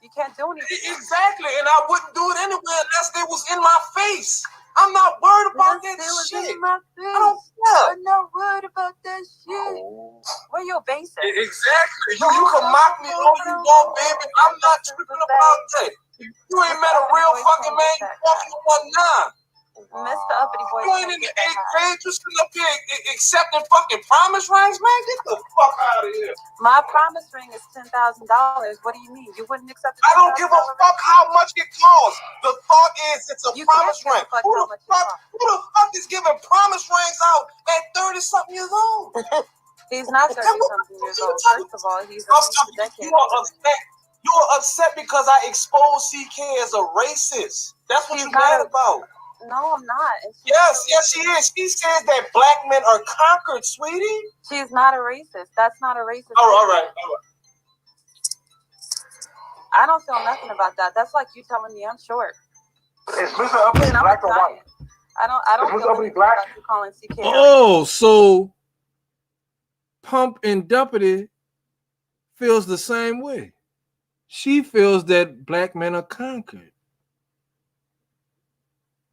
You can't do anything. Exactly, and I wouldn't do it anyway unless they was in my face. I'm not worried about that shit. I don't care. I'm not worried about that shit. Where your base at? Exactly. You can mock me all you want, baby. I'm not tripping about that. You ain't met a real fucking man. You walking one now. Mr. Uppity Boy. You ain't in the 8th grade. You sitting up here accepting fucking promise rings, man. Get the fuck out of here. My promise ring is $10,000. What do you mean? You wouldn't accept it? I don't give a fuck how much it costs. The thought is it's a promise ring. Who the fuck is giving promise rings out at 30-something years old? He's not 30-something years old. First of all, he's you are upset because I exposed CK as a racist. That's what you're mad about. No, I'm not. Yes, she is. She says that black men are conquered, sweetie. She's not a racist. That's not a racist. Oh, all right. I don't feel nothing about that. That's like you telling me I'm short. Is Mr. Uppity black or white? I don't feel anything about you calling CK. Oh, so Pump and Duppity feels the same way. She feels that black men are conquered.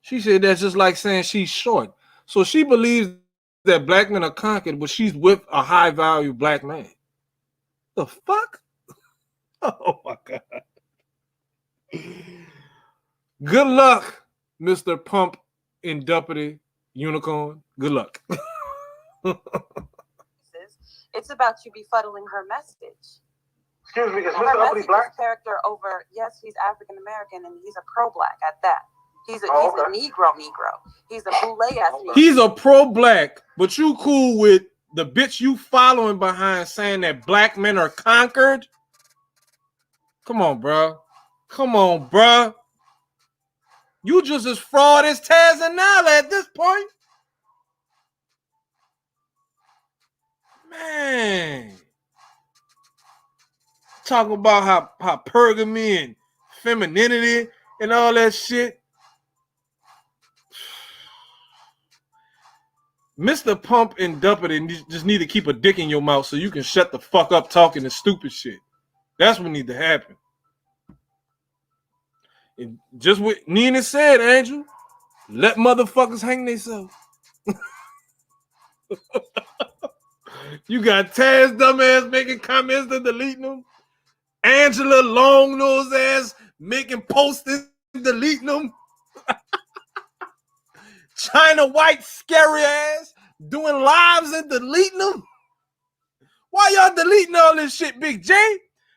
She said that's just like saying she's short. So she believes that black men are conquered, but she's with a high-value black man. The fuck? Oh, my God. Good luck, Mr. Pump and Duppity Unicorn. Good luck. It's about you befuddling her message. Excuse me, is Mr. Uppity black? Character over, yes, he's African-American, and he's a pro-black at that. He's a Negro. He's a boule-ass Negro. He's a pro-black, but you cool with the bitch you following behind saying that black men are conquered? Come on, bro. You just as fraud as Taz and Nylah at this point. Man. Talking about how hypergamy and femininity and all that shit. Mr. Pump and Duppity just need to keep a dick in your mouth so you can shut the fuck up talking this stupid shit. That's what needs to happen. And just what Nina said, Angel, let motherfuckers hang themselves. You got Taz dumbass making comments and deleting them. Angela long nose ass making posts and deleting them. China White scary ass doing lives and deleting them. Why y'all deleting all this shit, Big J?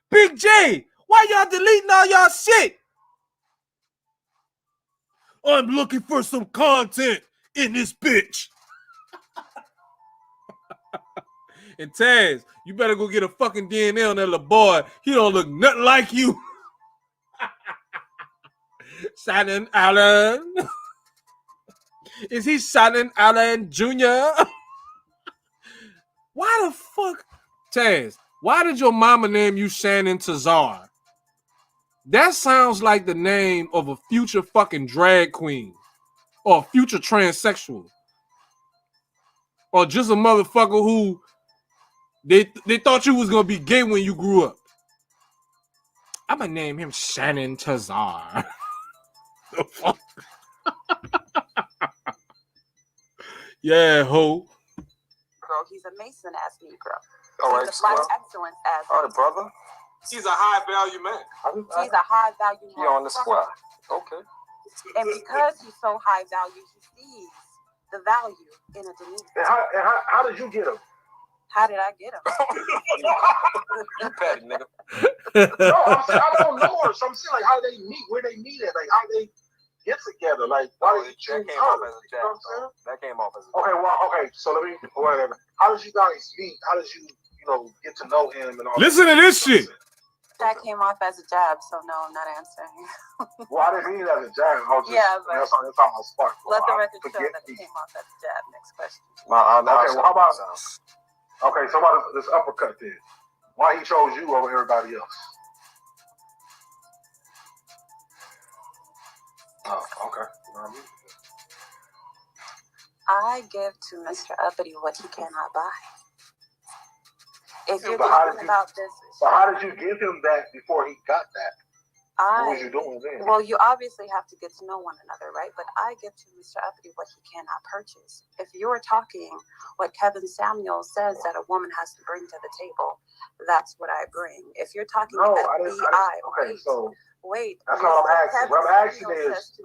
Big J, why y'all deleting all y'all shit? I'm looking for some content in this bitch. And Taz, you better go get a fucking DNA on that little boy. He don't look nothing like you. Shannon Allen. Is he Shannon Allen Jr.? Why the fuck, Taz? Why did your mama name you Shannon Tazar? That sounds like the name of a future fucking drag queen or a future transsexual or just a motherfucker who they thought you was gonna be gay when you grew up. I'm gonna name him Shannon Tazar. The fuck? Yeah, ho. He's a Mason ass Negro. All right, He's a Black excellence ass. All right, brother. He's a high value man. He's a high value man. He on the square. Okay. And because he's so high value, he sees the value in a Denise. And how did you get him? How did I get him? You petty, nigga. No, I'm saying, I don't know her. So I'm saying, like, how they meet, where they meet at, like, how they get together. Like, why did that came off as a jab. That came off as a jab. Okay, well, okay. So let me, whatever. How did you guys meet? How did you, get to know him and all Listen to this shit. That came off as a jab, so no, I'm not answering. Well, I didn't mean it as a jab. I was just, Yeah, but that's how I sparked. let the record show that it came off as a jab. Next question. Okay, well, how about, okay, so about this uppercut then? Why he chose you over everybody else? Oh, okay. I give to Mr. Uppty what he cannot buy. If you're But how talking about this, But how did you give him that before he got that? What was you doing then? Well, you obviously have to get to know one another, right? But I give to Mr. Uppty what he cannot purchase. If you're talking what Kevin Samuels says that a woman has to bring to the table, that's what I bring. If you're talking FBI, okay, so wait. That's not what I'm asking. What I'm asking is,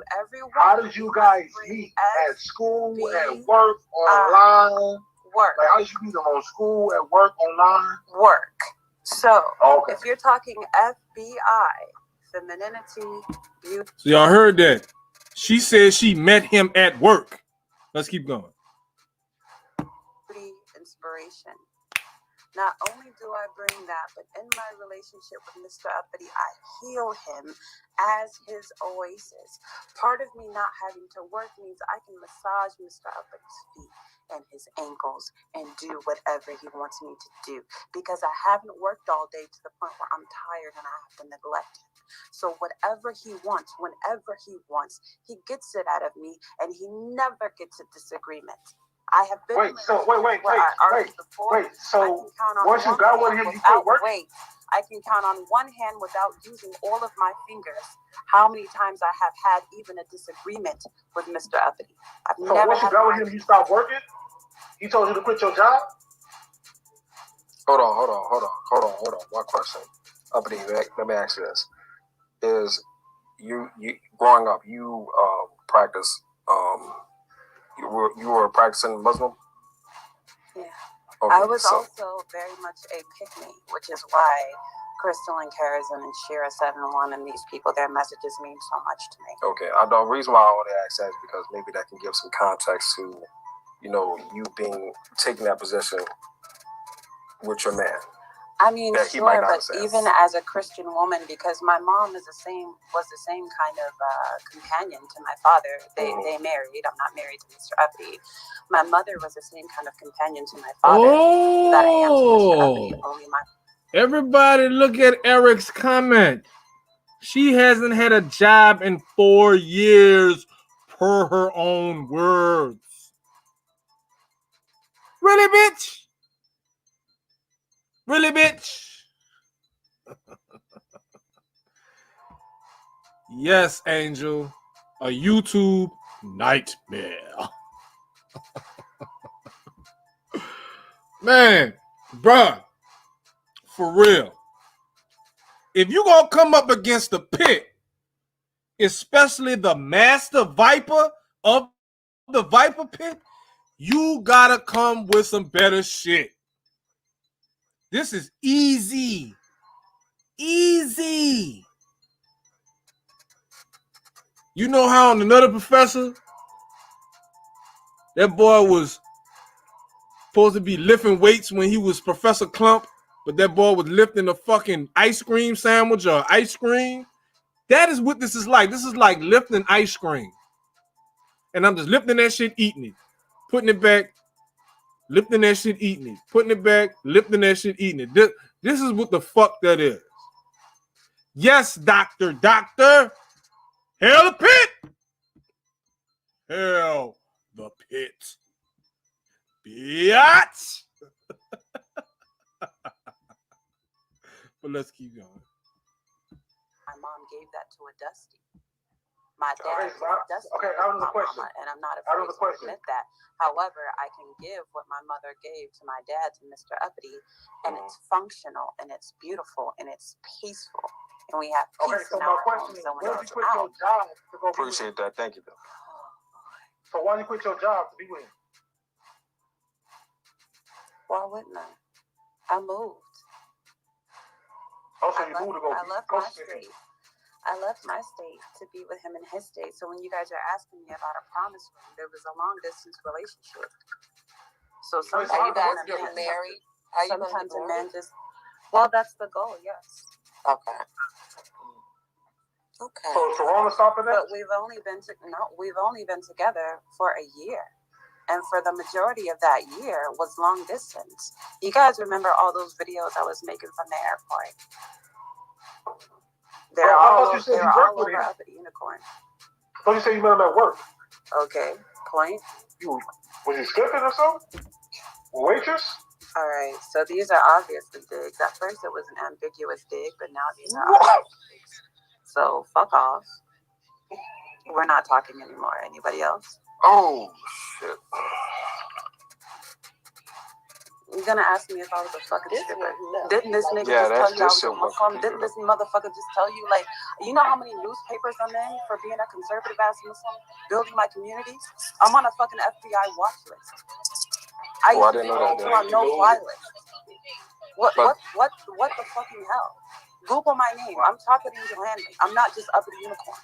how did you guys meet? At school, at work, online? Work. Like, how did you meet them on school, at work, online? Work. So, okay. If you're talking FBI, femininity, beauty. So y'all heard that. She said she met him at work. Let's keep going. Inspiration. Not only do I bring that, but in my relationship with Mr. Uppty, I heal him as his oasis. Part of me not having to work means I can massage Mr. Uppty's feet and his ankles and do whatever he wants me to do, because I haven't worked all day to the point where I'm tired and I have to neglect him. So whatever he wants, whenever he wants, he gets it out of me, and he never gets a disagreement. I have been. Wait. So once you got with him, you quit working. Wait, I can count on one hand without using all of my fingers how many times I have had even a disagreement with Mr. Uppty. So once you got with him, you stopped working? He told you to quit your job? Hold on. One question. Uppty, let me ask you this. Is you growing up, you practice you were practicing Muslim? Yeah. Okay, I was also very much a pick-me, which is why Crystal and Karazin and Shira 7-1 and these people, their messages mean so much to me. Okay. The reason why I want to ask that is because maybe that can give some context to, you being taking that position with your man. I mean, sure, but even as a Christian woman, because my mom was the same kind of companion to my father. They married. I'm not married to Mr. Uppty. My mother was the same kind of companion to my father that I am to Mr. Uppty. Only my. Everybody look at Eric's comment. She hasn't had a job in 4 years, per her own words. Really, bitch? Really, bitch? Yes, Angel. A YouTube nightmare. Man, bruh. For real. If you gonna come up against the pit, especially the master viper of the viper pit, you gotta come with some better shit. This is easy. Easy. You know how on Another Professor, that boy was supposed to be lifting weights when he was Professor Clump, but that boy was lifting a fucking ice cream sandwich or ice cream. That is what this is like. This is like lifting ice cream. And I'm just lifting that shit, eating it, putting it back, lifting that shit, eating it, putting it back, lifting that shit, eating it. This is what the fuck that is. Yes, doctor. Hell the pit. Hell the pit. Biatch. But let's keep going. My mom gave that to a Dusty. My dad Okay, Dusty out of the my question. mama, and I'm not Out of afraid the to question. admit that. However, I can give what my mother gave to my dad, to Mr. Uppty, and it's functional, and it's beautiful, and it's peaceful. And we have peace Okay, so in my our question homes. is, So when where did it's you quit your out, job to go be with Appreciate that. Thank you, though. So why did you quit your job to be with him? why wouldn't I? I moved. Also, you moved to go I left go my see him. state. I left my state to be with him in his state. So when you guys are asking me about a promise ring, there was a long distance relationship. So sometimes Are you guys Sometimes getting married? Are you going to sometimes get a man married? just, well, that's the goal, yes. Okay. Okay. So Toronto stopping that? But we've only been together for a year. And for the majority of that year was long distance. You guys remember all those videos I was making from the airport? They're I all, thought you said they're you worked all with over him. up at Unicorn. I thought you said you met him at work. Okay, point. Was you stripping or something? Waitress? All right, so these are obviously digs. At first it was an ambiguous dig, but now these are What? obvious digs. So fuck off. We're not talking anymore. Anybody else? Oh, shit. You're gonna ask me if I was a fucking stripper. Didn't this nigga Yeah, just tell you I was this a shit was Muslim? completely Didn't this motherfucker just tell you, like, you know how many newspapers I'm in for being a conservative ass Muslim? Building my community? I'm on a fucking FBI watch list. I used to be on no-fly list. What the fucking hell? Google my name. I'm talking to your landing. I'm not just up at the Unicorn.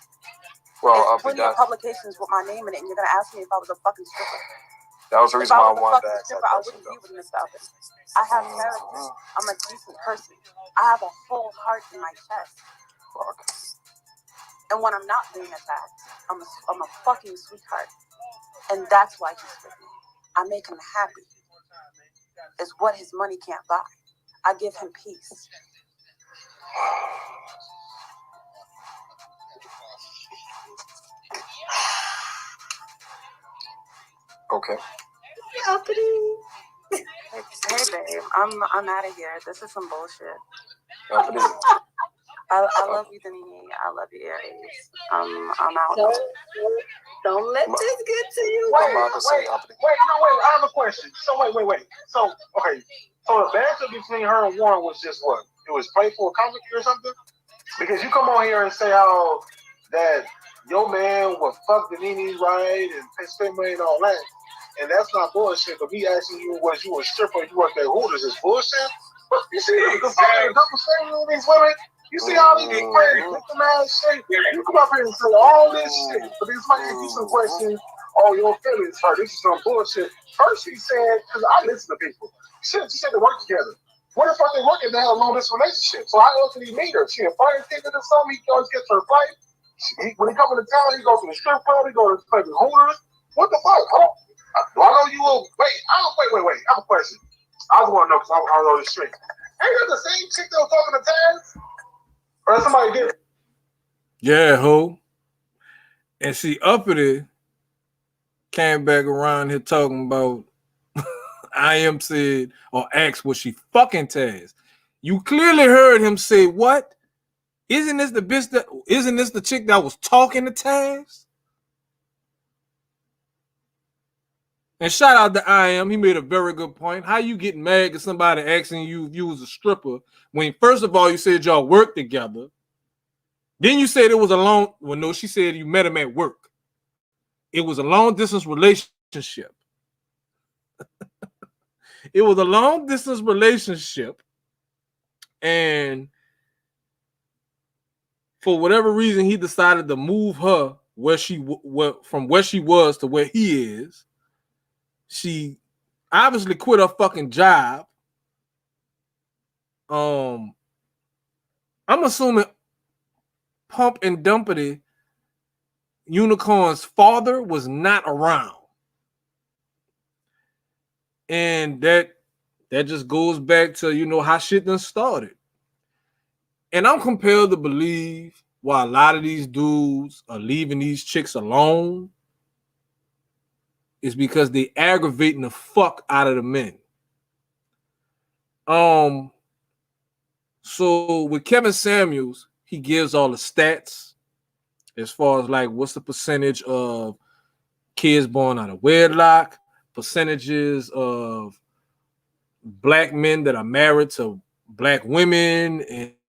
Well, There's plenty of publications with my name in it, and you're gonna ask me if I was a fucking stripper. that was the reason why I wanted to ask that I question, wouldn't be though. with Mr. Uppty. I have character. I'm a decent person. I have a whole heart in my chest. Fuck. And when I'm not being attacked, I'm a fucking sweetheart. And that's why he's with me. I make him happy. It's what his money can't buy. I give him peace. Okay. Hey babe, I'm out of here. This is some bullshit. Uppty. I love you, Denise. I love you, Aries. I'm out. Don't let this get to you. Wait, I have a question. So wait. So, okay. So the banter between her and Warren was just what? It was playful comedy or something? Because you come on here and say how that your man would fuck the Nene right and spend money and all that. And that's not bullshit. But me asking you, was you a stripper, you worked at Hooters, is bullshit? You see the fucking double standard with these women? You see how they get crazy, victim ass shit? You come up here and say all this shit, but this might ask you some questions. Oh, your feelings hurt. This is some bullshit. First she said, because I listen to people. She said to work together. What the fuck they working to have a long distance relationship? So how else did he meet her? She a fire ticket or something? He always gets her a flight. When he come into town, he goes to the strip club. He goes to fucking Hooters. What the fuck? Do I know you will wait? Wait. I have a question. I was want to know because I know this shit. Ain't that the same chick that was talking to Taz? Or somebody different? Yeah, ho. And see, Uppity came back around here talking about I am said or asked was she fucking Taz. You clearly heard him say, what? Isn't this the chick that was talking to Taz? And shout out to I Am. He made a very good point. How you get mad at somebody asking you if you was a stripper when first of all you said y'all worked together. Then you said it was a long, well, no, she said you met him at work. It was a long distance relationship. It was a long distance relationship. And for whatever reason, he decided to move her from where she was to where he is. She obviously quit her fucking job. I'm assuming Pump and Dumpty Unicorn's father was not around. And that just goes back to, you know, how shit done started. And I'm compelled to believe why a lot of these dudes are leaving these chicks alone is because they aggravating the fuck out of the men. So with Kevin Samuels, he gives all the stats as far as like what's the percentage of kids born out of wedlock, percentages of black men that are married to black women,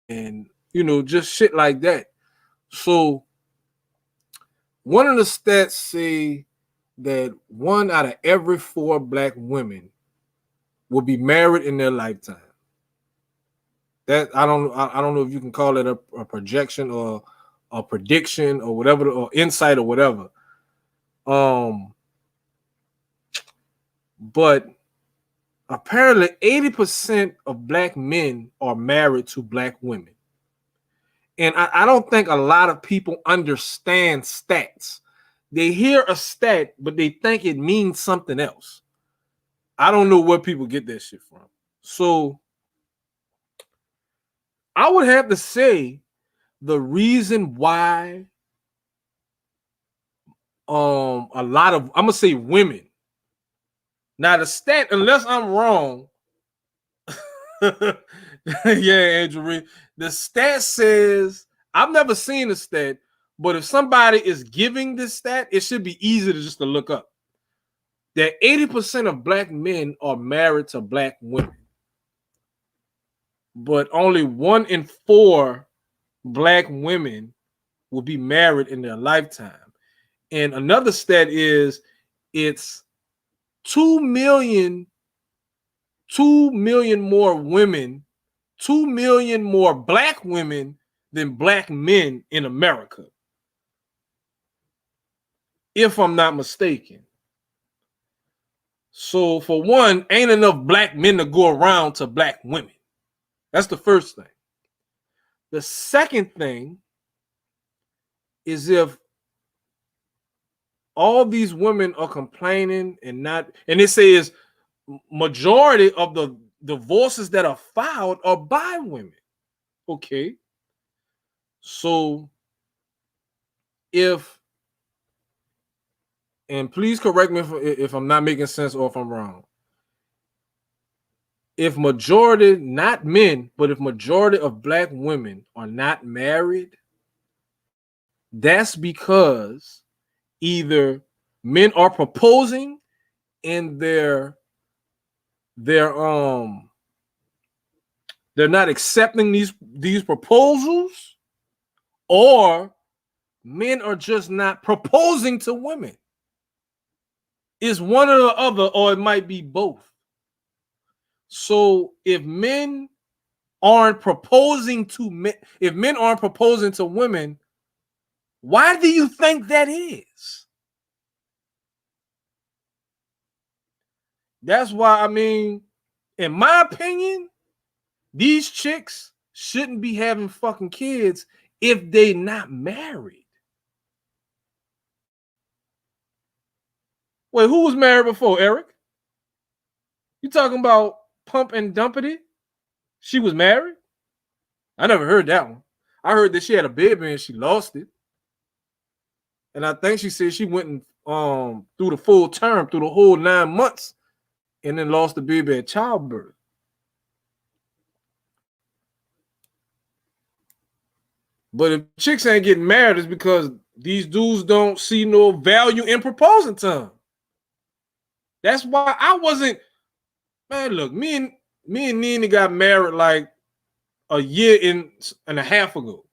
and you know, just shit like that. So one of the stats say that 1 out of every 4 black women will be married in their lifetime. That I don't know if you can call it a projection or a prediction or whatever, or insight or whatever. But apparently 80% of black men are married to black women. And I don't think a lot of people understand stats. They hear a stat, but they think it means something else. I don't know where people get that shit from. So I would have to say the reason why a lot of, I'm gonna say women. Now the stat, unless I'm wrong, yeah, Andrew Reed, the stat says, I've never seen a stat, but if somebody is giving this stat, it should be easy to just to look up. That 80% of black men are married to black women, but only 1 in 4 black women will be married in their lifetime. And another stat is it's 2 million more women, 2 million more black women than black men in America, if I'm not mistaken. So for one, ain't enough black men to go around to black women. That's the first thing. The second thing is if all these women are complaining and they say is majority of the divorces that are filed are by women. Okay. So and please correct me if I'm not making sense or if I'm wrong. If majority, not men, but if majority of black women are not married, that's because either men are proposing and they're not accepting these proposals, or men are just not proposing to women. It's one or the other, or it might be both. So if men aren't proposing to men, if men aren't proposing to women, why do you think that is? That's why, I mean, in my opinion, these chicks shouldn't be having fucking kids if they not married. Wait, who was married before, Eric? You talking about Pump and Dumpty? She was married? I never heard that one. I heard that she had a baby and she lost it. And I think she said she went through the full term, through the whole 9 months, and then lost the baby at childbirth. But if chicks ain't getting married, it's because these dudes don't see no value in proposing to them. That's why I wasn't, man, look, me and Nina got married like a year and a half ago.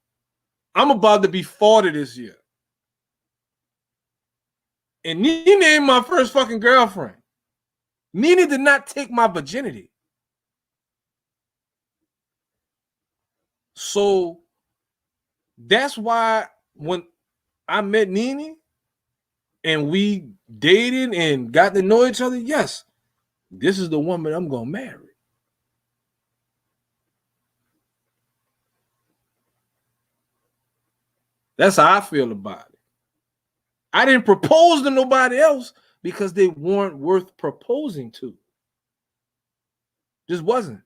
I'm about to be 40 this year. And Nina ain't my first fucking girlfriend. Nina did not take my virginity. So that's why when I met Nene and we dated and got to know each other, yes, this is the woman I'm going to marry. That's how I feel about it. I didn't propose to nobody else because they weren't worth proposing to. Just wasn't.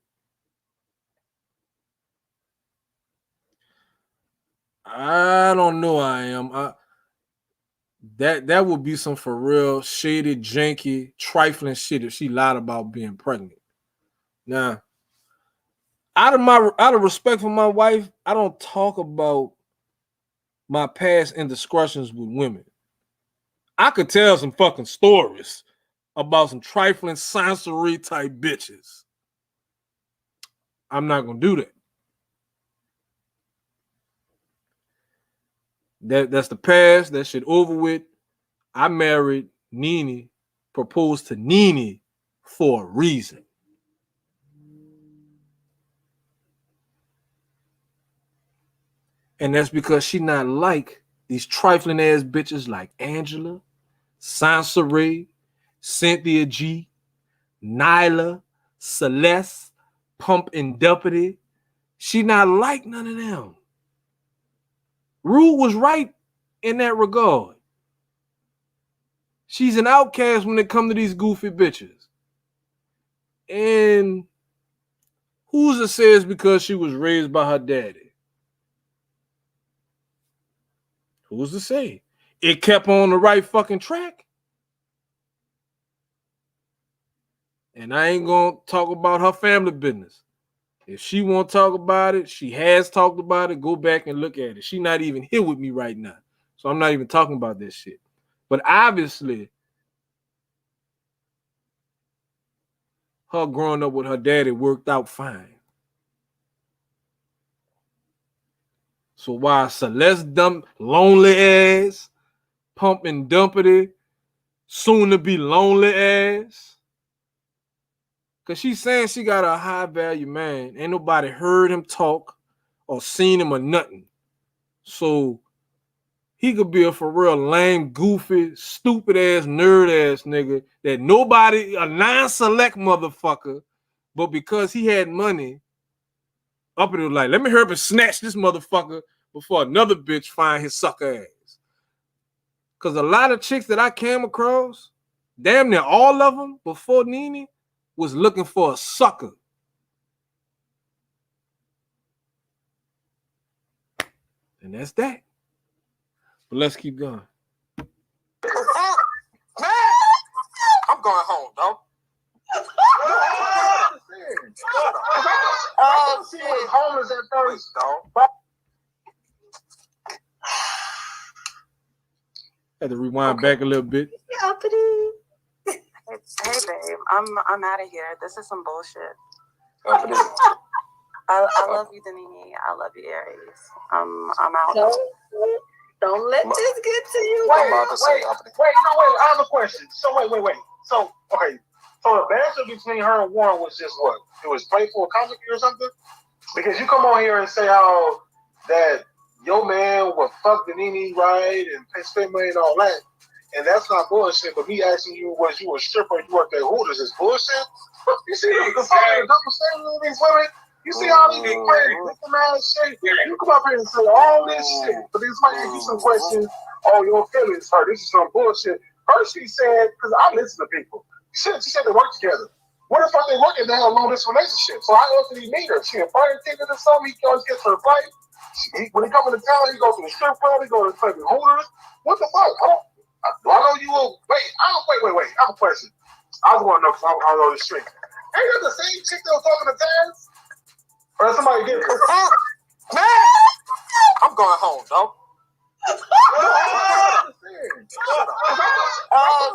I don't know. I am. That would be some for real shady, janky, trifling shit if she lied about being pregnant. Now, out of respect for my wife, I don't talk about my past indiscretions with women. I could tell some fucking stories about some trifling sensory type bitches. I'm not gonna do that. That's the past. That shit over with. I married Nene, proposed to Nene for a reason. And that's because she not like these trifling ass bitches like Angela, Sansaray, Cynthia G, Nylah, Celeste, Pump and Uppty. She not like none of them. Rue was right in that regard. She's an outcast when it comes to these goofy bitches. And who's to say it's because she was raised by her daddy? Who's to say? It kept on the right fucking track. And I ain't gonna talk about her family business. If she won't talk about it, she has talked about it, go back and look at it. She's not even here with me right now. So I'm not even talking about this shit. But obviously, her growing up with her daddy worked out fine. So while Celeste dump lonely ass, Pump and Dumpity, soon to be lonely ass, because she's saying she got a high value man. Ain't nobody heard him talk or seen him or nothing. So he could be a for real lame, goofy, stupid ass, nerd ass nigga that nobody, a non-select motherfucker, but because he had money, up and it was like, let me hurry up and snatch this motherfucker before another bitch find his sucker ass. Because a lot of chicks that I came across, damn near all of them before Nene, was looking for a sucker. And that's that. But let's keep going. I'm going home, dog. Oh, shit. Homeless at first, dog. Had to rewind back a little bit. Hey babe, I'm out of here. This is some bullshit. I love you, Denini. I love you, Aries. I'm out. Don't let this get to you. Wait, I have a question. So wait. So, okay. So the banter between her and Warren was just what? It was playful comedy or something? Because you come on here and say how that your man would fuck the Nene right and spend money and all that. And that's not bullshit, but me asking you, was you a stripper and you worked at Hooters is bullshit? You see the fucking double standard of these women? You see all these crazy victim ass shit? You come up here and say all this shit, but this might ask you some questions. Oh, your feelings hurt. This is some bullshit. First she said, because I listen to people. She said they work together. What if they work and they have a long distance relationship? So how else did he meet her? She a fire ticket or something? He always gets her a flight. When he come into town, he goes to the strip club, he goes to the Hooters. What the fuck? Do I know you will wait? Wait. I have a question. I was want to know because I don't know the street. Ain't that the same chick that was talking to Taz? Or somebody get I'm going home, dog.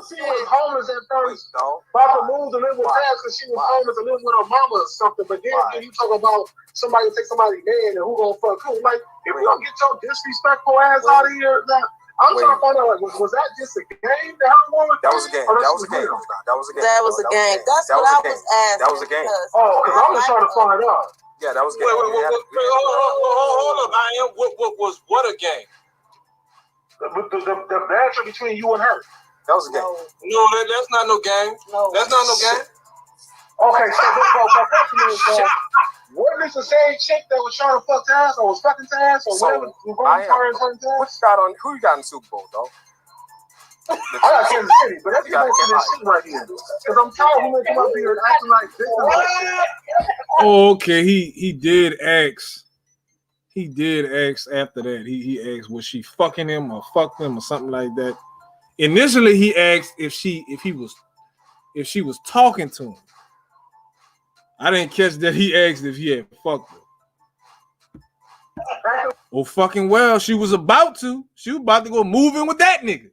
She was homeless at first. About to move to live with Taz because she was homeless and living with her mama or something. But then you talk about somebody take somebody's man and who gonna fuck who. Like, if we don't get your disrespectful ass out of here, now I'm trying to find out, like, was that just a game that her woman? That was a game. That was a game. That's what I was asking. That was a game. Oh, because I was trying to find out. Yeah, that was a game. Hold up. I am. What was what a game? The banter between you and her. That was a game. No, that's not no game. No. That's not no game. Okay, so my question is, wasn't this the same chick that was trying to fuck Taz or was fucking Taz or whatever? Who you got in Super Bowl, though? I got Kansas City, but that's got this shit right here. Because I'm tired of women come up here and acting like victims. Oh, okay. He did ask. He did ask after that. He asked, was she fucking him or fucked him or something like that. Initially, he asked if she was talking to him. I didn't catch that he asked if he had fucked her. Oh, fucking well, she was about to. She was about to go moving with that nigga.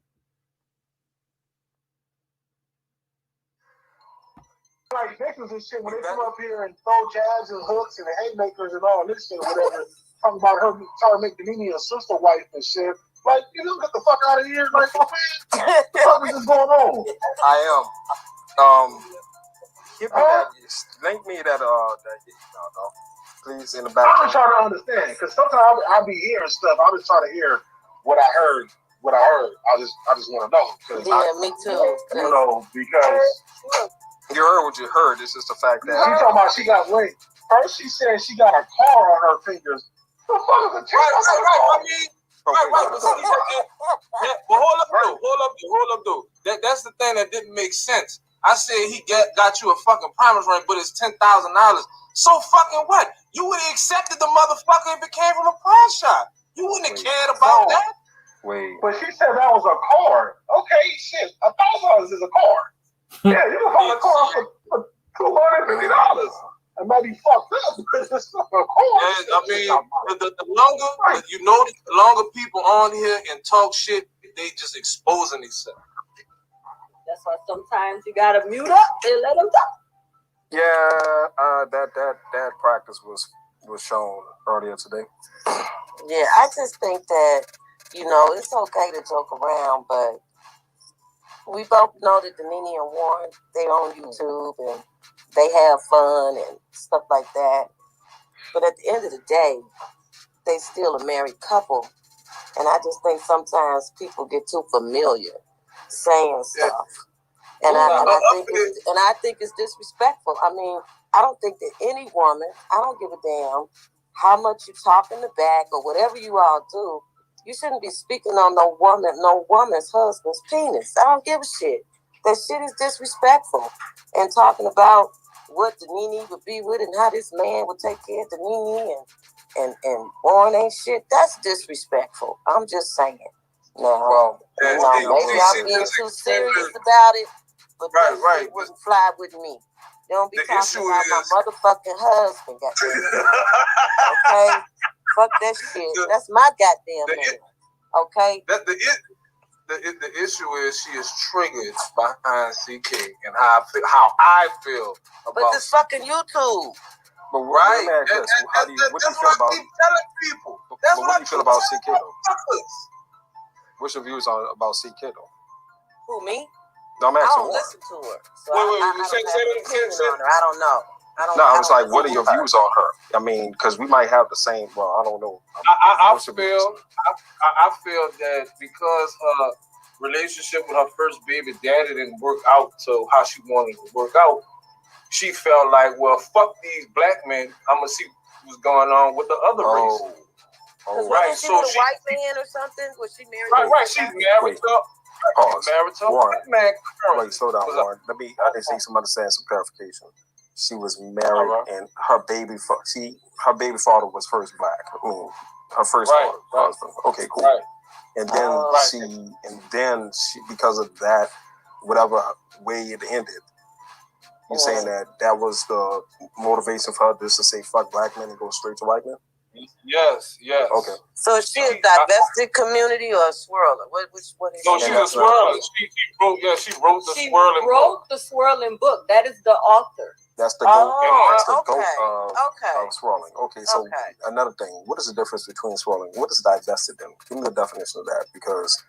Like victims and shit when they come up here and throw jabs and hooks and haymakers and all this shit, whatever. Talking about her trying to make Denini a sister wife and shit. Like, you know, get the fuck out of here. Like, what the fuck is this going on? I am. Give me that. Link me that. Please in the back. I'm just trying to understand because sometimes I'll be hearing stuff. I'm just trying to hear what I heard. I just want to know. Yeah, me too. You know, because you heard what you heard. It's just the fact that she talking about she got late. First she said she got a car on her fingers. The fuck is a check? Right. But hold up though. That's the thing that didn't make sense. I said he got you a fucking promise ring, but it's $10,000. So fucking what? You would have accepted the motherfucker if it came from a pawn shop. You wouldn't have cared about that. Wait. But she said that was a car. Okay, shit. $1,000 is a car. Yeah, you can buy a car for $250. It might be fucked up, but it's not a car. And, I mean, the longer you know, the longer people on here and talk shit, they just exposing themselves. That's why sometimes you gotta mute up and let them talk. Yeah, that practice was shown earlier today. Yeah, I just think that, you know, it's okay to joke around, but we both know that Denini and Warren, they on YouTube and they have fun and stuff like that. But at the end of the day, they still a married couple. And I just think sometimes people get too familiar saying stuff. And I think it's disrespectful. I mean, I don't think that any woman, I don't give a damn how much you talk in the back or whatever you all do, you shouldn't be speaking on no woman's husband's penis. I don't give a shit. That shit is disrespectful. And talking about what Denini would be with and how this man would take care of Denini and Warren ain't shit, that's disrespectful. I'm just saying. No, maybe I'm being too serious about it, but that shit wouldn't fly with me. You don't be talking about my motherfucking husband, goddamn. Okay? Fuck that shit. That's my goddamn man. Okay? The issue is she is triggered behind CK and how I feel about. But this fucking YouTube. But right, what do you feel about? Telling people. But what do you feel about CK though? What's your views about CK though? Who, me? No, I'm asking. I don't listen to her. So I don't know. I was like, what are your views on her? I mean, because we might have the same. Well, I don't know. I feel that because her relationship with her first baby daddy didn't work out to how she wanted it to work out, she felt like, well, fuck these black men. I'm gonna see what's going on with the other race. Right. So she was a white man or something. Was she married? Right. She's married to. Warren. Wait, slow down, Warren. I just need somebody to say some clarification. She was married, and her baby father was first black. I mean, her first husband. Okay, cool. Right. And then she, because of that, whatever way it ended, you're saying that was the motivation for her just to say fuck black men and go straight to white men? Yes. Okay. So is she a divested community or a swirler? What is no, she's a swirler. She wrote the swirling book. She wrote the swirling book. That is the author. That's the goat. That's the goat of swirling. Okay, so another thing. What is the difference between swirling? What is divested then? Give me the definition of that, because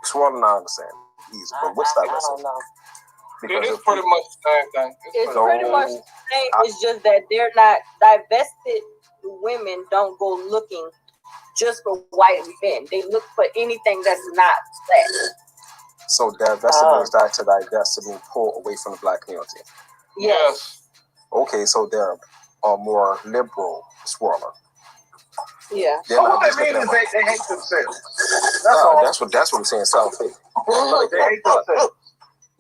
swirling I understand easy, but what's divested? I don't know. It's pretty much the same thing. It's pretty much the same. It's just that they're not divested. Women don't go looking just for white men. They look for anything that's not black. So divested means that to divest, to be pulled away from the black community. Yes. Okay, so they're a more liberal swirler. Yeah. So what they mean is they hate themselves. That's all. That's what I'm saying. Self-hate. They hate themselves.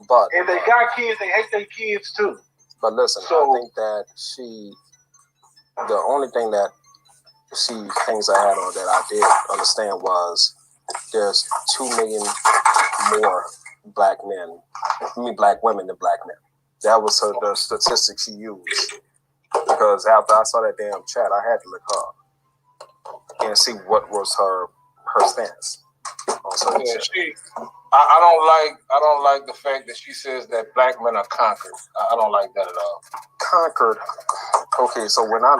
But and they got kids. They hate their kids too. But listen, I think that the only thing that things I had on that I did understand was there's 2 million more black women than black men. That was the statistic she used. Because after I saw that damn chat, I had to look her up and see what was her stance. I don't like the fact that she says that black men are conquered. I don't like that at all. Conquered. Okay, so when I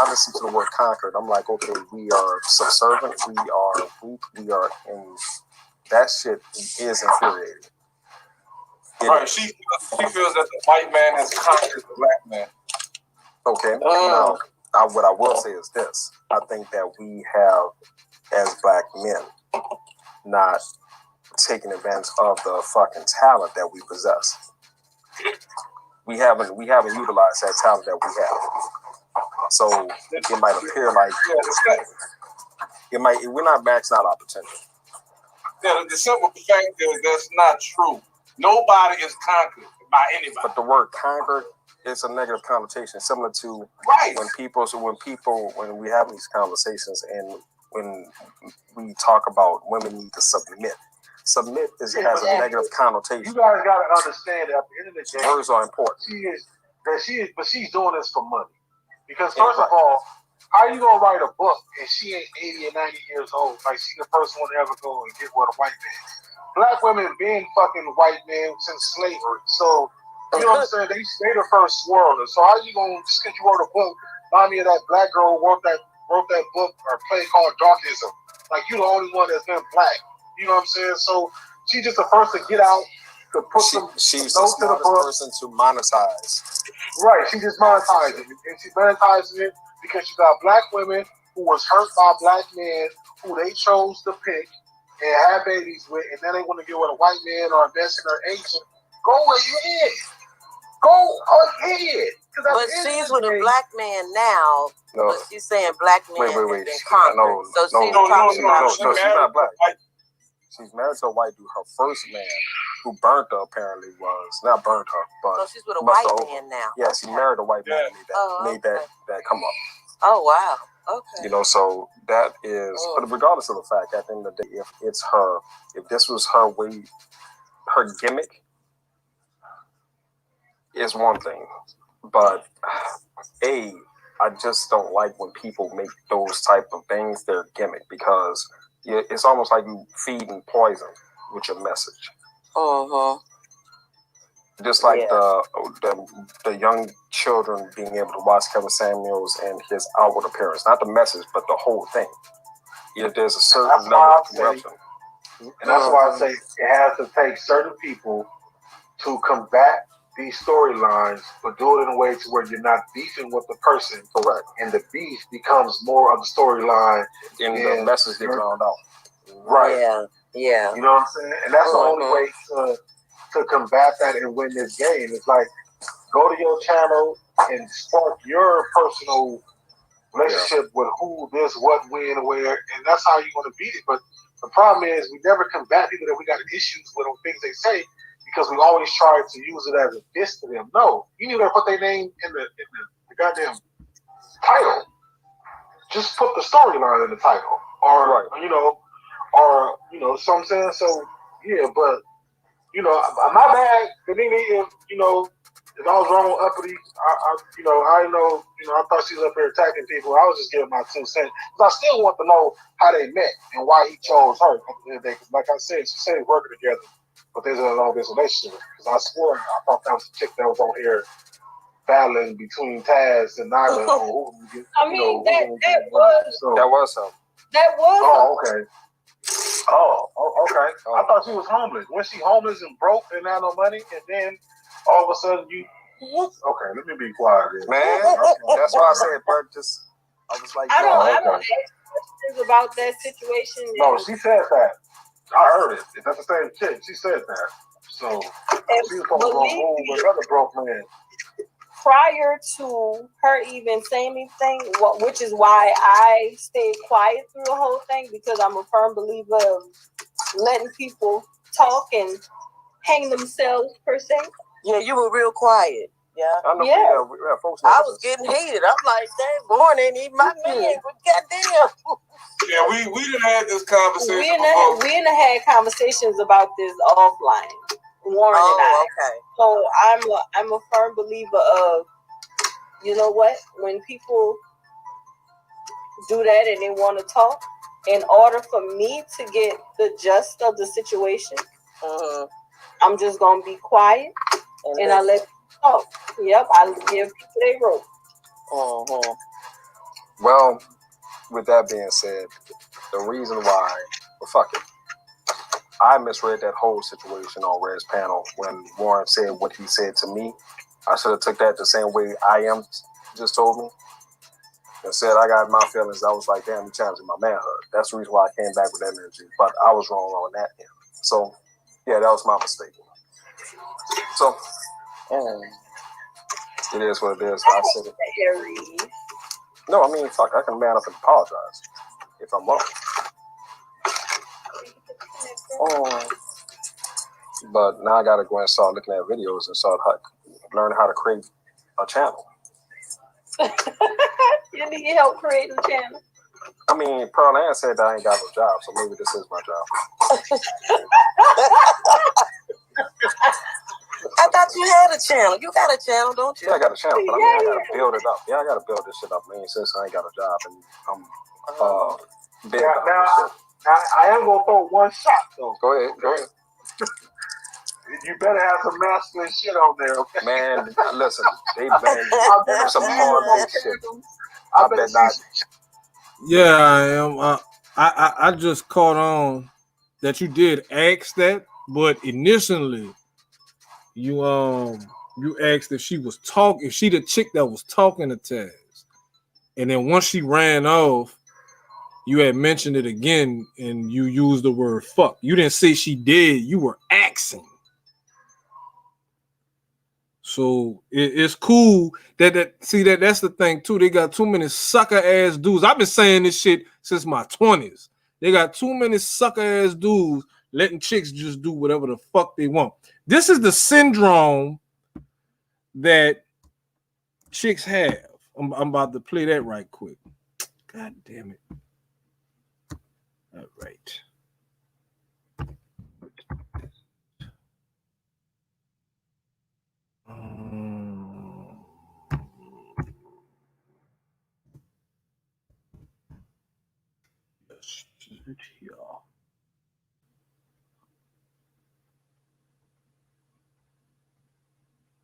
listen to the word conquered, I'm like, okay, we are subservient, we are weak, we are in. That shit is infuriating. Right, she feels that the white man has conquered the black man. Okay, now what I will say is this: I think that we have, as black men, not taking advantage of the fucking talent that we possess. We haven't utilized that talent that we have. So it might appear like we're not maxing out our potential. Yeah, the simple fact is that's not true. Nobody is conquered by anybody. But the word conquered is a negative connotation, similar to when we have these conversations and when we talk about women need to submit. Submit has a negative connotation. You guys got to understand that at the end of the day, words are important. She's doing this for money. Because first of all, how are you gonna write a book and she ain't 80 or 90 years old? Like she's the first one to ever go and get with a white man. Black women been fucking white men since slavery. So you know what I'm saying? They the first swirler. So how you gonna just because you wrote a book, remind me of that black girl who wrote that book or play called Darkism. Like you the only one that's been black. You know what I'm saying? So she's just the first to get out to put she's the smartest person to monetize. Right, she just monetized it. And she's monetizing it because she got black women who was hurt by black men who they chose to pick and have babies with, and then they want to get with a white man or invest in their agent. Go ahead. Go ahead. But she's with a black man now. No. But she's saying black men have been conquered. So she's talking about she's not black. She's married to a white dude. Her first man, who burnt her, apparently was not burnt her, but so she's with a white man now. Yeah, she married a white man. Made that come up. Oh wow. Okay. You know, so that is. But regardless of the fact, at the end of the day, if it's her, if this was her way, her gimmick is one thing, but I just don't like when people make those type of things their gimmick because. It's almost like you feeding poison with your message. Just like the young children being able to watch Kevin Samuels and his outward appearance, not the message, but the whole thing. There's a certain level of corruption. And that's why I say it has to take certain people to combat these storylines, but do it in a way to where you're not beefing with the person. Correct. And the beef becomes more of the storyline. And the message gets drowned out. Right. Yeah. You know what I'm saying? And that's the only way to combat that and win this game. It's like, go to your channel and spark your personal relationship with who, this, what, when, where, and that's how you're going to beat it. But the problem is we never combat people that we got issues with on things they say, because we always try to use it as a diss to them. No, you need to put their name in the goddamn title. Just put the storyline in the title, or you know, so I'm saying. So yeah, but you know, my bad. If you know, if I was wrong on Uppty, I thought she was up here attacking people. I was just giving my 2 cents. But I still want to know how they met and why he chose her. Like I said, she said we're working together. But there's a long relationship. Because I swore I thought that was the chick that was on here battling between Taz and Nylah. That was her. That was Oh, okay. Okay. I thought she was homeless. Was she homeless and broke and not no money? And then all of a sudden you... Okay, let me be quiet then. Man, that's why I said, but I was like... I don't ask questions about that situation. No, she said that. I heard it. That's the same chick. She said that. So she was supposed to go home with another broke man. prior to her even saying anything, which is why I stayed quiet through the whole thing, because I'm a firm believer of letting people talk and hang themselves per se. Yeah, you were real quiet. Yeah. I know. Yeah. Folks I was getting heated. I'm like, dang, Born ain't even my man. But goddamn. Yeah, we didn't have this conversation. We didn't had conversations about this offline. Warren and I. Okay. So I'm a firm believer of, you know what, when people do that and they want to talk, in order for me to get the gist of the situation, I'm just gonna be quiet and I let people talk. Yep, I give people their rope. Well, with that being said, the reason why, well, fuck it. I misread that whole situation on Red's panel when Warren said what he said to me. I should have took that the same way I am just told me. And said I got my feelings. I was like, damn, you're challenging my manhood. That's the reason why I came back with that energy. But I was wrong on that end. So, yeah, that was my mistake. So, it is what it is. I said it. No, I mean, fuck, I can man up and apologize if I'm wrong. But now I gotta go and start looking at videos and start learn how to create a channel. You need help creating a channel? I mean, Pearl Ann said that I ain't got no job, so maybe this is my job. I thought you had a channel. You got a channel, don't you? Yeah, I got a channel, but I mean, I gotta build it up. Yeah, I gotta build this shit up, man, since I ain't got a job and I'm big on this shit. I am gonna throw one shot though. Go ahead. You better have some masculine shit on there, okay? Man, listen, they been some hard shit. I bet not. Yeah, I am. I just caught on that you did ask that, but initially you asked if she was talking, if she the chick that was talking to Taz, and then once she ran off, you had mentioned it again, and you used the word fuck. You didn't say she did. You were asking. So it's cool that's the thing too. They got too many sucker ass dudes. I've been saying this shit since my 20s. They got too many sucker ass dudes letting chicks just do whatever the fuck they want. This is the syndrome that chicks have. I'm about to play that right quick. God damn it. All right.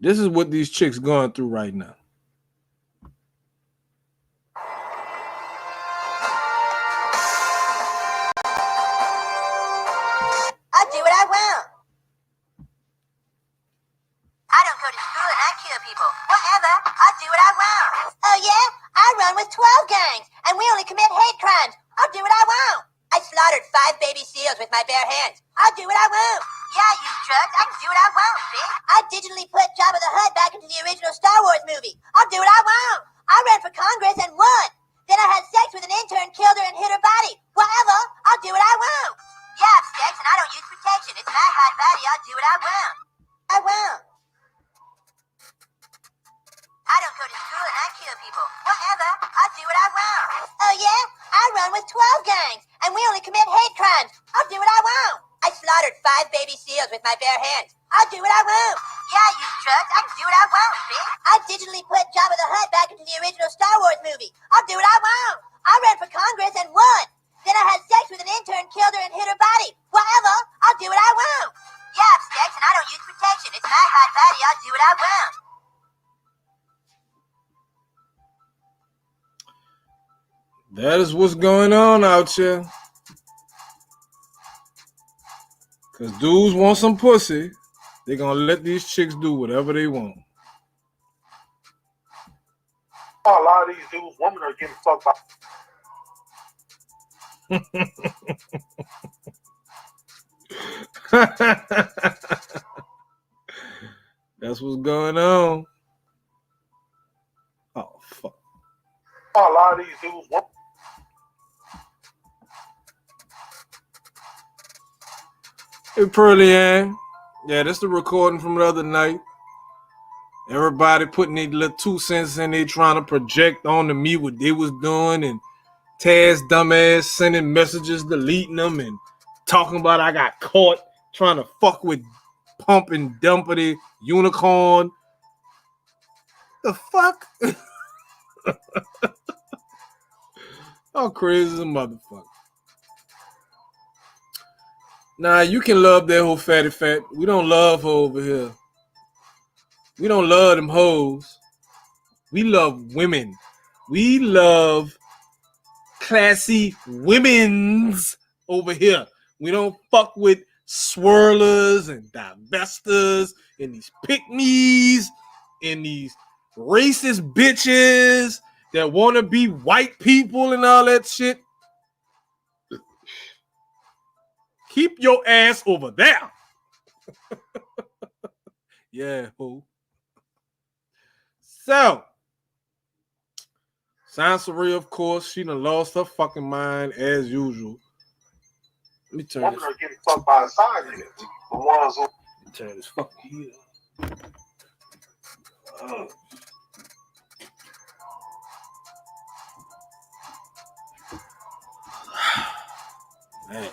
This is what these chicks going through right now. I do what I want. I don't go to school and I kill people. Whatever. I do what I want. Oh yeah? I run with 12 gangs and we only commit hate crimes. I'll do what I want. I slaughtered 5 baby seals with my bare hands. I'll do what I want. Yeah, I use drugs. I can do what I want, bitch. I digitally put Jabba the Hutt back into the original Star Wars movie. I'll do what I want. I ran for Congress and won. Then I had sex with an intern, killed her, and hit her body. Whatever. I'll do what I want. Yeah, I have sex and I don't use protection. It's my hot body. I'll do what I want. I want. I don't go to school and I kill people. Whatever. I'll do what I want. Oh yeah? I run with 12 gangs and we only commit hate crimes. I'll do what I want. I slaughtered 5 baby seals with my bare hands. I'll do what I want. Yeah, I use drugs. I can do what I want, bitch. I digitally put Jabba the Hutt back into the original Star Wars movie. I'll do what I want. I ran for Congress and won. Then I had sex with an intern, killed her, and hit her body. Whatever. I'll do what I want. Yeah, I have sex and I don't use protection. It's my hot body. I'll do what I want. That is what's going on out here. Because dudes want some pussy. They're going to let these chicks do whatever they want. A lot of these dudes, women are getting fucked by. That's what's going on. Hey, Pearly Ann. Yeah, that's the recording from the other night. Everybody putting their little 2 cents in there trying to project onto me what they was doing, and Taz dumbass sending messages, deleting them, and talking about I got caught trying to fuck with Pump and Dumpity Unicorn. The fuck? How crazy is a motherfucker. Nah, you can love that whole fatty fat. We don't love her over here. We don't love them hoes. We love women. We love classy women's over here. We don't fuck with swirlers and divestors and these pick-me's and these racist bitches that want to be white people and all that shit. Keep your ass over there. Yeah, ho. So, Sansaria, of course, she done lost her fucking mind as usual. Let me turn this. Getting fucked by the side of it. The ones who Turn this fucking heat up. Man.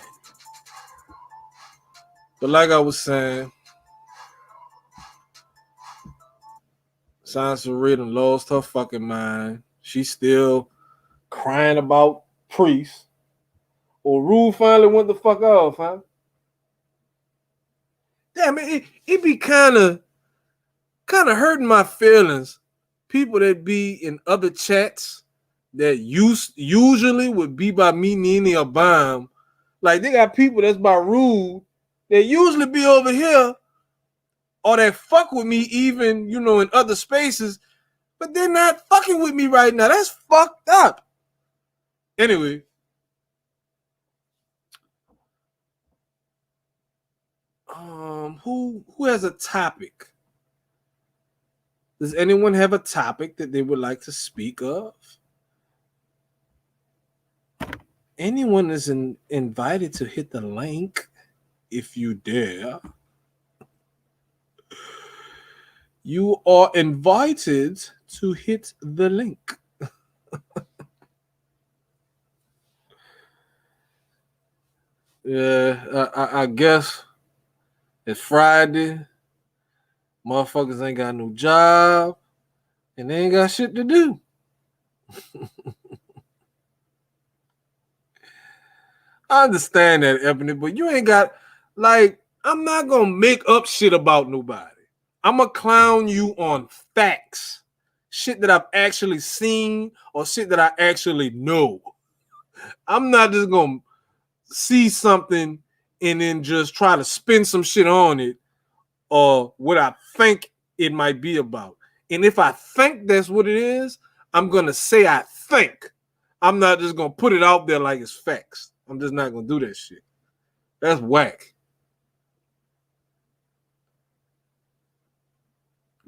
But like I was saying, Sansaria done lost her fucking mind. She's still crying about priests. Well, Rue finally went the fuck off, huh? Damn, it be kind of hurting my feelings. People that be in other chats that usually would be by me, Nene, or Bomb. Like, they got people that's by Rude that usually be over here or that fuck with me even, you know, in other spaces, but they're not fucking with me right now. That's fucked up. Anyway. Who has a topic? Does anyone have a topic that they would like to speak of? Anyone is invited to hit the link if you dare. You are invited to hit the link. Yeah, I guess it's Friday. Motherfuckers ain't got no job and they ain't got shit to do. I understand that, Ebony, but you ain't got, like, I'm not gonna make up shit about nobody. I'm gonna clown you on facts, shit that I've actually seen or shit that I actually know. I'm not just gonna see something and then just try to spin some shit on it or what I think it might be about. And if I think that's what it is, I'm gonna say I think. I'm not just gonna put it out there like it's facts. I'm just not gonna do that shit. That's whack.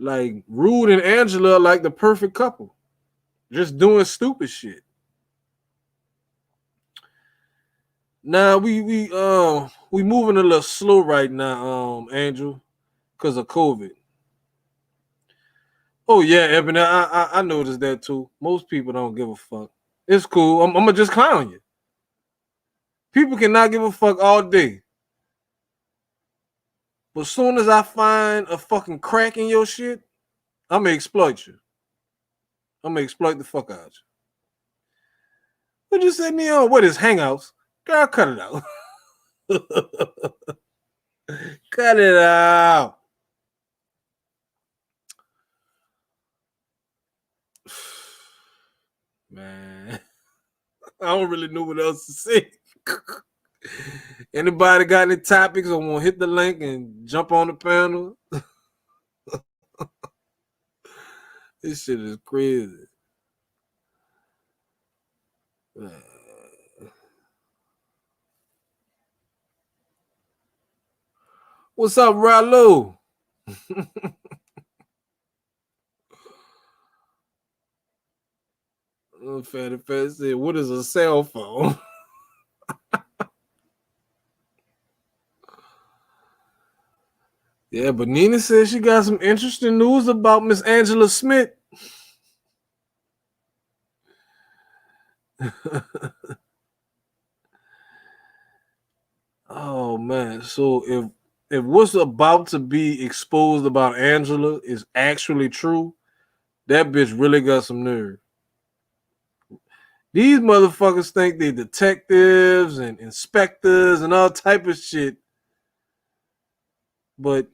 Like, Rude and Angela are like the perfect couple. Just doing stupid shit. Now we moving a little slow right now, Angel, because of COVID. Oh yeah, Ebony, I noticed that too. Most people don't give a fuck. It's cool. I'm gonna just clown you. People cannot give a fuck all day. But as soon as I find a fucking crack in your shit, I'm gonna exploit you. I'm gonna exploit the fuck out of you. What you say, me on? What is Hangouts? Girl, cut it out. Cut it out. Man, I don't really know what else to say. Anybody got any topics or want to hit the link and jump on the panel? This shit is crazy. What's up, Rallo? Fatty Fat said, what is a cell phone? Yeah, but Nina says she got some interesting news about Miss Angela Smith. Oh man. So if what's about to be exposed about Angela is actually true, that bitch really got some nerve. These motherfuckers think they detectives and inspectors and all type of shit. But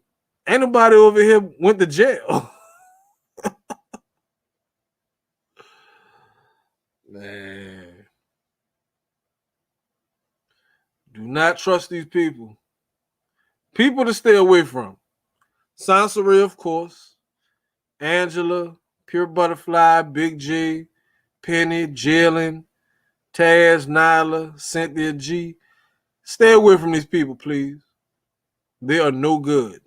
ain't nobody over here went to jail. Man. Do not trust these people. People to stay away from. Sansaray, of course. Angela, Pure Butterfly, Big J, Penny, Jalen, Taz, Nylah, Cynthia G. Stay away from these people, please. They are no good.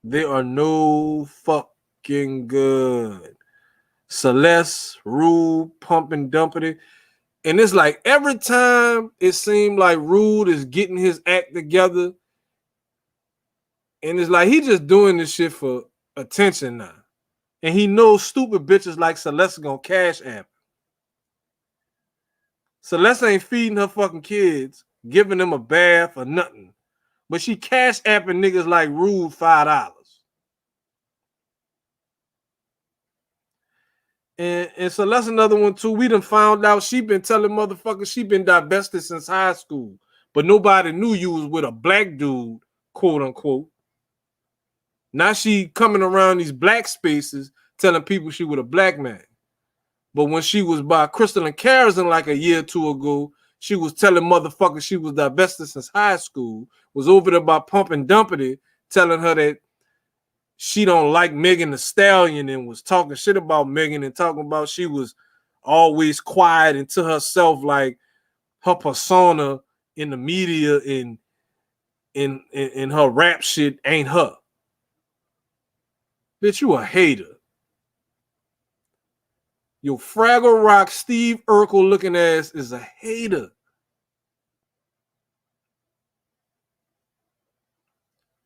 They are no fucking good. Celeste, Rude, Pumping Dumpity. And it's like every time it seemed like Rude is getting his act together, and it's like he just doing this shit for attention now. And he knows stupid bitches like Celeste gonna cash app. Celeste ain't feeding her fucking kids, giving them a bath or nothing. But she cash apping niggas like Rude $5. And Celeste another one too. We done found out she been telling motherfuckers she been divested since high school. But nobody knew you was with a black dude, quote unquote. Now she coming around these black spaces telling people she with a black man. But when she was by Crystal and Carrison like a year or two ago, she was telling motherfuckers she was divested since high school, was over there by Pumping Dumpity, telling her that she don't like Megan Thee Stallion and was talking shit about Megan and talking about she was always quiet and to herself, like her persona in the media and in her rap shit ain't her. Bitch, you a hater. Your Fraggle Rock Steve Urkel looking ass is a hater.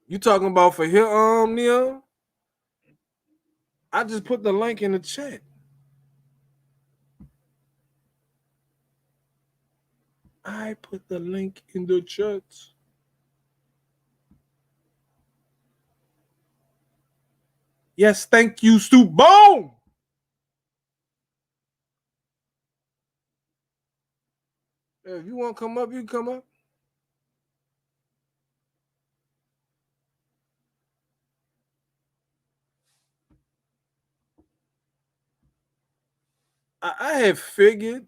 You talking about for here, Neil? I just put the link in the chat. I put the link in the chat. Yes, thank you, Stu. Boom! If you want to come up, you can come up. I had figured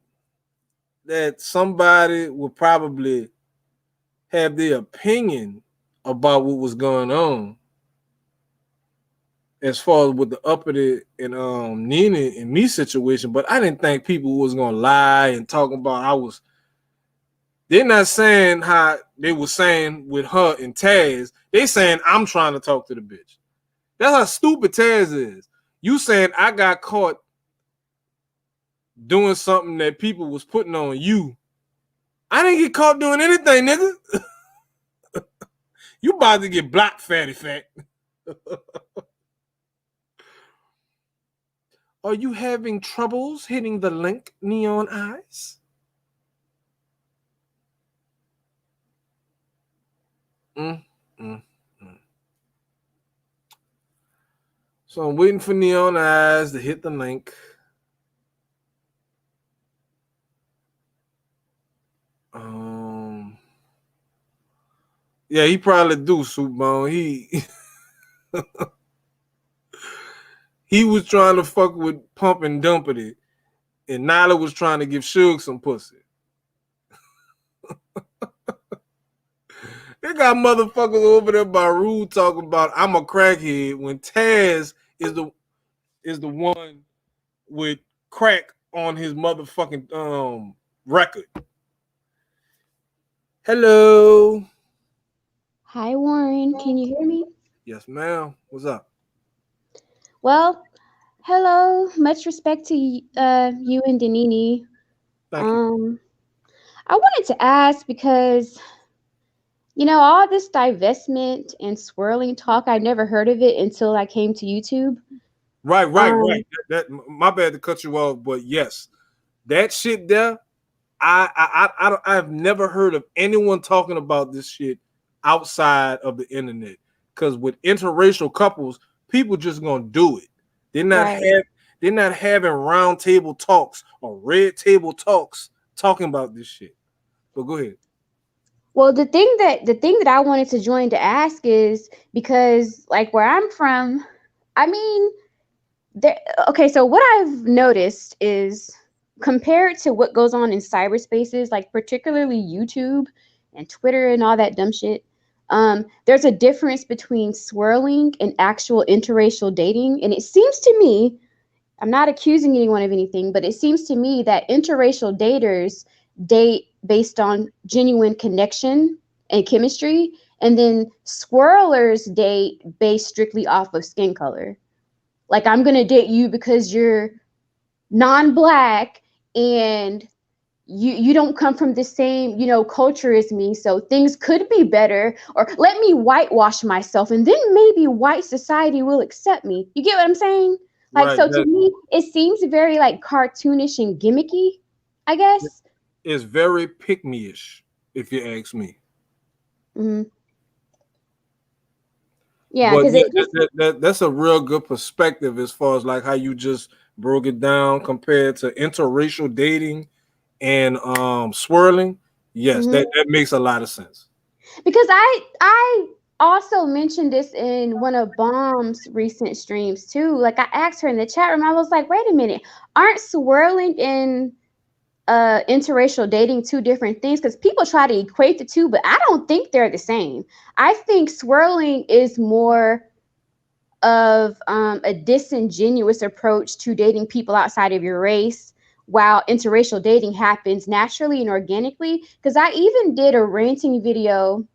that somebody would probably have their opinion about what was going on as far as with the Uppty and Nina and me situation, but I didn't think people was gonna lie and talking about they're not saying how they were saying with her and Taz. They saying I'm trying to talk to the bitch. That's how stupid Taz is. You saying I got caught doing something that people was putting on you. I didn't get caught doing anything, nigga. You about to get blocked, fatty fat. Are you having troubles hitting the link, Neon Eyes? So I'm waiting for Neon Eyes to hit the link. Yeah, he probably do, Superbone. He was trying to fuck with Pump and Dumpity, and Nylah was trying to give Suge some pussy. They got motherfuckers over there by Rude talking about I'm a crackhead when Taz is the one with crack on his motherfucking record. Hello. Hi, Warren. Can you hear me? Yes, ma'am. What's up? Well, hello. Much respect to you and Danini. Thank you. I wanted to ask because You know, all this divestment and swirling talk, I never heard of it until I came to YouTube. Right. That my bad to cut you off, but yes, that shit there. I've never heard of anyone talking about this shit outside of the internet. Because with interracial couples, people just gonna do it. They're not they're not having round table talks or red table talks talking about this shit. But go ahead. Well, the thing that I wanted to join to ask is because like where I'm from, I mean, there, okay, so what I've noticed is compared to what goes on in cyberspaces, like particularly YouTube and Twitter and all that dumb shit, there's a difference between swirling and actual interracial dating. And it seems to me, I'm not accusing anyone of anything, but it seems to me that interracial daters date based on genuine connection and chemistry, and then swirlers date based strictly off of skin color. Like, I'm going to date you because you're non-black and you don't come from the same, you know, culture as me, so things could be better, or let me whitewash myself and then maybe white society will accept me. You get what I'm saying? Like, Right. so to me, it seems very like cartoonish and gimmicky, I guess. It's very pick-me-ish, if you ask me. Mm-hmm. Yeah, But because that's a real good perspective as far as like how you just broke it down compared to interracial dating and swirling. Yes, mm-hmm. that makes a lot of sense. Because I also mentioned this in one of Bomb's recent streams too. Like, I asked her in the chat room, I was like, wait a minute, aren't swirling and interracial dating two different things? Because people try to equate the two, but I don't think they're the same. I think swirling is more of a disingenuous approach to dating people outside of your race, while interracial dating happens naturally and organically. Because I even did a ranting video,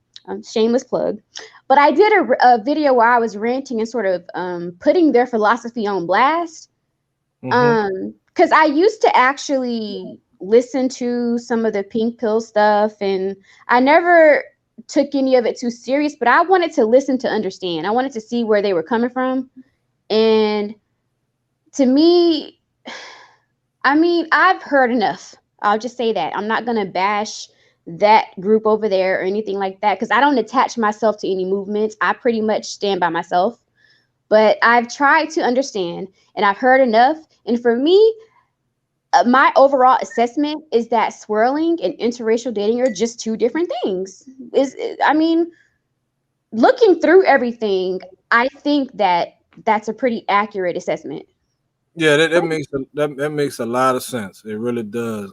shameless plug, but I did a video where I was ranting and sort of putting their philosophy on blast. Because I used to actually listen to some of the pink pill stuff, and I never took any of it too serious, but I wanted to listen to understand. I wanted to see where they were coming from. And to me, I mean, I've heard enough. I'll just say that. I'm not going to bash that group over there or anything like that, because I don't attach myself to any movements. I pretty much stand by myself. But I've tried to understand, and I've heard enough. And for me, my overall assessment is that swirling and interracial dating are just two different things. I mean, looking through everything, I think that that's a pretty accurate assessment. Yeah, that makes a lot of sense. It really does.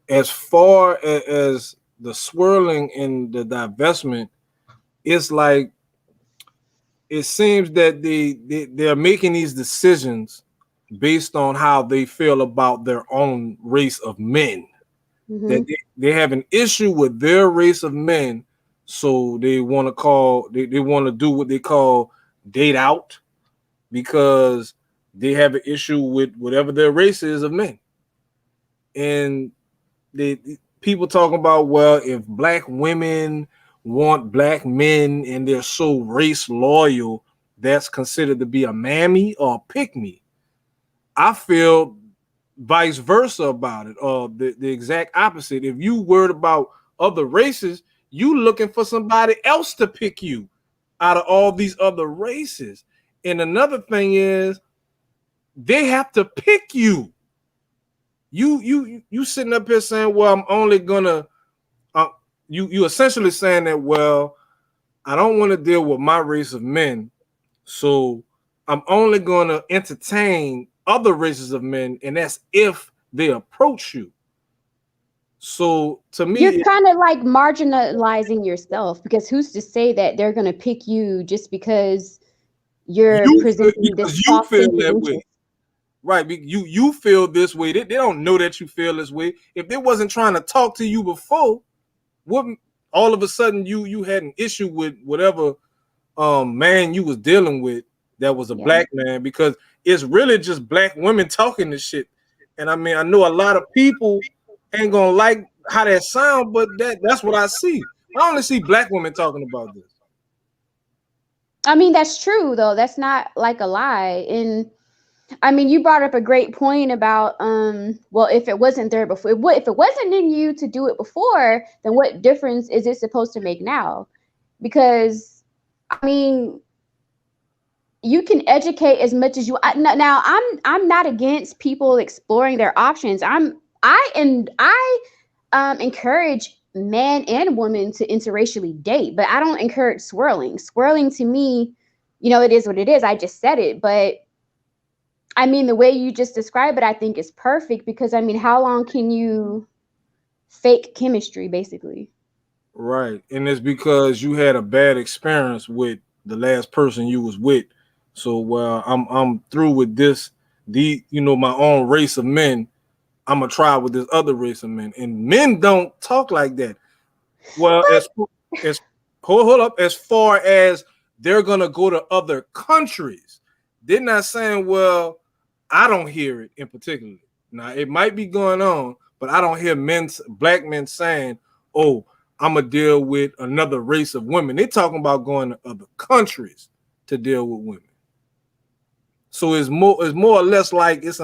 As far as the swirling and the divestment, it's like it seems that they're making these decisions based on how they feel about their own race of men. Mm-hmm. That they have an issue with their race of men, so they want to they want to do what they call date out, because they have an issue with whatever their race is of men. And people talking about, well, if black women want black men and they're so race loyal, that's considered to be a mammy or a pick me. I feel vice versa about it, or the exact opposite. If you worried about other races, you looking for somebody else to pick you out of all these other races. And another thing is, they have to pick you. You sitting up here saying, well, I'm only gonna you essentially saying that, well, I don't want to deal with my race of men, so I'm only gonna entertain other races of men, and that's if they approach you. So to me, you're kind of like marginalizing yourself, because who's to say that they're going to pick you just because you're presenting this you feel that way, right? You feel this way. They don't know that you feel this way. If they wasn't trying to talk to you before, wouldn't all of a sudden you had an issue with whatever man you was dealing with that was a black man? Because it's really just black women talking this shit. And I mean, I know a lot of people ain't gonna like how that sound, but that's what I see. I only see black women talking about this. I mean, that's true though. That's not like a lie. And I mean, you brought up a great point about well, if it wasn't there before, if it wasn't in you to do it before, then what difference is it supposed to make now? Because I mean, you can educate as much as you. Now, I'm not against people exploring their options. I encourage men and women to interracially date, but I don't encourage swirling. Swirling to me, it is what it is. I just said it, but I mean, the way you just described it, I think is perfect because I mean, how long can you fake chemistry, basically? Right, and it's because you had a bad experience with the last person you was with. So, I'm through with this. My own race of men. I'm gonna try with this other race of men, and men don't talk like that. Well, as hold up, as far as they're gonna go to other countries, they're not saying, well, I don't hear it in particular. Now it might be going on, but I don't hear black men saying, oh, I'm gonna deal with another race of women. They're talking about going to other countries to deal with women. So it's more or less like it's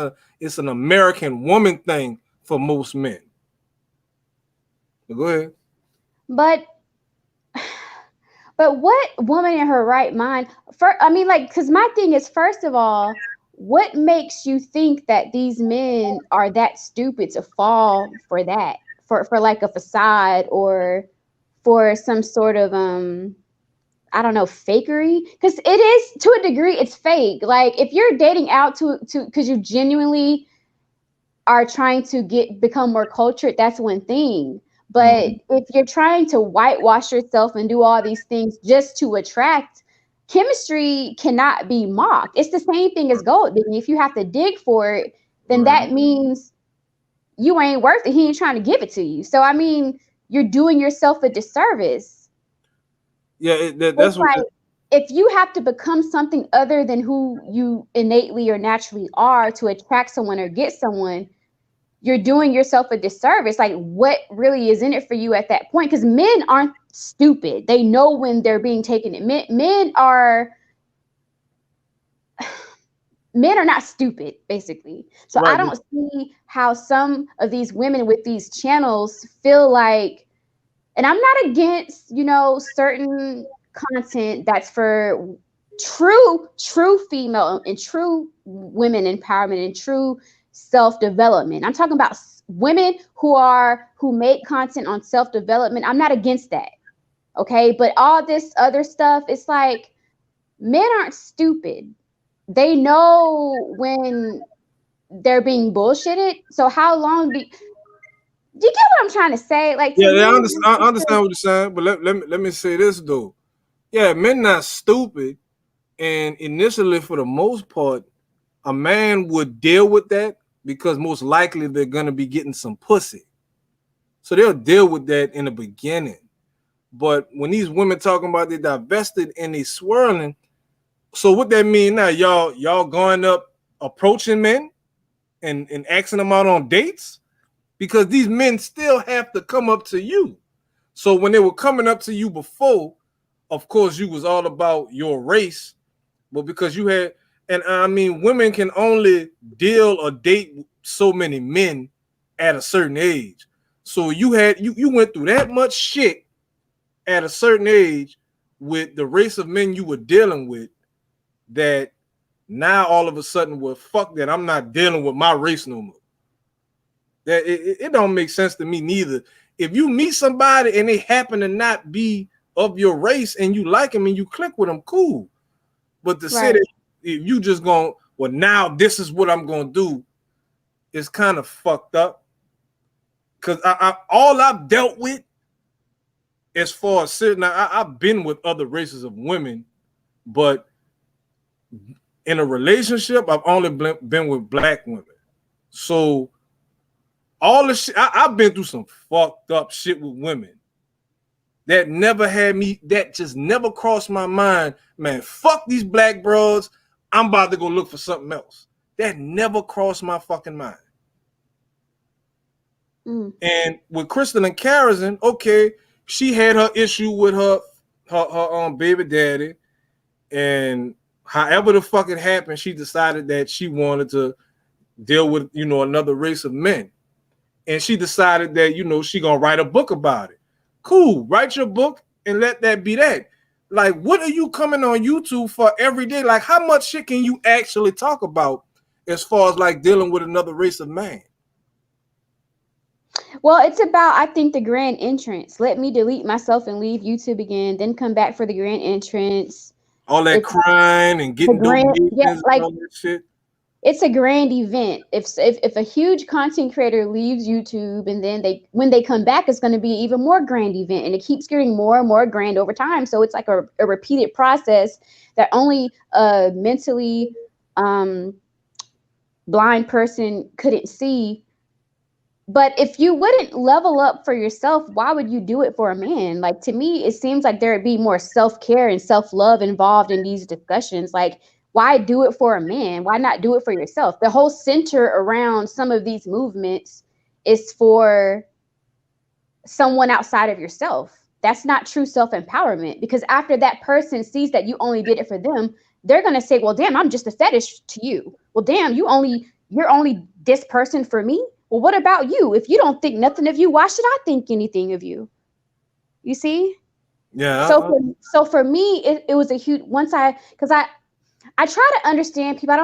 an American woman thing for most men. Go ahead. But what woman in her right mind? Because my thing is, first of all, what makes you think that these men are that stupid to fall for that, for like a facade or for some sort of I don't know, fakery? Because it is, to a degree, it's fake. Like if you're dating out to because you genuinely are trying to become more cultured, that's one thing. But if you're trying to whitewash yourself and do all these things just to attract, chemistry cannot be mocked. It's the same thing as gold digging. If you have to dig for it, then that means you ain't worth it. He ain't trying to give it to you. So I mean, you're doing yourself a disservice. Yeah, that's like if you have to become something other than who you innately or naturally are to attract someone or get someone, you're doing yourself a disservice. Like what really is in it for you at that point? Because men aren't stupid. They know when they're being taken. Men are not stupid, basically. So I don't see how some of these women with these channels feel like, and I'm not against, certain content that's for true female and true women empowerment and true self-development. I'm talking about women who make content on self-development. I'm not against that. Okay. But all this other stuff, it's like men aren't stupid. They know when they're being bullshitted. So how long do you get what I'm trying to say? Like, I understand what you're saying, but let me say this though. Yeah, men not stupid, and initially, for the most part, a man would deal with that because most likely they're gonna be getting some pussy, so they'll deal with that in the beginning. But when these women talking about they divested and they swirling, so what that mean now? Y'all going up approaching men and asking them out on dates? Because these men still have to come up to you. So when they were coming up to you before, of course, you was all about your race, but because you had, and I mean, women can only deal or date so many men at a certain age. So you went through that much shit at a certain age with the race of men you were dealing with, that now all of a sudden, well, fuck that, I'm not dealing with my race no more. That it don't make sense to me neither. If you meet somebody and they happen to not be of your race and you like them and you click with them, cool. But to say that if you just going, well, now this is what I'm going to do, is kind of fucked up. Because all I've dealt with as far as sitting, I've been with other races of women, but in a relationship, I've only been with black women. So all the shit, I've been through some fucked up shit with women that never had me, that just never crossed my mind. Man, fuck these black bros, I'm about to go look for something else. That never crossed my fucking mind. And with Crystal and Karazin, okay, she had her issue with her baby daddy, and however the fuck it happened, she decided that she wanted to deal with, you know, another race of men. And she decided that, you know, she gonna write a book about it. Cool, write your book and let that be that. Like, what are you coming on YouTube for every day? Like, how much shit can you actually talk about as far as like dealing with another race of man? Well, it's about, I think, the grand entrance. Let me delete myself and leave YouTube again, then come back for the grand entrance. All that crying and getting donations and all that shit. It's a grand event. If a huge content creator leaves YouTube and then when they come back, it's going to be an even more grand event, and it keeps getting more and more grand over time. So it's like a repeated process that only a mentally blind person couldn't see. But if you wouldn't level up for yourself, why would you do it for a man? Like, to me, it seems like there would be more self-care and self-love involved in these discussions. Like, why do it for a man? Why not do it for yourself? The whole center around some of these movements is for someone outside of yourself. That's not true self-empowerment, because after that person sees that you only did it for them, they're going to say, well, damn, I'm just a fetish to you. Well, damn, you're only this person for me. Well, what about you? If you don't think nothing of you, why should I think anything of you? You see? Yeah. So for me, it was a huge, because I try to understand people.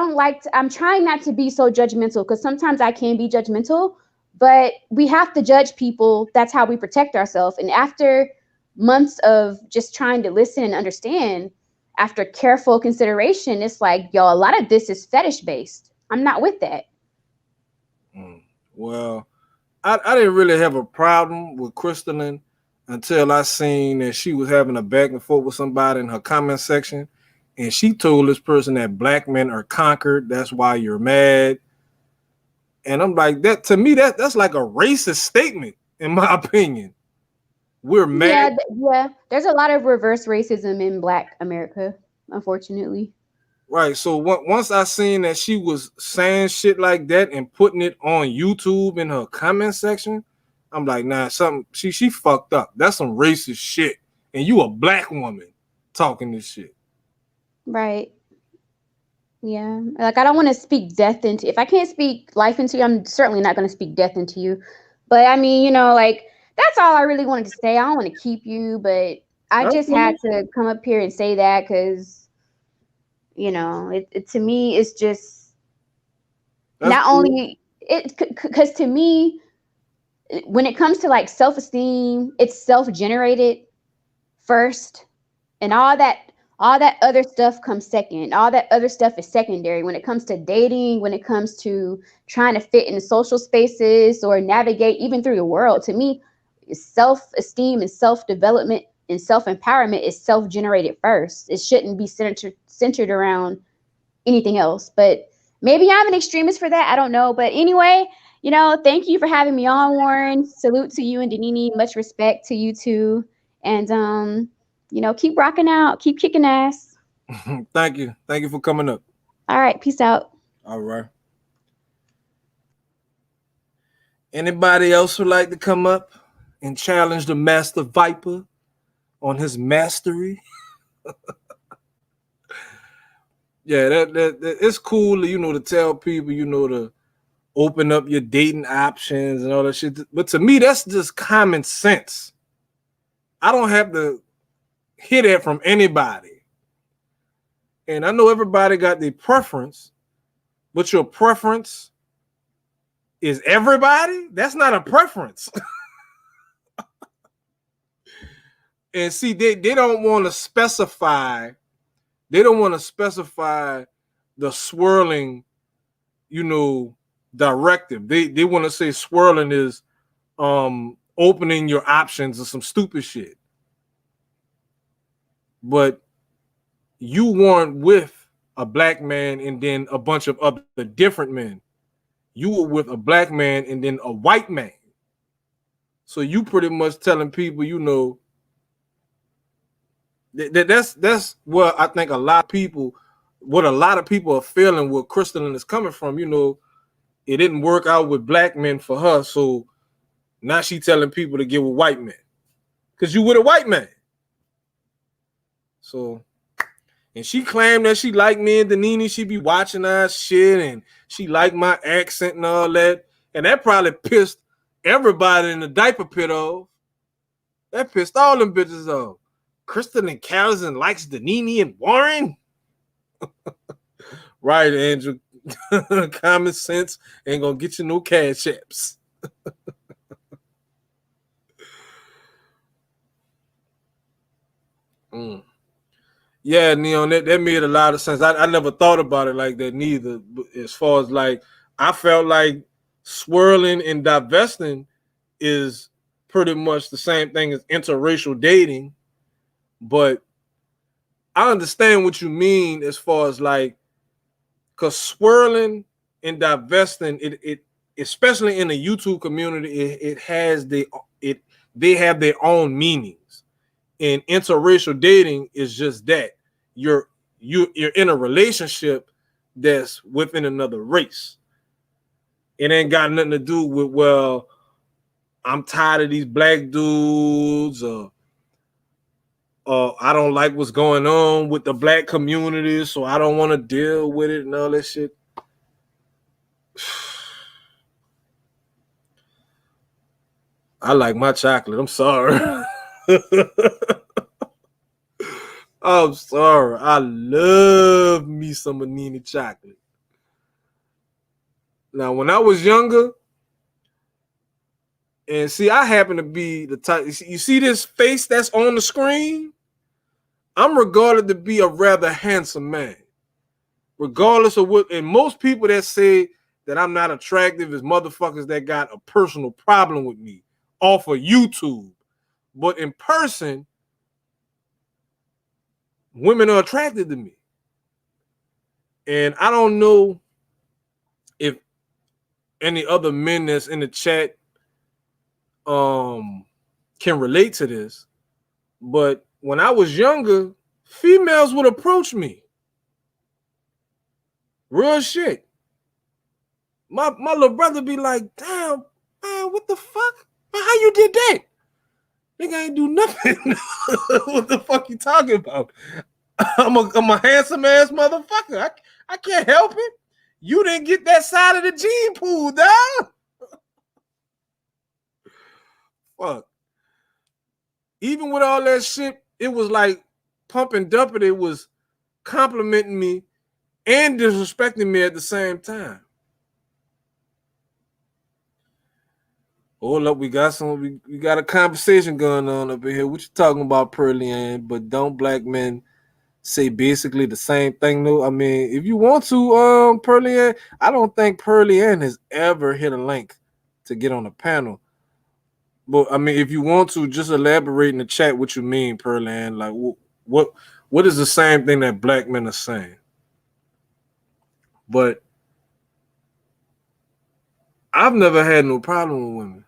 I'm trying not to be so judgmental, because sometimes I can be judgmental, but we have to judge people. That's how we protect ourselves. And after months of just trying to listen and understand, after careful consideration, it's like, yo, a lot of this is fetish based. I'm not with that. Well, I didn't really have a problem with Crystalline until I seen that she was having a back and forth with somebody in her comment section. And she told this person that black men are conquered. That's why you're mad. And I'm like, that to me, that's like a racist statement, in my opinion. We're mad. Yeah. There's a lot of reverse racism in Black America, unfortunately. Right. So once I seen that she was saying shit like that and putting it on YouTube in her comment section, I'm like, nah, she fucked up. That's some racist shit. And you a black woman talking this shit. Right. Yeah. Like, I don't want to speak death into, if I can't speak life into you, I'm certainly not going to speak death into you. But I mean, you know, like, that's all I really wanted to say. I don't want to keep you, but I just had to come up here and say that because, you know, it to me, it's just not only it, because to me, when it comes to like self-esteem, it's self-generated first, and all that other stuff comes second. All that other stuff is secondary when it comes to dating, when it comes to trying to fit in social spaces or navigate even through the world. To me, self-esteem and self-development and self-empowerment is self-generated first. It shouldn't be centered around anything else. But maybe I'm an extremist for that. I don't know. But anyway, you know, thank you for having me on, Warren. Salute to you and Danini. Much respect to you too. And you know, keep rocking out, keep kicking ass. Thank you. Thank you for coming up. All right, peace out. All right. Anybody else would like to come up and challenge the Master Viper on his mastery? Yeah, that it's cool, you know, to tell people, you know, to open up your dating options and all that shit. But to me, that's just common sense. I don't have to hear that from anybody. And I know everybody got their preference, but your preference is everybody? That's not a preference. And see, they don't want to specify. They don't want to specify the swirling, you know, directive. They want to say swirling is opening your options or some stupid shit. But you weren't with a black man and then a bunch of other different men. You were with a black man and then a white man. So you pretty much telling people, you know, that's what I think a lot of people are feeling where Crystalline is coming from. You know, it didn't work out with black men for her, so now she telling people to get with white men. because you with a white man. So, and she claimed that she liked me and Denini. She be watching our shit and she liked my accent and all that. And that probably pissed everybody in the diaper pit off. That pissed all them bitches off. Kristen and Carolyn likes Denini and Warren. Right, Andrew. Common sense ain't gonna get you no cash apps. Yeah, Neon, that made a lot of sense. I never thought about it like that neither. As far as like, I felt like swirling and divesting is pretty much the same thing as interracial dating. But I understand what you mean as far as like, because swirling and divesting, it especially in the YouTube community, they have their own meanings. And interracial dating is just that. You're in a relationship that's within another race. It ain't got nothing to do with, well, I'm tired of these black dudes, or I don't like what's going on with the black community, so I don't want to deal with it and all that shit. I like my chocolate. I'm sorry. I'm sorry. I love me some Manini chocolate. Now, when I was younger, and see, I happen to be the type. You see this face that's on the screen? I'm regarded to be a rather handsome man, regardless of what. And most people that say that I'm not attractive is motherfuckers that got a personal problem with me off of YouTube. But in person, women are attracted to me. And I don't know if any other men that's in the chat can relate to this, but when I was younger, females would approach me. Real shit. My little brother be like, damn, man, what the fuck? Man, how you did that? Nigga ain't do nothing. What the fuck you talking about? I'm a handsome ass motherfucker. I can't help it. You didn't get that side of the gene pool, dog. Fuck. Even with all that shit, it was like pump and dump it. It was complimenting me and disrespecting me at the same time. Hold up, we got a conversation going on up in here. What you talking about, Pearly Ann? But don't black men say basically the same thing? No, I mean, if you want to, Pearly Ann, I don't think Pearly Ann has ever hit a link to get on a panel. But I mean, if you want to, just elaborate in the chat what you mean, Pearly Ann. Like, what is the same thing that black men are saying? But I've never had no problem with women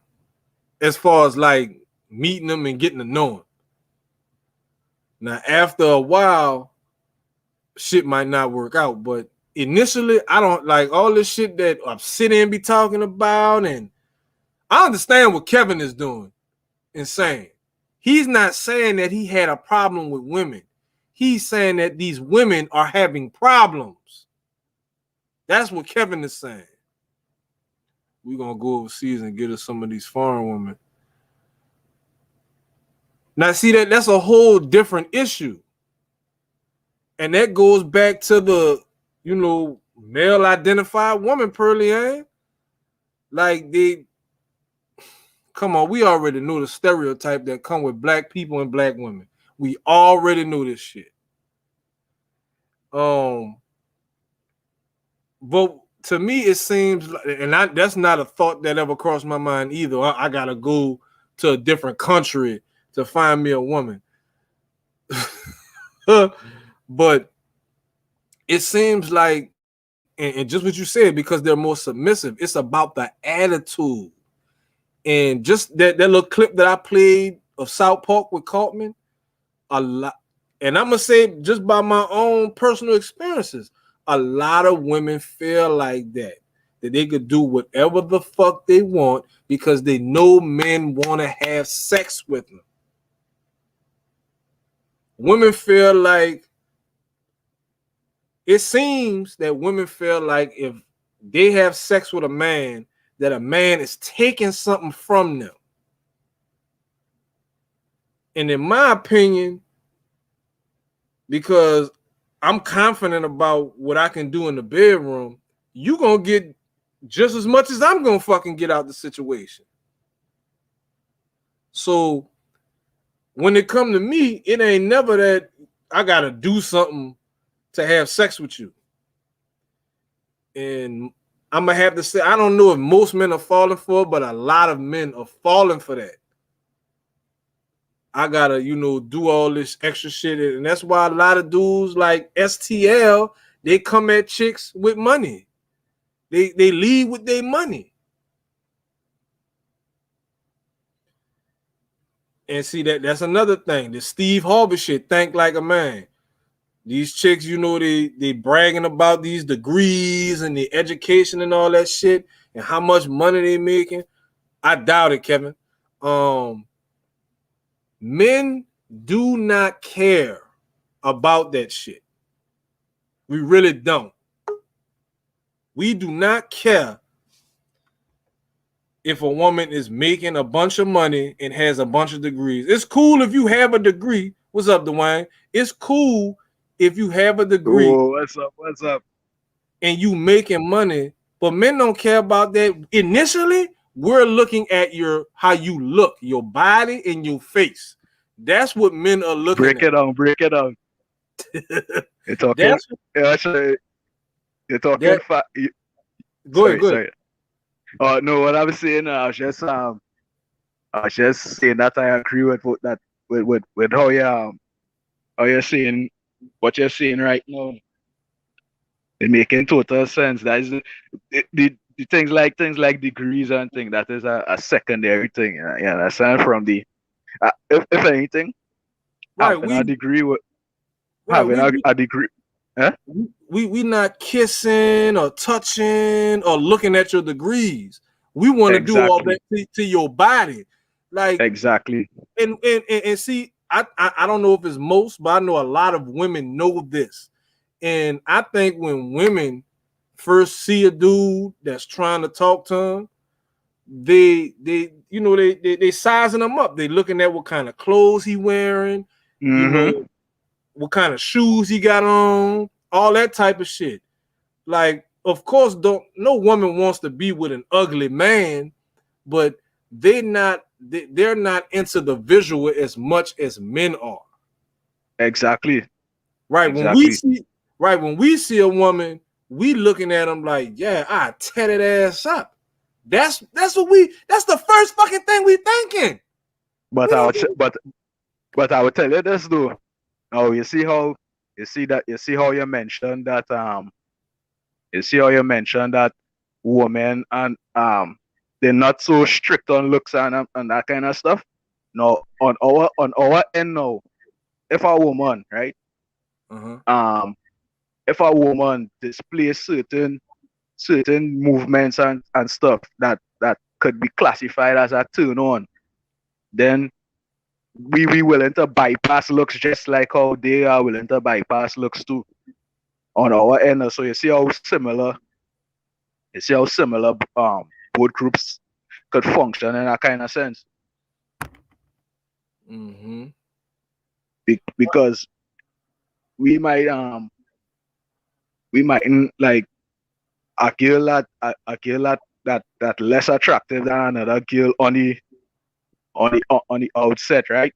as far as like meeting them and getting to know them. Now, after a while, shit might not work out. But initially, I don't like all this shit that Obsidian be talking about. And I understand what Kevin is doing and saying. He's not saying that he had a problem with women. He's saying that these women are having problems. That's what Kevin is saying. We're going to go overseas and get us some of these foreign women. Now, see, that's a whole different issue. And that goes back to the, male identified woman, Pearly Ann. Like, come on, we already knew the stereotype that come with black people and black women. We already knew this shit. But to me, it seems like, and that's not a thought that ever crossed my mind either. I gotta go to a different country to find me a woman. But it seems like, and just what you said, because they're more submissive, it's about the attitude. And just that little clip that I played of South Park with Cartman, a lot, and I'm gonna say just by my own personal experiences, a lot of women feel like that they could do whatever the fuck they want because they know men want to have sex with them. women feel like it seems that women feel like if they have sex with a man, that a man is taking something from them. And in my opinion, because I'm confident about what I can do in the bedroom, you gonna get just as much as I'm gonna fucking get out the situation. So when it come to me, it ain't never that I gotta do something to have sex with you. And I'm gonna have to say, I don't know if most men are falling for it, but a lot of men are falling for that. I gotta, do all this extra shit. And that's why a lot of dudes like STL, they come at chicks with money. They lead with their money. And see, that's another thing. The Steve Harvey shit, think like a man. These chicks, they bragging about these degrees and the education and all that shit and how much money they making. I doubt it, Kevin. Men do not care about that shit. We really don't. We do not care if a woman is making a bunch of money and has a bunch of degrees. It's cool if you have a degree. What's up, Dwayne? It's cool if you have a degree. Oh, what's up? And you making money, but men don't care about that. Initially, we're looking at how you look, your body and your face. That's what men are looking at. Break it down. You're talking. You're talking. Go ahead. No, what I was saying, I was just saying that I agree with how you're saying what you're saying right now. It making total sense. That is the things like degrees and things. That is a secondary thing. You understand? From the if anything, right? Having a degree with having a degree. Huh? We not kissing or touching or looking at your degrees. We want to do all that to your body, like exactly. And see, I don't know if it's most, but I know a lot of women know this. And I think when women first see a dude that's trying to talk to them, they sizing them up. They looking at what kind of clothes he wearing, what kind of shoes he got on, all that type of shit. Like, of course, no woman wants to be with an ugly man, but they're not into the visual as much as men are. Exactly. Right. When we see a woman, we looking at them like, yeah, I tear that ass up. That's the first fucking thing we thinking. But I would tell you this though. Oh, you see how you mentioned that women and they're not so strict on looks and that kind of stuff. No, on our end now, if a woman, right? If a woman displays certain movements and stuff that could be classified as a turn on, then we willing to bypass looks just like how they are willing to bypass looks too on our end. So you see how similar both groups could function in that kind of sense. Because we might like a girl that less attractive than another girl on the outset, right?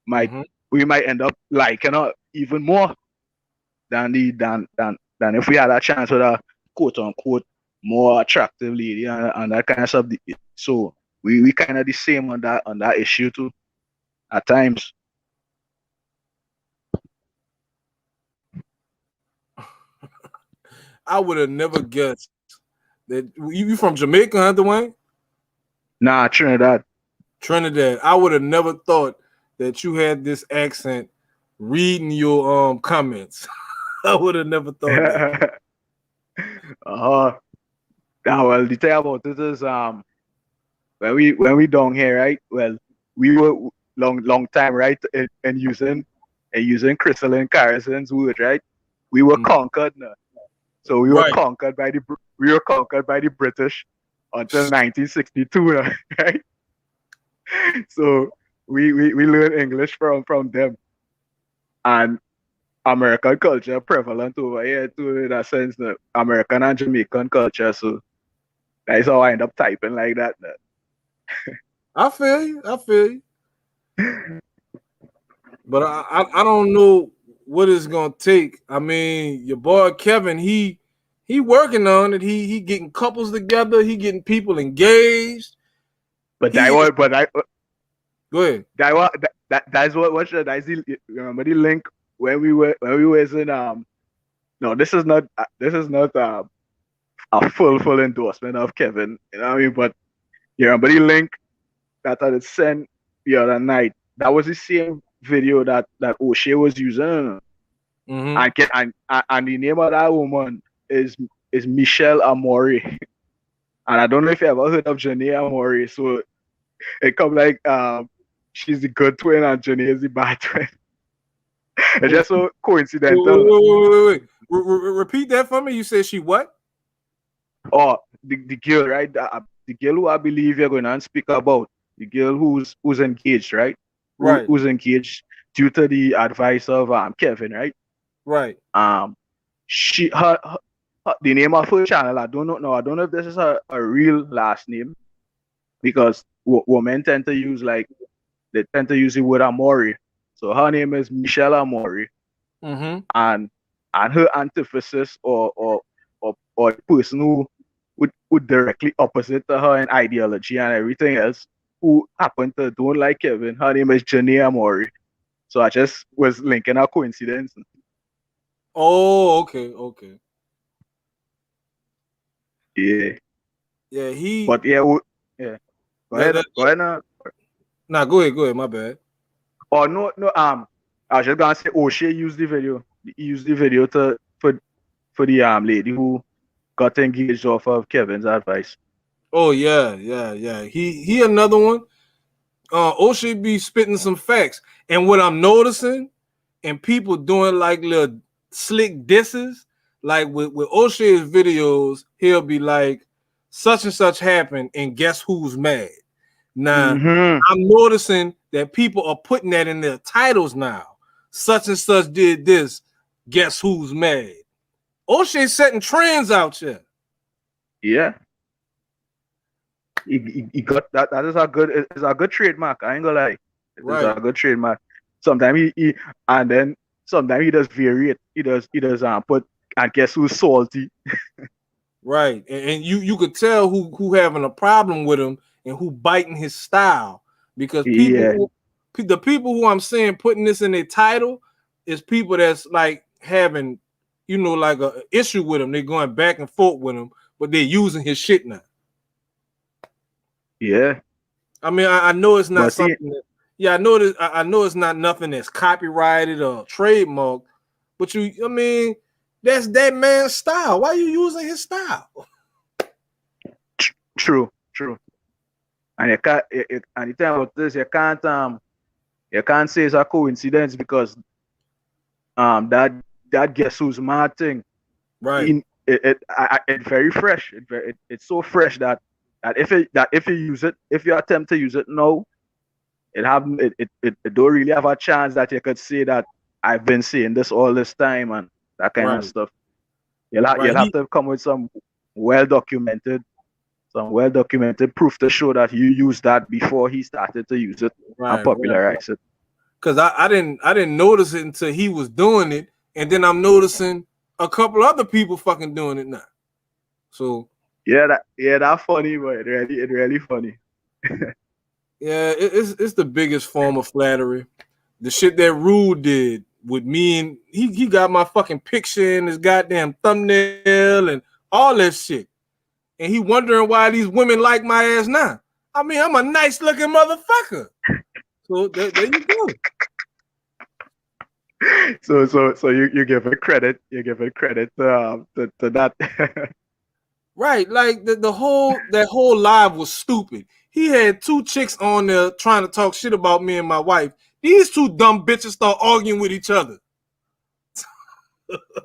We might end up liking her even more than if we had a chance with a quote unquote more attractive lady and that kind of stuff. So we kind of the same on that issue too at times. I would have never guessed that you from Jamaica, huh, Dwayne? Nah, Trinidad. I would have never thought that you had this accent reading your comments. I would have never thought that. Well, the thing about it is when we down here, right? Well, we were long time, right? And using and using Crystalline Carrison's words, right? We were conquered now. So we were conquered by the British until 1962, right? So we learned English from them, and American culture prevalent over here too, in a sense, that American and Jamaican culture. So that's how I end up typing like that. I feel you. But I don't know what it's gonna take. I mean, your boy Kevin, he working on it. He getting couples together. He getting people engaged. But go ahead. That's the remember the link when we was in no, this is not a full endorsement of Kevin, you know what I mean? But you remember the link that I had sent the other night? That was the same video that O'Shea was using. And the name of that woman is Michelle Amori. And I don't know if you ever heard of Janae Amori. So it comes like she's the good twin and Janae is the bad twin. It's just so coincidental. Wait. Repeat that for me. You said she what? Oh, the girl, right? The girl who I believe you're going to speak about. The girl who's engaged, right? Right. Who's engaged due to the advice of Kevin, right? Right. She her the name of her channel, I don't know if this is a real last name, because women tend to use the word Amori. So her name is Michelle Amori. And her antithesis or the person who would directly opposite to her in ideology and everything else, who happen to don't like Kevin, her name is Janae Amori. So I just was linking a coincidence. Oh, okay. Yeah. Yeah, But yeah. Go ahead now. Nah, go ahead. My bad. Oh no. I was just gonna say O'Shea used the video. He used the video for the lady who got engaged off of Kevin's advice. Oh yeah. He another one. O'Shea be spitting some facts, and what I'm noticing, and people doing like little slick disses, like with O'Shea's videos, he'll be like, such and such happened, and guess who's mad? Now I'm noticing that people are putting that in their titles now. Such and such did this. Guess who's mad? O'Shea's setting trends out here. Yeah. He got that. That is a good trademark. I ain't gonna lie. It's a good trademark. Sometimes he and then sometimes he does vary it. He does put, and guess who's salty. Right. And you could tell who having a problem with him and who biting his style, because the people who I'm saying putting this in their title is people that's like having, like a issue with him. They're going back and forth with him, but they're using his shit now. Yeah. I mean, I know it's not something I know it's not nothing that's copyrighted or trademarked, but that's that man's style. Why are you using his style? True. And you can't. And the thing about this, you can't say it's a coincidence, because that guess who's mad thing, right? It's very fresh. It's so fresh that if you use it, if you attempt to use it now, it don't really have a chance that you could say that I've been saying this all this time and that kind of stuff. You'll have to come with some well documented proof to show that you used that before he started to use it and popularize it. Because I didn't notice it until he was doing it, and then I'm noticing a couple other people fucking doing it now. So that's funny, but it really funny. Yeah, it's the biggest form of flattery. The shit that Rude did with me, and he got my fucking picture in his goddamn thumbnail and all that shit. And he wondering why these women like my ass now. I mean, I'm a nice looking motherfucker. So there you go. So you give it credit. You give it credit to that. Right, like that whole live was stupid. He had two chicks on there trying to talk shit about me and my wife. These two dumb bitches start arguing with each other.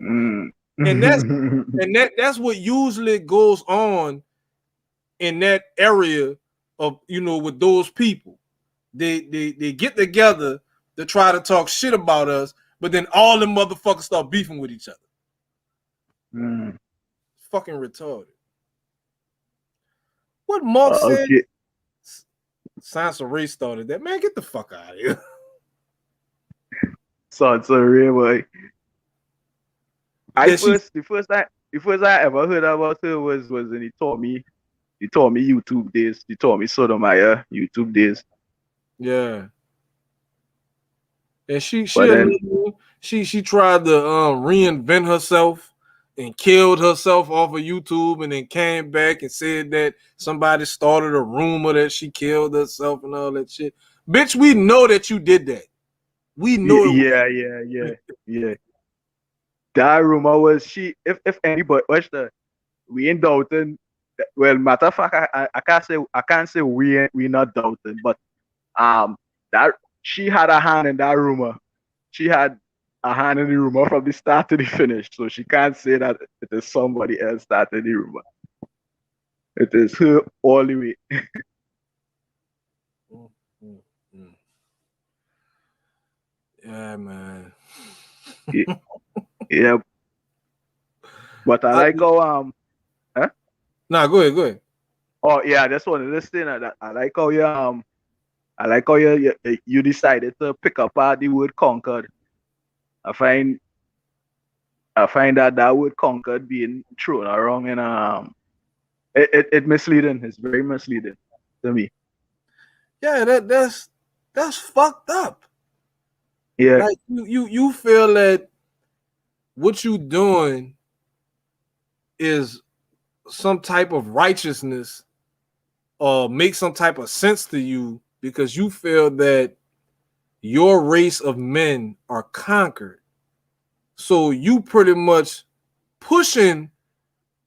And that's what usually goes on in that area of, you know, with those people. They get together to try to talk shit about us, but then all the motherfuckers start beefing with each other. Fucking retarded. What Mark said? Sansa Ray started that. Man, get the fuck out of here. Sansa Ray, boy. The first I ever heard about her was when he told me YouTube days. He told me Sodomaya YouTube days. Yeah. And she tried to reinvent herself and killed herself off of YouTube, and then came back and said that somebody started a rumor that she killed herself and all that shit. Bitch, we know that you did that. We know it. Yeah. That rumor was she. If anybody watched that, we ain't doubting. Well, matter of fact, I can't say we not doubting, but that she had a hand in that rumor. She had a hand in the rumor from the start to the finish, so she can't say that it is somebody else started the rumor. It is her all the way. Yeah, man. Yeah. But I like how huh? Nah, go ahead. Oh yeah, that's one of this thing that I like how you decided to pick up the word conquered. I find that word conquered being thrown around and it misleading. It's very misleading to me. Yeah, that's fucked up. Yeah. Like you feel that what you doing is some type of righteousness or make some type of sense to you because you feel that your race of men are conquered. So you pretty much pushing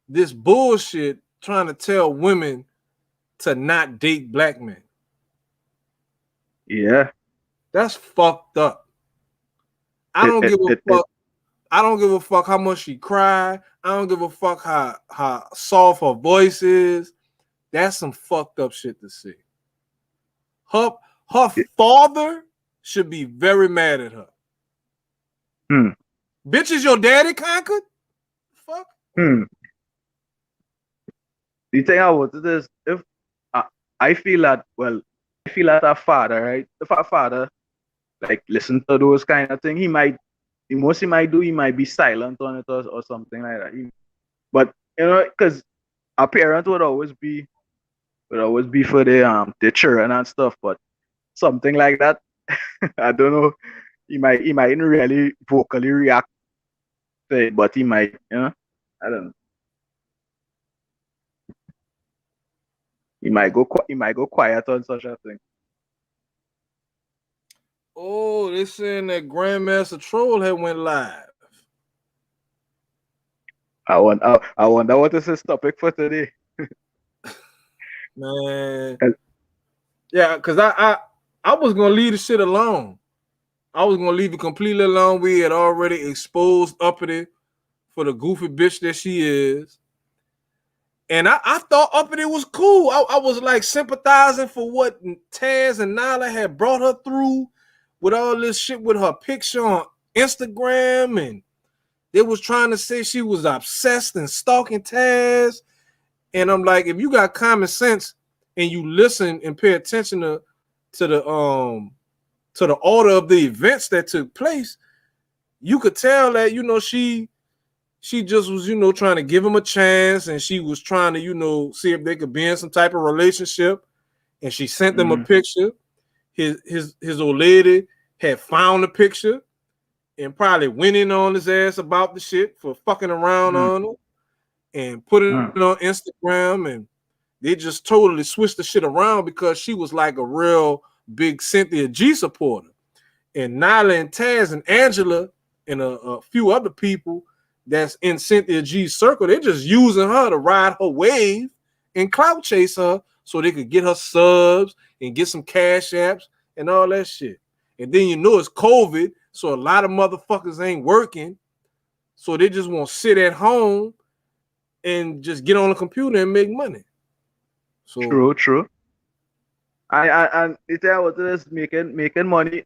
this bullshit trying to tell women to not date black men. Yeah. That's fucked up. I don't give a fuck. I don't give a fuck how much she cried. I don't give a fuck how soft her voice is. That's some fucked up shit to see. Her father should be very mad at her. Bitch, is your daddy conquered? Fuck. The thing about it is, if I feel that our father, right? If our father like listen to those kind of things, he might be silent on it or something like that. But you know, because a parent would always be for the children and stuff. But something like that, I don't know. He mightn't really vocally react to it, but he might, you know. I don't know. He might go quiet on such a thing. Oh, they're saying that Grandmaster Troll had went live. I wonder what is his topic for today. Man. Yeah, because I was gonna leave the shit alone. I was gonna leave it completely alone. We had already exposed Uppty for the goofy bitch that she is. And I thought Uppty was cool. I was like sympathizing for what Taz and Nylah had brought her through with all this shit with her picture on Instagram, and they was trying to say she was obsessed and stalking Taz. And I'm like, if you got common sense and you listen and pay attention to the order of the events that took place, you could tell that, you know, she just was, you know, trying to give him a chance, and she was trying to, you know, see if they could be in some type of relationship. And she sent them a picture. His old lady had found the picture and probably went in on his ass about the shit for fucking around on her and put it on Instagram, and they just totally switched the shit around because she was like a real big Cynthia G supporter. And Nylah and Taz and Angela and a few other people that's in Cynthia G's circle, they're just using her to ride her wave and clout chase her so they could get her subs and get some cash apps and all that shit. And then you know it's COVID, so a lot of motherfuckers ain't working. So they just want to sit at home and just get on the computer and make money. So True. And it's what it is making money.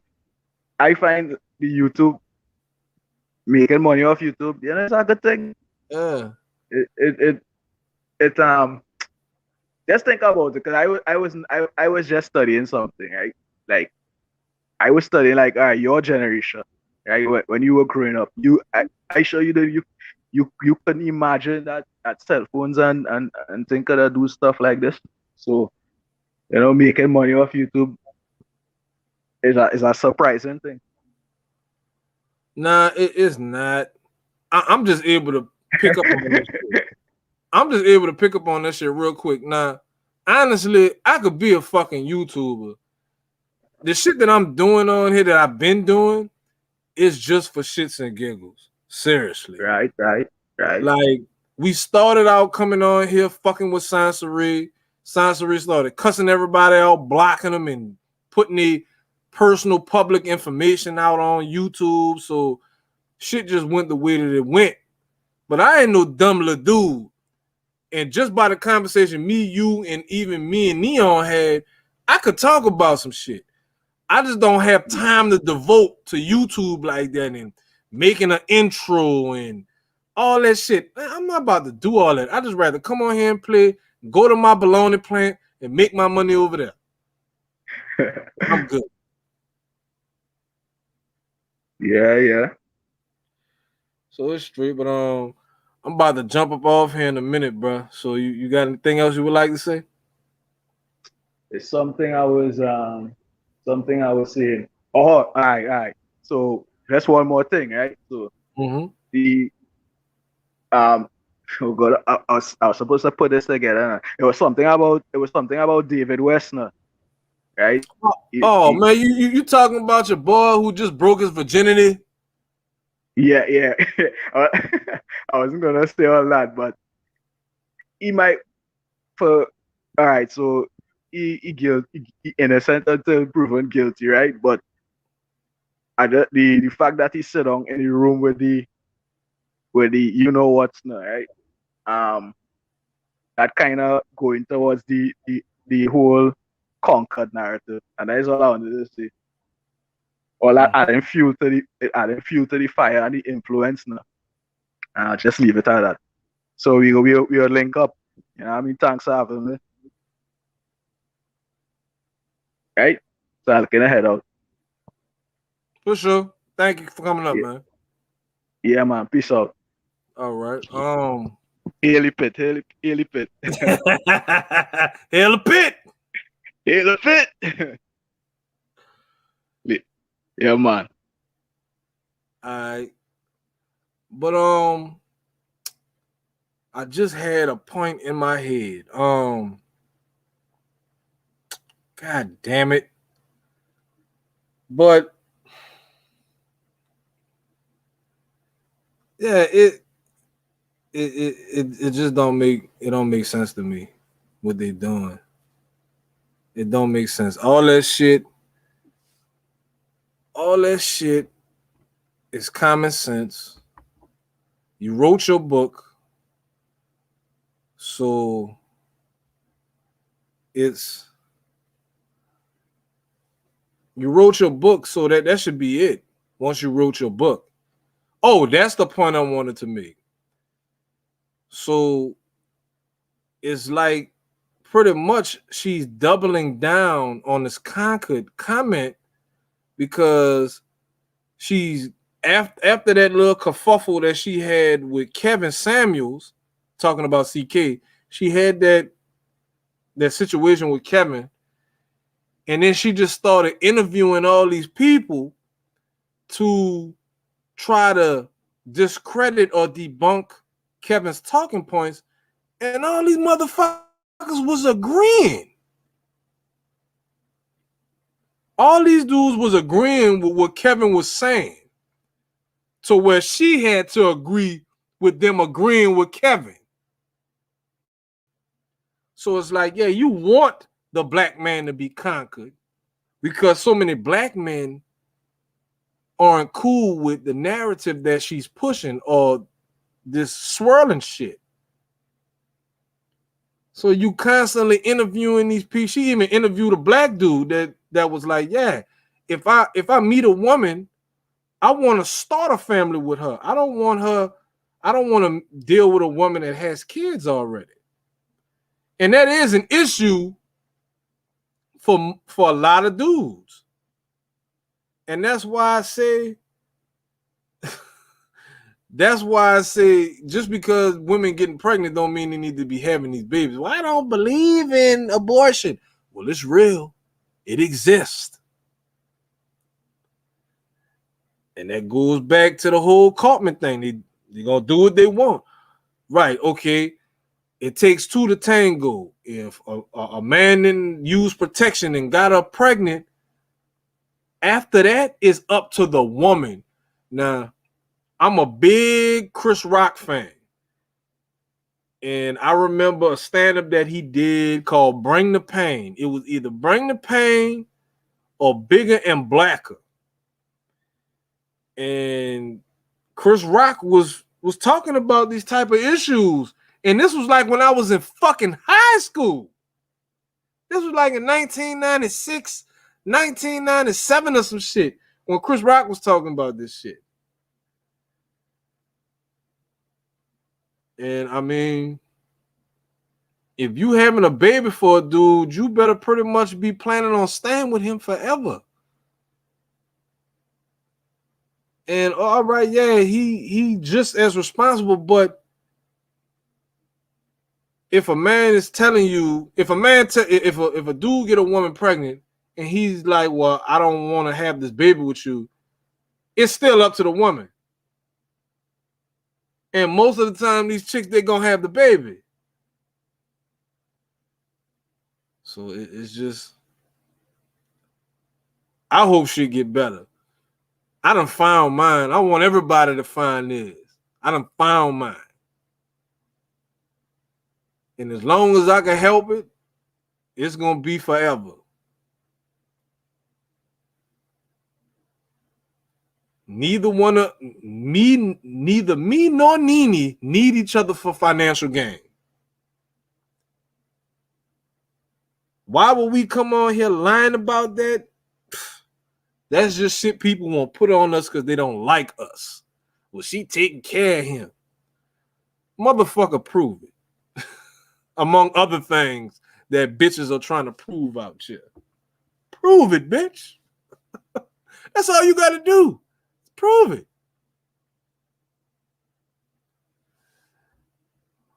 I find the YouTube making money off YouTube, you know, it's a good thing. Yeah. It just think about it, because I was just studying something, right? Like I was studying like your generation, right? When you were growing up, I show you that you couldn't imagine that cell phones and think of do stuff like this. So, you know, making money off YouTube is a surprising thing. Nah, it is not. I'm just able to pick up on this shit. I'm just able to pick up on that shit real quick. Now, honestly, I could be a fucking YouTuber. The shit that I'm doing on here that I've been doing is just for shits and giggles. Seriously. Right. Like, we started out coming on here fucking with Sansery. Sansery started cussing everybody out, blocking them, and putting the personal public information out on YouTube. So shit just went the way that it went. But I ain't no dumb little dude. And just by the conversation me, you, and even me and Neon had, I could talk about some shit. I just don't have time to devote to YouTube like that and making an intro and all that shit. I'm not about to do all that. I just rather come on here and play, go to my bologna plant, and make my money over there. I'm good. Yeah. So it's straight, but I'm about to jump up off here in a minute, bro. So you got anything else you would like to say? It's something I was saying. Oh, all right. So that's one more thing, right? So the oh god, I was supposed to put this together. It was something about David Westner, right? Man, you talking about your boy who just broke his virginity? Yeah. I wasn't gonna say all that, but he might. All right, so he innocent until proven guilty, right? But the fact that he sit down in the room with the you know what's now, right? That kind of going towards the whole conquered narrative, and that is all I wanted to say. All that adding fuel to the fire and the influence now. And I'll just leave it at that. So we'll link up. You know what I mean? Thanks for having me. Right? So I'll get head out. For sure. Thank you for coming up, man. Yeah, man. Peace out. All right. Haley Pit. Hail the pit. Hail the pit. Yeah, man. Alright. But I just had a point in my head. God damn it. But yeah, it just don't make sense to me what they doing. It don't make sense. All that shit is common sense. You wrote your book, so you wrote your book, so that should be it. Once you wrote your book. Oh, that's the point I wanted to make. So it's like pretty much she's doubling down on this Concord comment because she's after that little kerfuffle that she had with Kevin Samuels talking about CK, she had that situation with Kevin, and then she just started interviewing all these people to try to discredit or debunk Kevin's talking points, and all these motherfuckers was agreeing. All these dudes was agreeing with what Kevin was saying, to where she had to agree with them agreeing with Kevin. So it's like, yeah, you want the black man to be conquered because so many black men aren't cool with the narrative that she's pushing or this swirling shit. So you constantly interviewing these people. She even interviewed a black dude that was like, yeah, if I meet a woman, I want to start a family with her. I don't want to deal with a woman that has kids already. And that is an issue for a lot of dudes. And that's why I say just because women getting pregnant don't mean they need to be having these babies. Well, I don't believe in abortion. Well, it's real. It exists. And that goes back to the whole Cartman thing. They're going to do what they want. Right, okay. It takes two to tango. If a man didn't use protection and got her pregnant, after that, it's up to the woman. Now, I'm a big Chris Rock fan. And I remember a stand-up that he did called Bring the Pain. It was either Bring the Pain or Bigger and Blacker. And Chris Rock was talking about these type of issues. And this was like when I was in fucking high school. This was like in 1996, 1997 or some shit when Chris Rock was talking about this shit. And I mean, if you having a baby for a dude, you better pretty much be planning on staying with him forever. And all right, yeah, he just as responsible, but if a man is telling you, if a dude get a woman pregnant and he's like, well, I don't want to have this baby with you, it's still up to the woman. And most of the time, these chicks, they're gonna have the baby. So it's just, I hope shit get better. I done found mine. I want everybody to find theirs. I done found mine. And as long as I can help it, it's gonna be forever. Neither me nor Nene need each other for financial gain. Why would we come on here lying about that? That's just shit people won't put on us because they don't like us. Well, she taking care of him. Motherfucker, prove it. Among other things that bitches are trying to prove out here. Prove it, bitch. That's all you got to do. Prove it.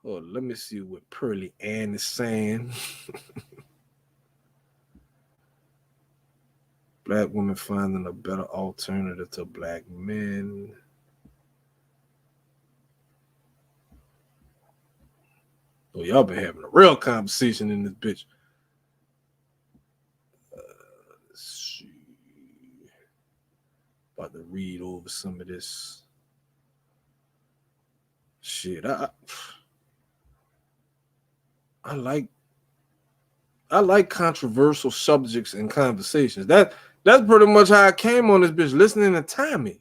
Oh, let me see what Pearly Ann is saying. Black women finding a better alternative to black men. Oh, y'all been having a real conversation in this bitch. Let's see. About to read over some of this shit. I like controversial subjects and conversations. That's pretty much how I came on this bitch, listening to Tommy.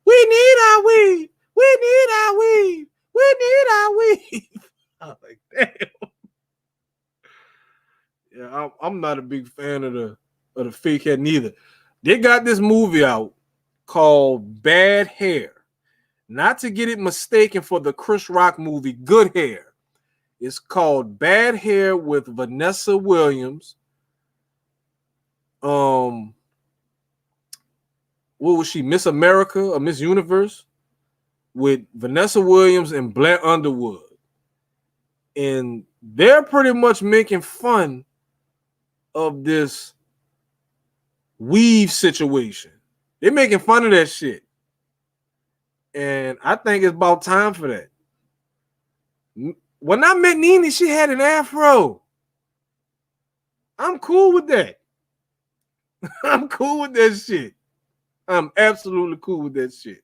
We need our weed. We need our weed. We need our weed. I was like, damn. Yeah, I'm not a big fan of the fake hair neither. They got this movie out called Bad Hair. Not to get it mistaken for the Chris Rock movie Good Hair. It's called Bad Hair with Vanessa Williams. What was she? Miss America or Miss Universe? With Vanessa Williams and Blair Underwood. And they're pretty much making fun of this weave situation. They're making fun of that shit. And I think it's about time for that. When I met Nene, she had an afro. I'm cool with that. I'm cool with that shit. I'm absolutely cool with that shit.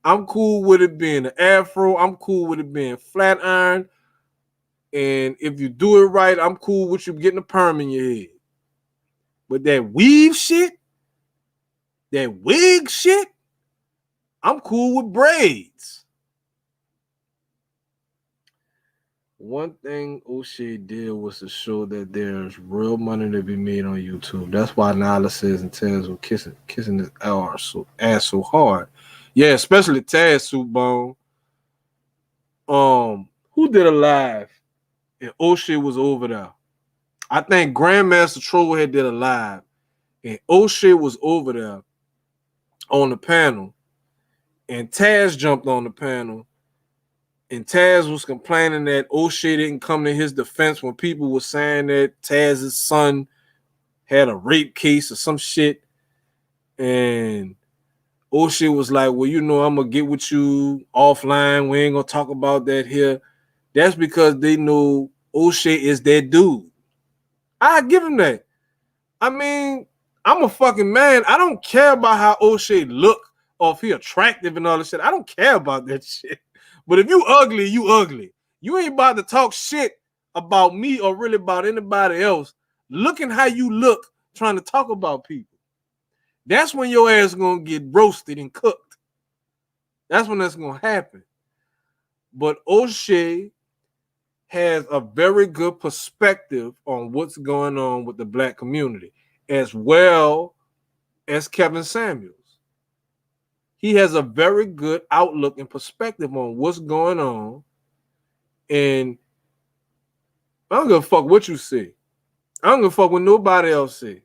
I'm cool with it being an afro. I'm cool with it being flat iron. And if you do it right, I'm cool with you getting a perm in your head. But that weave shit, That wig shit, I'm cool with braids. One thing O'Shea did was to show that there's real money to be made on YouTube. That's why Nylah says and Taz were kissing his ass so hard. Yeah, especially Taz Soup Bone. Who did a live and O'Shea was over there? I think Grandmaster Trollhead did a live and O'Shea was over there on the panel and Taz jumped on the panel and Taz was complaining that O'Shea didn't come to his defense when people were saying that Taz's son had a rape case or some shit. And O'Shea was like, well, you know, I'm going to get with you offline. We ain't going to talk about that here. That's because they know O'Shea is that dude. I give him that. I mean, I'm a fucking man. I don't care about how O'Shea look or if he attractive and all this shit. I don't care about that shit. But if you ugly, you ugly. You ain't about to talk shit about me or really about anybody else. Looking how you look trying to talk about people. That's when your ass is going to get roasted and cooked. That's when that's going to happen. But O'Shea has a very good perspective on what's going on with the black community, as well as Kevin Samuels. He has a very good outlook and perspective on what's going on. And I don't give a fuck what you see. I don't give a fuck what nobody else see.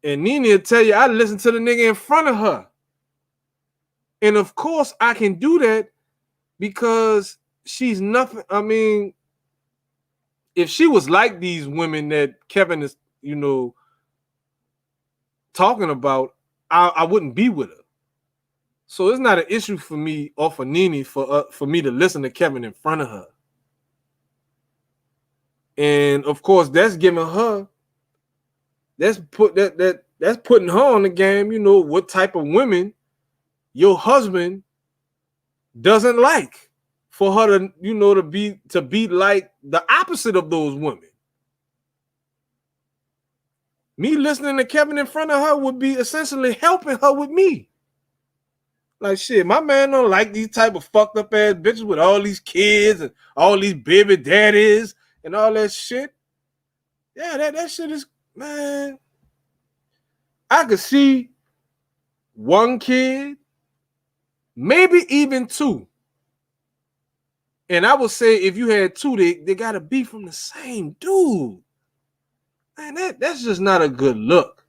And Nene will tell you, I listen to the nigga in front of her. And of course, I can do that because she's nothing. I mean, if she was like these women that Kevin is, you know, talking about, I wouldn't be with her. So it's not an issue for me or for Nene for me to listen to Kevin in front of her. And of course, that's giving her, that's putting her on the game. You know what type of women your husband doesn't like, for her to, you know, to be like the opposite of those women. Me listening to Kevin in front of her would be essentially helping her with me. Like, shit, my man don't like these type of fucked up ass bitches with all these kids and all these baby daddies and all that shit. Yeah, that shit is, man. I could see one kid, maybe even two. And I would say if you had two, they gotta be from the same dude. Man, that's just not a good look.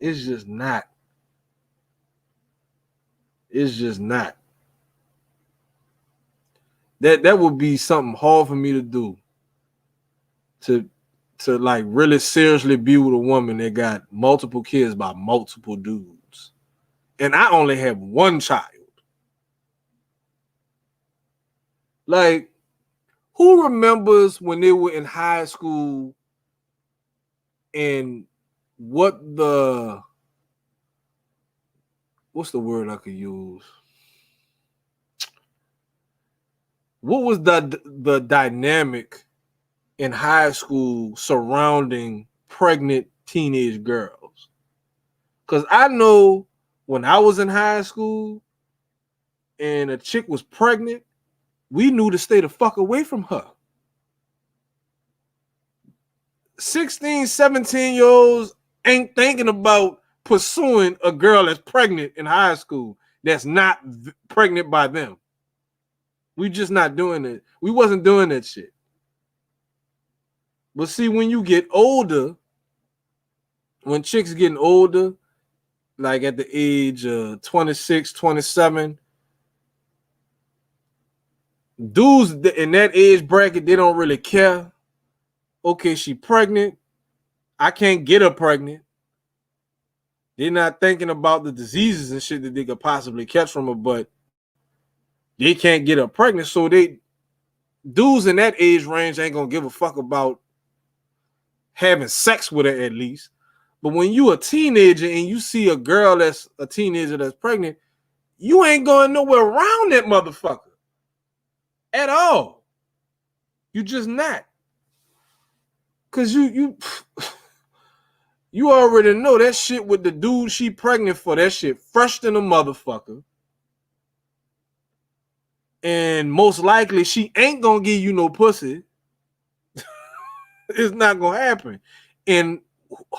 It's just not. It's just not. That would be something hard for me to do. To like really seriously be with a woman that got multiple kids by multiple dudes. And I only have one child. Like, who remembers when they were in high school and what's the word I could use? What was the dynamic in high school surrounding pregnant teenage girls? Because I know when I was in high school and a chick was pregnant, we knew to stay the fuck away from her. 16, 17-year-olds ain't thinking about pursuing a girl that's pregnant in high school that's not pregnant by them. We just not doing it. We wasn't doing that shit. But see, when you get older, when chicks getting older, like at the age of 26, 27, dudes in that age bracket, they don't really care. Okay, she pregnant. I can't get her pregnant. They're not thinking about the diseases and shit that they could possibly catch from her, but they can't get her pregnant. So dudes in that age range ain't gonna give a fuck about having sex with her at least. But when you a teenager and you see a girl that's a teenager that's pregnant, you ain't going nowhere around that motherfucker at all. You just not. Cause you You already know that shit with the dude she pregnant for. That shit fresh than a motherfucker. And most likely she ain't gonna give you no pussy. It's not gonna happen. And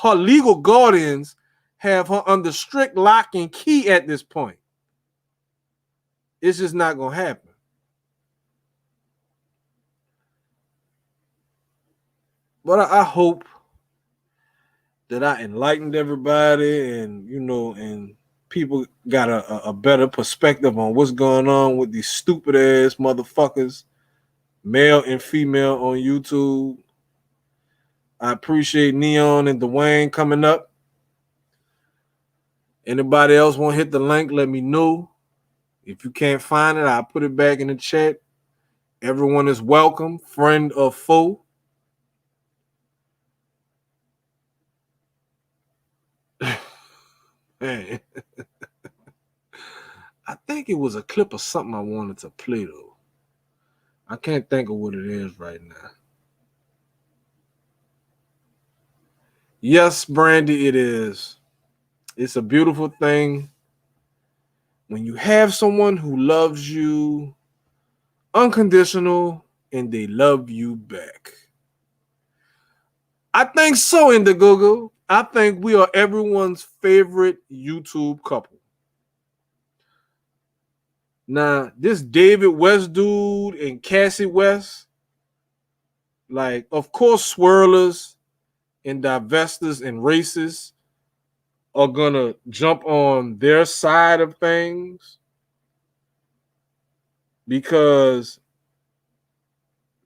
her legal guardians have her under strict lock and key at this point. It's just not gonna happen. But I hope that I enlightened everybody, and and people got a better perspective on what's going on with these stupid ass motherfuckers, male and female, on YouTube. I appreciate Neon and Dwayne coming up. Anybody else want to hit the link? Let me know. If you can't find it, I'll put it back in the chat. Everyone is welcome, friend or foe. Man. I think it was a clip of something I wanted to play, though. I can't think of what it is right now. Yes, Brandy, it is. It's a beautiful thing when you have someone who loves you unconditional and they love you back. I think so, Indiegogo. I think we are everyone's favorite YouTube couple. Now, this David West dude and Cassie West, like, of course, swirlers and divestors and racists are gonna jump on their side of things because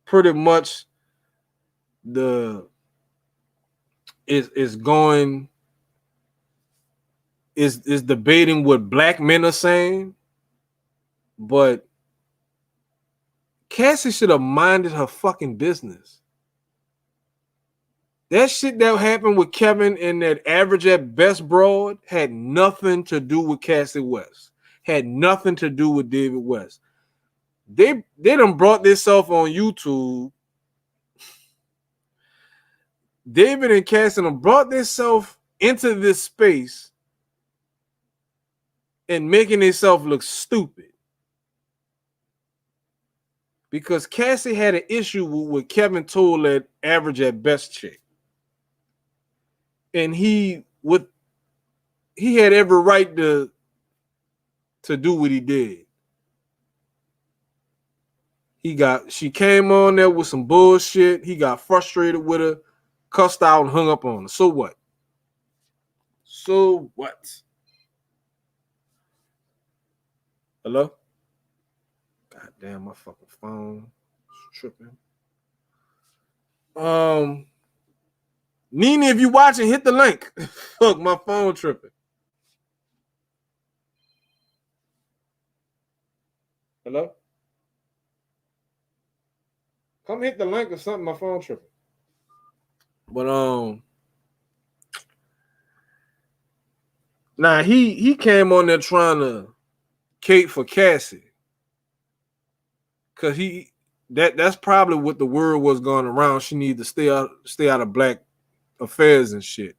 pretty much is debating what black men are saying, but Cassie should have minded her fucking business. That shit that happened with Kevin and that average at best broad had nothing to do with Cassie West. Had nothing to do with David West. They done brought this up on YouTube. David and Cassie done brought themselves into this space and making themselves look stupid. Because Cassie had an issue with what Kevin told that average at best chick. And he had every right to do what he did. She came on there with some bullshit. He got frustrated with her, cussed out, and hung up on her. So what? So what? Hello? God damn, my fucking phone is tripping. Nene, if you watching, hit the link. Fuck, my phone tripping. Hello? Come hit the link or something. My phone tripping. But now he came on there trying to cape for Cassie, cause that's probably what the word was going around. She needed to stay out of black affairs and shit.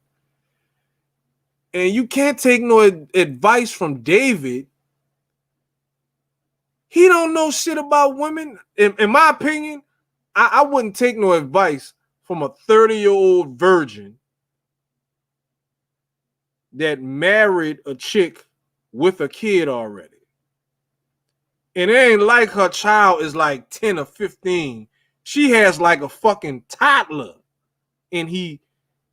And you can't take no advice from David. He don't know shit about women. In my opinion, I wouldn't take no advice from a 30-year-old virgin that married a chick with a kid already. And it ain't like her child is like 10 or 15. She has like a fucking toddler. And he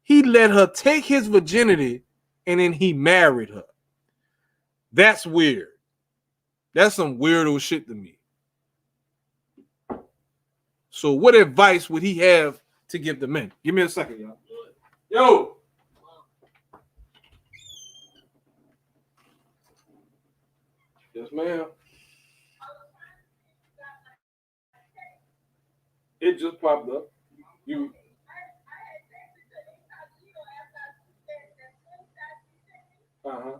let her take his virginity and then he married her. That's weird. That's some weirdo shit to me. So what advice would he have to give the men? Give me a second, y'all. Yo! Yes, ma'am. It just popped up. You. Uh-huh.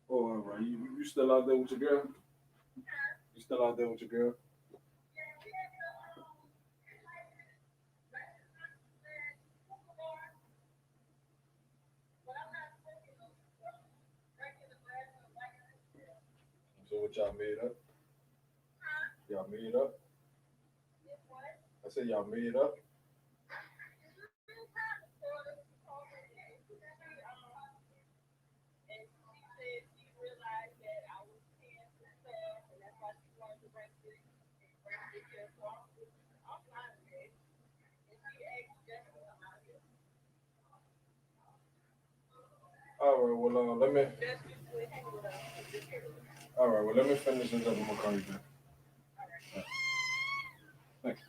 Oh, all right. You still out there with your girl? You still out there with your girl? what y'all made up? Y'all made up? I said y'all made up? All right, well, let me. All right, well, let me finish this up. I'm gonna call you back. Thanks.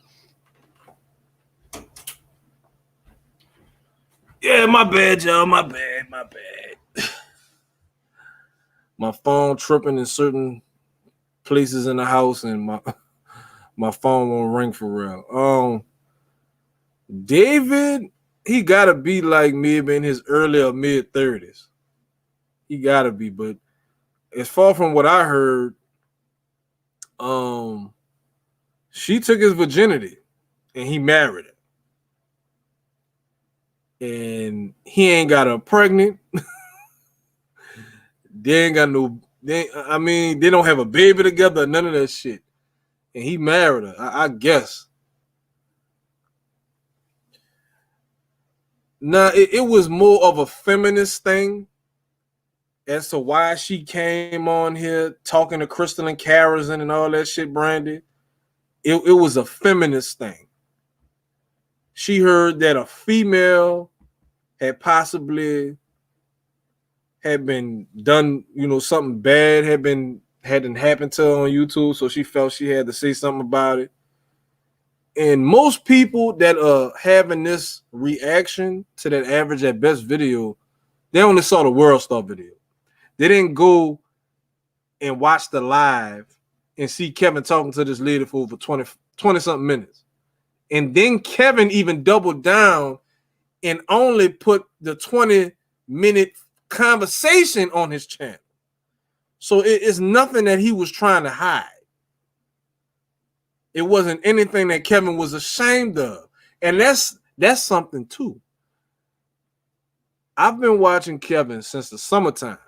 Yeah, my bad, y'all. My bad. My phone tripping in certain places in the house, and my phone won't ring for real. David, he gotta be like maybe in his early or mid 30s. He gotta be, but as far from what I heard, she took his virginity and he married her. And he ain't got her pregnant. They ain't got no, they don't have a baby together, none of that shit. And he married her, I guess. Now, it was more of a feminist thing as to why she came on here talking to Crystal and Karazin and all that shit, Brandy. It was a feminist thing. She heard that a female had possibly been done, something bad hadn't happened to her on YouTube, so she felt she had to say something about it. And most people that are having this reaction to that average at best video, they only saw the World Star video. They didn't go and watch the live and see Kevin talking to this lady for over 20 something minutes. And then Kevin even doubled down and only put the 20-minute conversation on his channel. So it's nothing that he was trying to hide. It wasn't anything that Kevin was ashamed of. And that's something too. I've been watching Kevin since the summertime.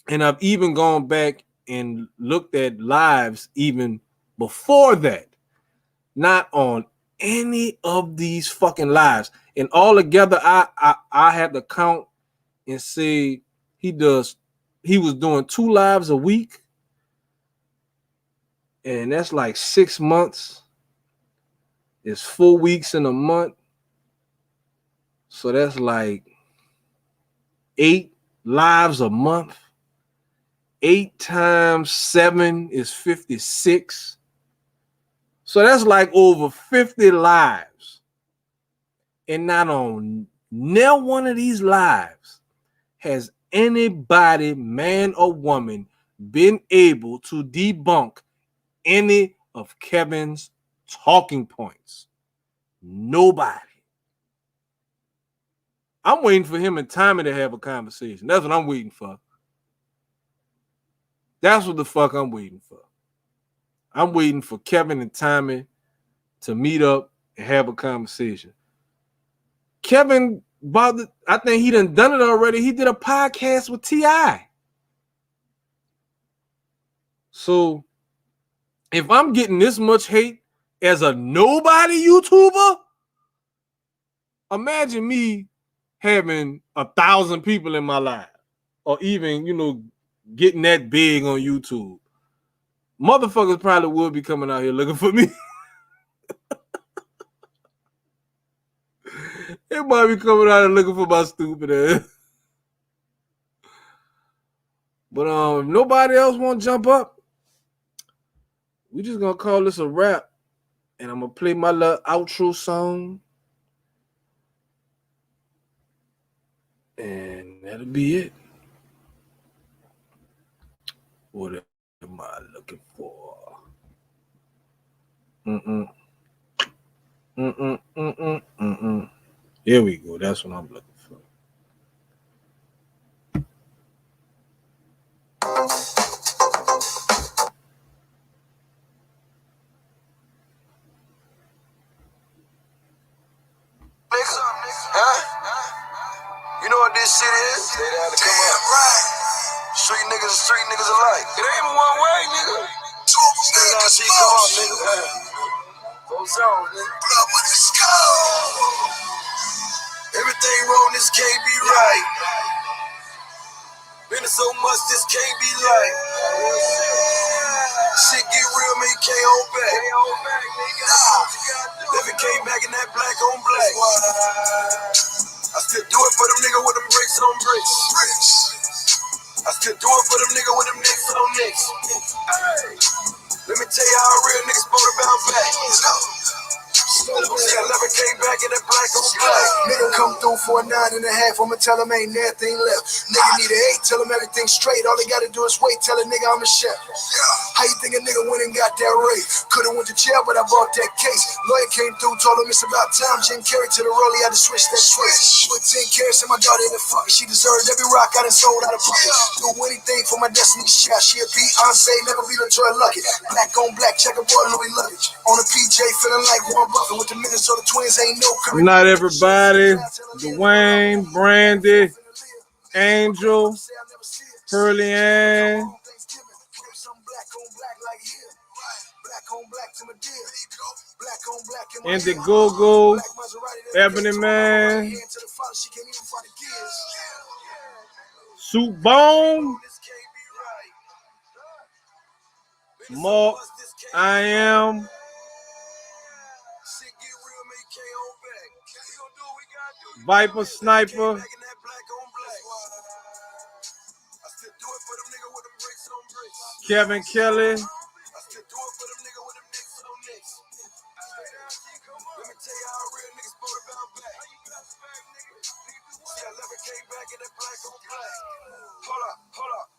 And I've even gone back and looked at lives even before that. Not on any of these fucking lives. And all together, I had to count and say he was doing 2 lives a week. And that's like 6 months. It's 4 weeks in a month. So that's like 8 lives a month. 8 times 7 is 56. So that's like over 50 lives. And not on near one of these lives has anybody, man or woman, been able to debunk any of Kevin's talking points. Nobody. I'm waiting for him and Tommy to have a conversation. That's what I'm waiting for. That's what the fuck I'm waiting for. I'm waiting for Kevin and Tommy to meet up and have a conversation. Kevin, I think he done it already. He did a podcast with T.I. So if I'm getting this much hate as a nobody YouTuber, imagine me having 1,000 people in my life, or even, getting that big on YouTube. Motherfuckers probably would be coming out here looking for me. They might be coming out and looking for my stupid ass. But if nobody else want to jump up, we just gonna call this a wrap. And I'm gonna play my little outro song. And that'll be it. What am I looking for? Here we go. That's what I'm looking for. You know what this shit is? Damn right. Street niggas the street niggas alike. It ain't one way, nigga. Now she come up, nigga. 4 zones, nigga. Let's go. Everything wrong, this can't be right. Been so much, this can't be like. Shit get real, man, you can't hold back. Never came back in that black on black. I still do it for them nigga with them bricks on bricks. I still do it for them nigga with them nicks on nicks. Let me tell you how real niggas spoke about back. See, I never came back in that black on black. Nigga come through for a 9.5. I'ma tell him ain't nothing left. Nigga need an 8, tell him everything straight. All they gotta do is wait, tell a nigga I'm a chef. How you think a nigga went and got that rate? Could've went to jail, but I bought that case. Lawyer came through, told him it's about time. Jim Carrey to the roll, he had to switch that switch. Put 10 carats in my daughter in the fuck. She deserved every rock I done sold out of pocket. Do anything for my destiny shot. She a Beyonce, never be LaJoy Lucky. Black on black, checkerboard Louis luggage. On a PJ, feeling like Warren Buffett with the Minnesota Twins. Ain't no curry. Not everybody. Dwayne, Brandy, Angel, Pearly Ann, Indiegogo, Ebony Man, Soup Bone, Mark, I Am, Viper Sniper, Kevin Kelly,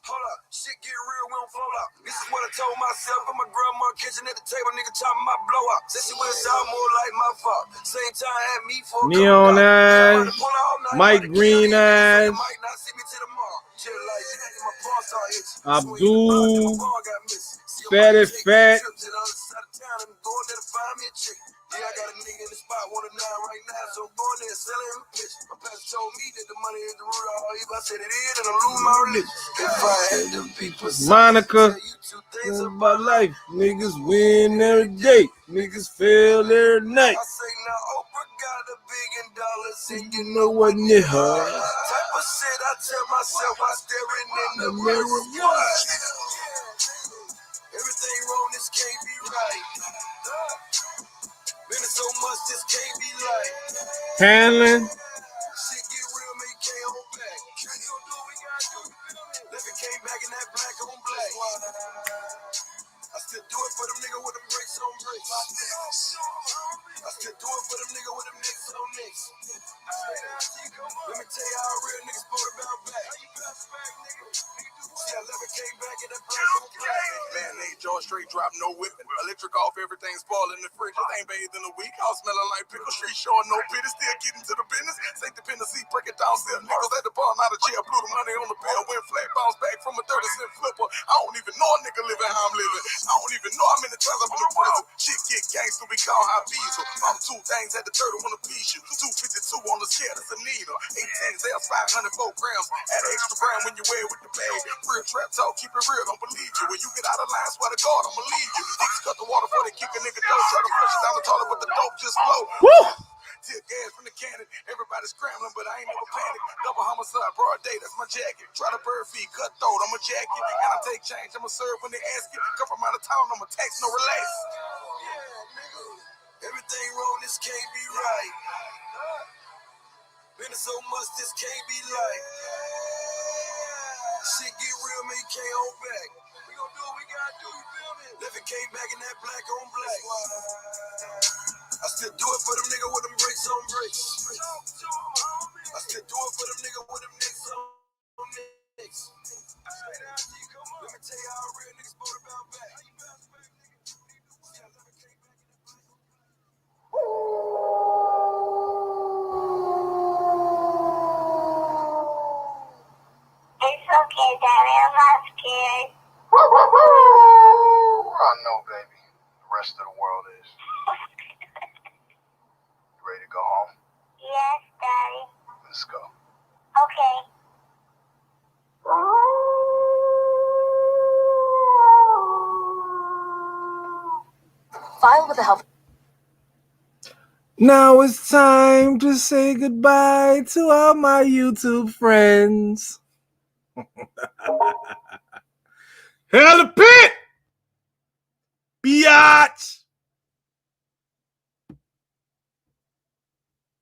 Hold up. Shit get real, we don't fall out. This is what I told myself in my grandma kitchen at the table, nigga chopping my blow up. Said she wouldn't sound more like my fault. Same time had me for a Neon Eyes, Mike Green Eyes, Abdul, Fatty Fat, yeah, I got a nigga in the spot, want a 9 right now, so I'm going there and selling him a bitch. My pastor told me that the money is the root of all evil. I said it is, and I lose my religion. If I had them people, Monica, things about life. Niggas win every day. Niggas fail every night. I say now Oprah got $1 billion, and You know what, nigga? type of shit I tell myself I staring in the mirror. Everything wrong, this can't be right. Been so much, this can't be like. Hanlon, Shit get real, man, you can't hold back. You gon' do what we gotta do. Never came back in that black on black. I still do it for them nigga with them bricks on bricks. I still do it for them nigga with them nicks on nicks. Let me tell you how real niggas spoke about back. See, I never came back in that black on black. Man, they jaw straight drop, no whipping. Electric off, everything spoiled in the fridge. I ain't bathed in a week. House smelling like pickle street, showing no pity. Still getting to the business. Safety dependency, break it down, sell nickels at the bar, not a chair. Blew the money on the bill, went flat, bounce back from a 30-cent flipper. I don't even know a nigga living how I'm living. I don't even know how many times I've been in prison. Shit get gangster, we call high diesel. I'm 2 things at the 30 on the piece you. 252 on the scale, that's a needle. 18 Z's, 504 grams. Add an extra gram when you wear it with the bag. Real trap talk, keep it real, don't believe you. When you get out of line, swear to God, I'ma leave you. Niggas cut the water before they kick a nigga dope. Try to flush it down the toilet, but the dope just flow. woo! Tear gas from the cannon, everybody scrambling, but I ain't never panic. Double homicide, broad day, that's my jacket. Try to bird feed, cut throat, I'm a jacket. And I take change, I'ma serve when they ask it. Come from out of town, I'ma tax, no relax. Everything wrong, this can't be right. Been so much, this can't be like. Shit get real, man, you can't hold back. We gon' do what we gotta do, you feel me? Never came back in that black on black. I still do it for them nigga with them bricks on bricks. I still do it for them nigga with them nicks on nicks. Let me tell you how real niggas spoke about back. It's okay, Daddy. I'm not scared. I know, baby. The rest of the world is. You ready to go home? Yes, Daddy. Let's go. Okay. filled with the help. Now it's time to say goodbye to all my YouTube friends. Hell the pit! Biatch!